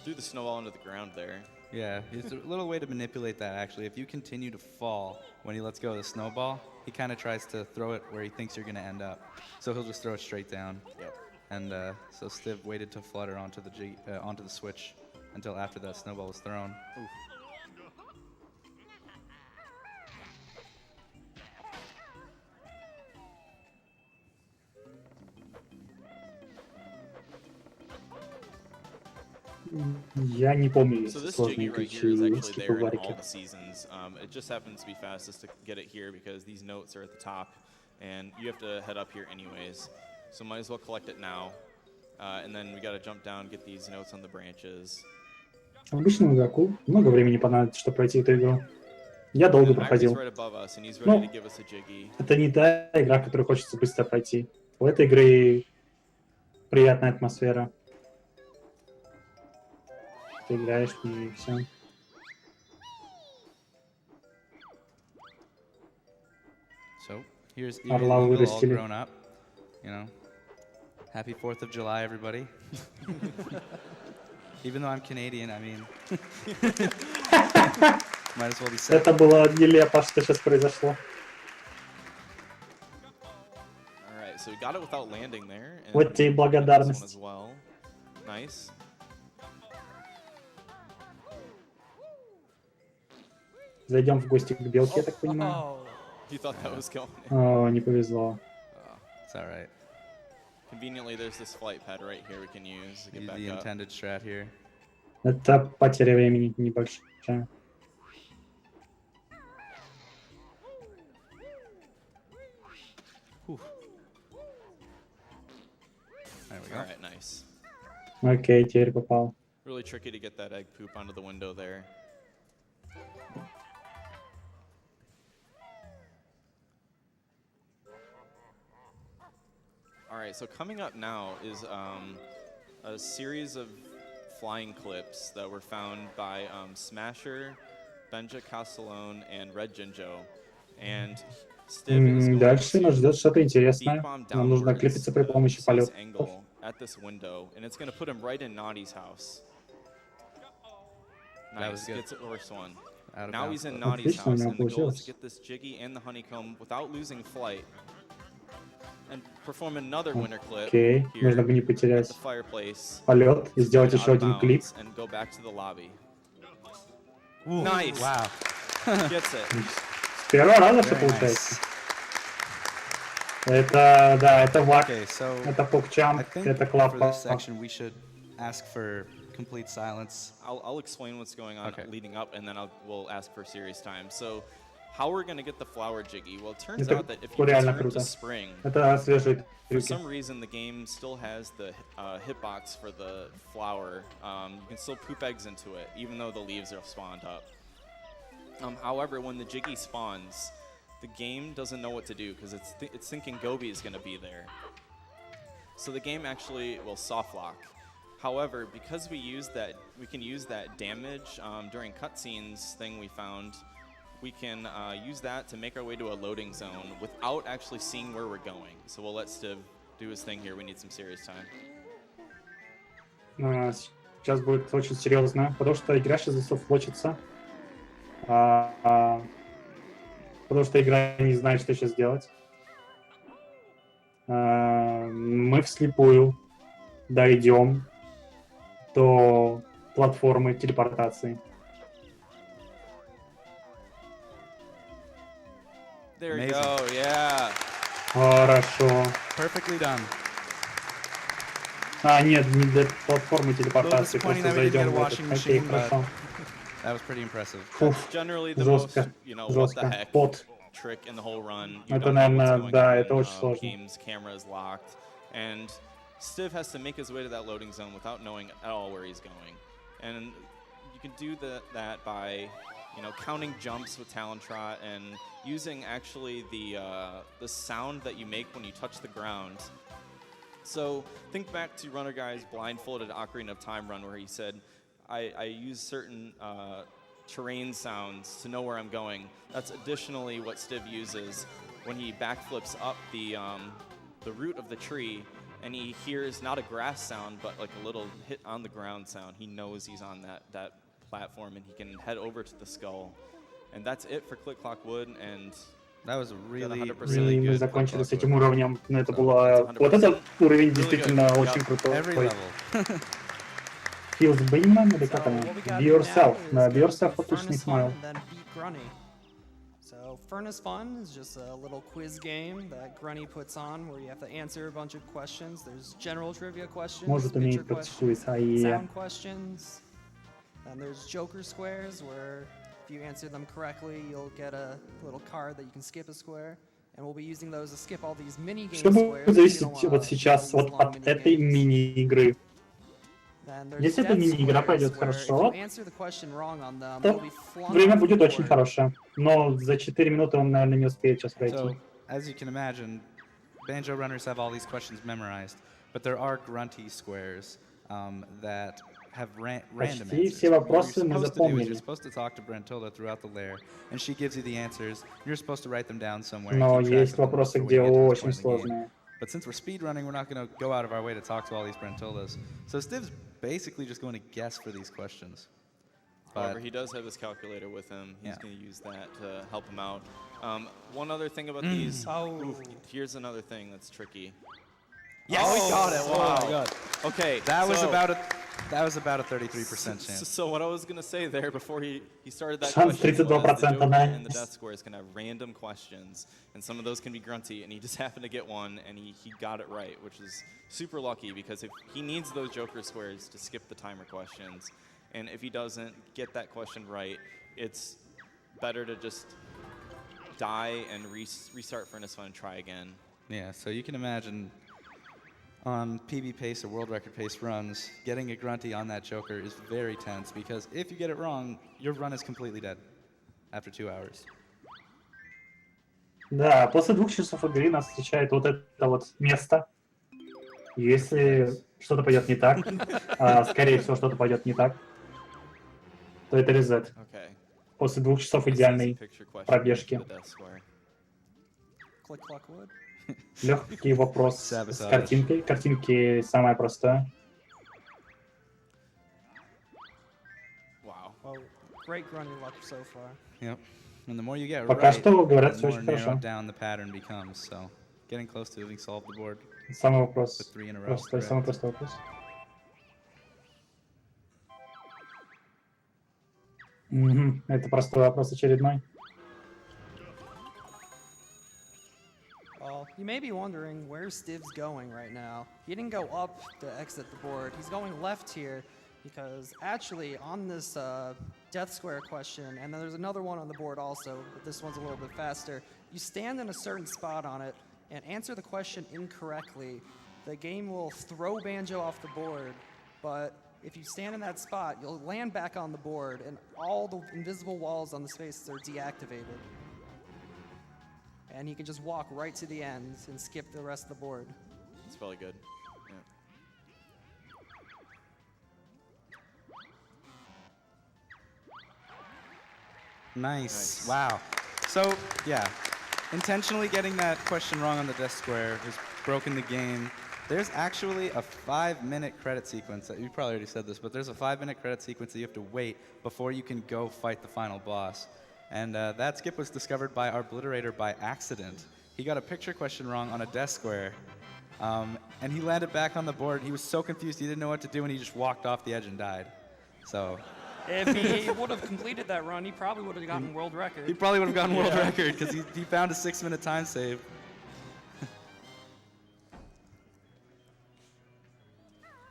threw the snowball into the ground there. Yeah, it's a little way to manipulate that actually. If you continue to fall when he lets go of the snowball, he kind of tries to throw it where he thinks you're going to end up. So he'll just throw it straight down. Yep. And so Stiv waited to flutter onto the switch until after that snowball was thrown. Я не помню So this сложные jiggy right ключи here is и actually скипы в there in all варике. the seasons. It just happens to be fastest to get it here because these notes are at the top, and you have to head up here anyways. So might as well collect it now, and then we got to jump down, get these notes on the branches. Обычному игроку много времени понадобится, чтобы пройти эту игру. Я And долго then Irie's проходил. right above us, and he's ready Ну, to give us a jiggy. это не та игра, которую хочется быстро пройти. У этой игры приятная атмосфера. Ты играешь в нее и все. So here's Орла Eagle all вырастили. grown up. You know, happy 4th of July, everybody. Even though I'm Canadian, I mean, might as well be said. Это было нелепо, что сейчас произошло. All right, so we got it without landing there. And Вот тебе и this one благодарность. as well. Nice. Зайдем в гости к Белке, я так понимаю. Oh. You thought that was going in. О, не повезло. It's all right. Conveniently, there's this flight pad right here we can use to get Use back the up. intended strat here. Это потеря времени небольшая. There we go. All right, nice. Окей, теперь попал. Really tricky to get that egg poop onto the window there. All right, so coming up now is a series of flying clips that were found by Smasher, Benja Castellone, and Red Jinjo. And Stiv is going Дальше нас ждет что-то to интересное. beat bomb Нам нужно downwards клипиться при помощи to this полетов. angle at this window, and it's going to put him right in Naughty's house. That was Nice, good. gets it the first one. Out of Now bounds, he's in though. Naughty's Отлично, у house, него and the goal is получилось. to get this jiggy and the honeycomb without losing flight. And perform another winter clip Окей, here нужно бы не at потерять the fireplace. полет и сделать Get еще out of один клип. bounds and go back to the lobby. Ooh, Nice. Wow. Gets it. С первого раза все Very получается. nice. Это, да, это вак, Okay, so это I покчамп, think это for клапа. this section we should ask for complete silence. I'll explain what's going on Okay. leading up, and then we'll ask for serious time. So, how we're going to get the flower jiggy? Well, it turns Это out that if you реально return to круто. spring, Это свежие for трюки. some reason the game still has the hitbox for the flower. You can still poop eggs into it, even though the leaves are spawned up. However, when the jiggy spawns, the game doesn't know what to do because it's thinking Gobi is going to be there. So the game actually will soft lock. However, because we can use that damage during cutscenes thing we found, we can use that to make our way to a loading zone without actually seeing where we're going. So we'll let Stiv do his thing here. We need some serious time. Сейчас будет очень серьезно, потому что игра сейчас засофлочится. Потому что игра не знает, что сейчас делать. Мы вслепую дойдем до платформы телепортации. There we Amazing. go, yeah. Хорошо. Perfectly done. Нет, не для платформы телепортации, disappointing просто that we didn't get зайдем a в washing этот. Окей, machine, but- хорошо. That was pretty impressive. Фух, Generally the жестко, most, what the жестко. heck Пот. trick in the whole run. Это, don't know what's наверное, going да, on, это очень сложно. Game's camera is locked, and Stiv has to make his way to that loading zone without knowing at all where he's going. And you can do that by, counting jumps with Talon Trot and using actually the sound that you make when you touch the ground. So think back to Runner Guy's blindfolded Ocarina of Time run where he said, I use certain terrain sounds to know where I'm going. That's additionally what Stiv uses when he backflips up the root of the tree and he hears not a grass sound but like a little hit on the ground sound. He knows he's on that platform and he can head over to the skull. And that's it for Click Clock Wood, and That was a really, 100% really И мы good. закончили Click с этим Clock Wood. уровнем. Но это So, было... it's Вот этот 100% уровень really действительно good. очень Yep. крутой. Every level. Feels Beam или как So там? what we gotta Be do now Yourself. is Да, go Be Yourself to отличный Furnace смайл. One and then beat Grunny. So Furnace Fun is just a little quiz game that Grunny puts on where you have to answer a bunch of questions. There's general trivia questions, Может, picture умеет questions, подшивать, а и... sound questions. And there's Joker squares where if you answer them correctly, you'll get a little card that you can skip a square. And we'll be using those to skip all these mini-game Все squares. будет зависеть вот сейчас вот от этой мини-игры. Если эта мини-игра пойдет хорошо, то время будет очень хорошее. Но за 4 минуты он, наверное, не успеет сейчас пройти. So, as you can imagine, Banjo runners have all these questions memorized, but there are grunty squares that have random Почти answers. все вопросы мы What you're запомнили. supposed to talk to Brentilda throughout the lair, and she gives you the answers. You're supposed to write them down somewhere. Но and keep track есть of them вопросы, for when где you get to this очень point in the game. сложные. But since we're speedrunning, we're not going to go out of our way to talk to all these Brentildas. So Stiv's basically just going to guess for these questions. However, But he does have his calculator with him. He's Yeah. going to use that to help him out. One other thing about these. Here's another thing that's tricky. yes! Oh, he got it! Wow. Oh my God. Okay, That was so- about a 33% chance. So what I was gonna say there before he started that Шанс question was 32% the Joker на and the Death Squares can have random questions, and some of those can be grunty, and he just happened to get one, and he got it right, which is super lucky because if he needs those Joker squares to skip the timer questions, and if he doesn't get that question right, it's better to just die and restart Furnace Fun and try again. Yeah, so you can imagine on PB pace or world record pace runs, getting a grunty on that Joker is very tense because if you get it wrong, your run is completely dead after 2 hours. Да, после 2 часов игры нас встречает вот это вот место. Если что-то пойдет не так, скорее всего, что-то пойдет не так, то это резет. Okay. После 2 часов This is a идеальной picture question пробежки. for the Death Square. Click, clock, wood. Легкий вопрос с Sabotage. картинкой. Картинки самое простое. Wow. Well, great Grunny luck so far. Yep. And the more you get Пока right, что, говорят, the все more очень хорошо. narrowed down the pattern becomes. So, getting close to having solved the board. Самый вопрос With 3 in a row, простой, correct. самый простой вопрос. Мгм, это простой вопрос очередной. Well, you may be wondering where Stiv's going right now. He didn't go up to exit the board. He's going left here because actually on this Death Square question, and then there's another one on the board also, but this one's a little bit faster. You stand in a certain spot on it and answer the question incorrectly. The game will throw Banjo off the board, but if you stand in that spot, you'll land back on the board and all the invisible walls on the spaces are deactivated. And he can just walk right to the end and skip the rest of the board. It's probably good. Yeah. Nice. Nice. Wow. So, yeah, intentionally getting that question wrong on the Death Square has broken the game. There's actually a 5-minute credit sequence. You probably already said this, but there's a 5-minute credit sequence that you have to wait before you can go fight the final boss. And that skip was discovered by our Obliterator by accident. He got a picture question wrong on a Death Square, and he landed back on the board. He was so confused, he didn't know what to do, and he just walked off the edge and died. So If he would have completed that run, he probably would have gotten world record. he probably would have gotten world record because he found a 6-minute time save.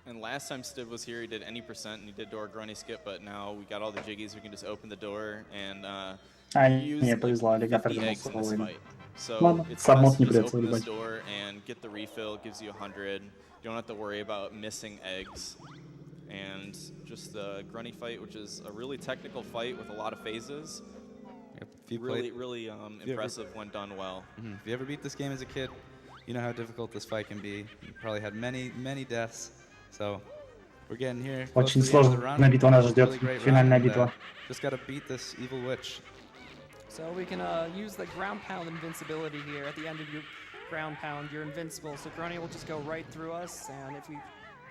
And last time Stiv was here, he did any percent, and he did door grunny skip, but now we got all the jiggies, we can just open the door and use Не like повезло, Олега 50 придумал eggs in this слово. fight. So Ладно, it's сам best не to just придется open this выебать. door and get the refill, it gives you 100. You don't have to worry about missing eggs. And just the grunny fight, which is a really technical fight with a lot of phases. If you Really, played- really impressive when done well. If you ever beat this game as a kid, you know how difficult this fight can be. You probably had many, many deaths. So we're getting here. close Очень to the end of the сложная run. битва нас ждет, Really great финальная run, and, битва. Just gotta beat this evil witch. So we can use the ground pound invincibility here. At the end of your ground pound, you're invincible. So Grunny will just go right through us, and if we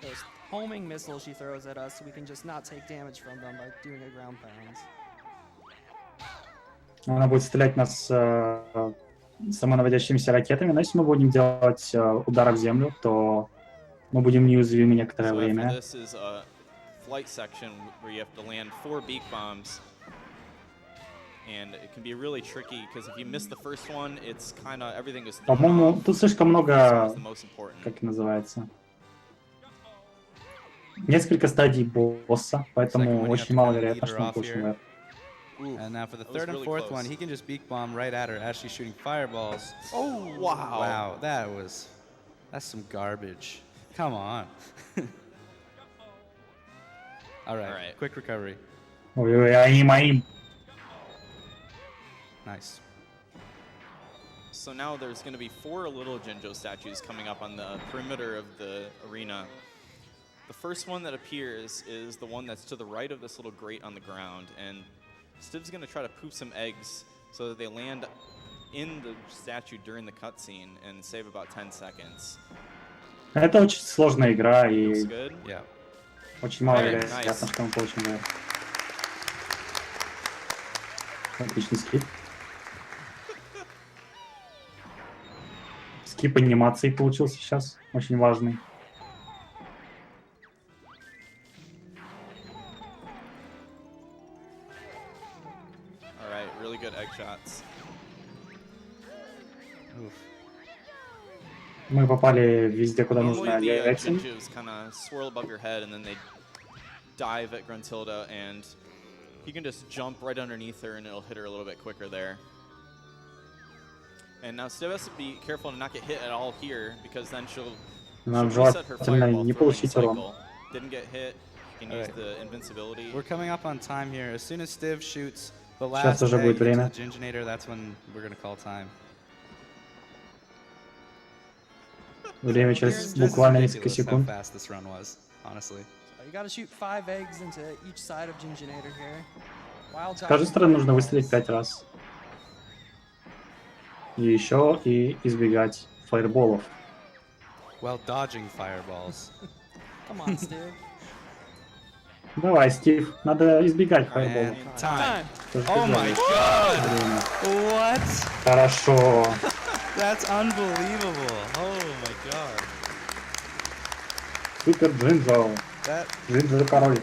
those homing missiles she throws at us, we can just not take damage from them by doing a ground pound. Она будет стрелять нас самонаводящимися ракетами, но если мы будем делать удары в землю, то мы будем неуязвимы некоторое So after время. this is a flight section where you have to land 4 beak bombs. And it can be really tricky because if you miss the first one, it's kind of everything is. По-моему, тут слишком много, The most important. как называется, несколько стадий босса, поэтому очень мало вероятно, что он получит вверх. And now for the third and fourth one, he can just beak bomb right at her as she's shooting fireballs. Oh, wow. Wow, that's some garbage. Come on. All right, quick recovery. Ой-ой, они мои. Nice. So now there's going to be 4 little Jinjo statues coming up on the perimeter of the arena. The first one that appears is the one that's to the right of this little grate on the ground, and Stiv's going to try to poop some eggs so that they land in the statue during the cutscene and save about 10 seconds. Это очень сложная игра и Looks good. Yeah. очень мало Very вероятно, nice. что мы получим вверх. Отличный скип. Скип анимации получился сейчас, очень важный. All right, really good egg shots. Oof. Мы попали везде, куда нужно. Normally the Эксен. Jinjos kind of swirl above your head and then they dive at Gruntilda, and you can just jump right underneath her and it'll hit her a little bit quicker there. And now Stiv has to be careful to not get hit at all here because then she'll Нам reset her желательно fireball не throwing получить урон. cycle. Didn't get hit. You can use Alright. the invincibility. We're coming up on time here. As soon as Stiv shoots the Сейчас last уже egg будет into время. the Ginginator, that's when we're going to call time. Время This через is буквально несколько ridiculous how секунд. fast this run was, honestly. You gotta shoot 5 eggs into each side of Ginginator here. Wild С каждой стороны нужно выстрелить 5 раз. И еще и избегать фаерболов. While dodging fireballs. Come on, Steve. Давай, Стив, надо избегать фаерболов. And time. Что ж ты Oh my делаешь? god! Время. What? Хорошо. That's unbelievable. Oh my god. Супер Джинджо. Джинджо король.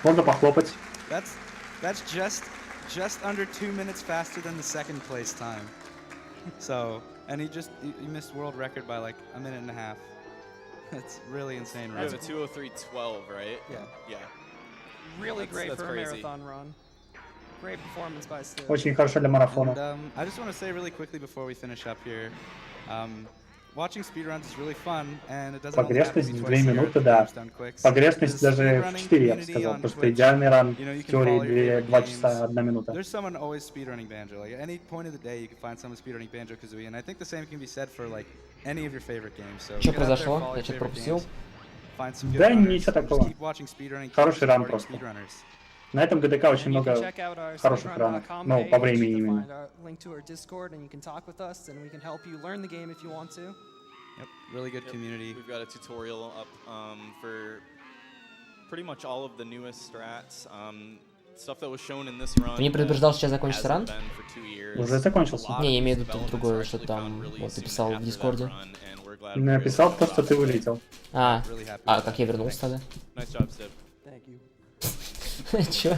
Можно похлопать. That's just under 2 minutes faster than the second place time. So, and he missed world record by like a minute and a half. That's really insane, You right? have a 2:03.12, right? Yeah. Yeah. Really That's- great that's for a crazy. marathon run. Great performance by Steve. Очень хорошо для марафона. And I just want to say really quickly before we finish up here, watching speedruns is really fun, and it doesn't only have to be Погрешность 2 twice a year минуты, at the да. Games Done Quicks. Погрешность There's даже в speedrunning 4, я бы community сказал, on потому что Twitch. идеальный ран You know, you в can follow your теории favorite 2 games. часа 1 минута. There's someone always speedrunning Banjo. Like at any point of the day, you can find someone speedrunning Banjo Kazooie, and I think the same can be said for like any of your favorite games. So Что get out there, произошло? follow Я your что-то favorite пропустил. games, find some good Да runners, ничего and just такого. keep watching speedrunning, keep Хороший ран supporting просто. speedrunners. На этом ГДК очень And you can много check out our хороших ранов. speedrun.com Ну, по page времени to именно. find our link to our Discord, and you can talk with us, and we can help you learn the game if you want to. Yep, really good Yep. community. We've got a tutorial up for pretty much all of the newest strats. Stuff that was shown in this run. Ты не предупреждал, сейчас that закончится hasn't ран? been for 2 years. Уже закончился. A lot Не, я of имею в these виду developments другое, are что actually там found really вот ты soon писал в after that Дискорде. run, and we're glad we were able Написал to то, что drop ты it. вылетел. А, Really happy а with как that. я вернулся тогда? Nice job, Stib. Thank you. Чё?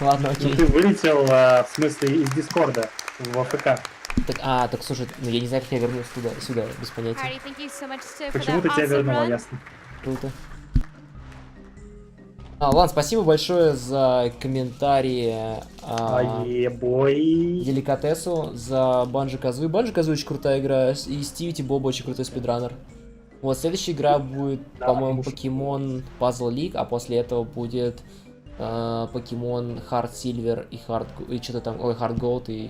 Ладно, Ну, окей. ты вылетел, в смысле, из Дискорда в АФК. Так слушай, ну я не знаю, как я вернулся сюда, без понятия. Alrighty, thank you so much, Steve, for Почему that ты тебя awesome вернула, run. ясно? Круто. Ладно, спасибо большое за комментарии Бой. Деликатесу, за Банджо Kazooie. Банджо Kazooie очень крутая игра, и Стивити Боб очень крутой спидранер. Вот, следующая игра будет, Да, по-моему, потому что- Pokemon Puzzle League, а после этого будет Pokemon Heart Silver и Heart... и что-то там, ой, Heart Gold и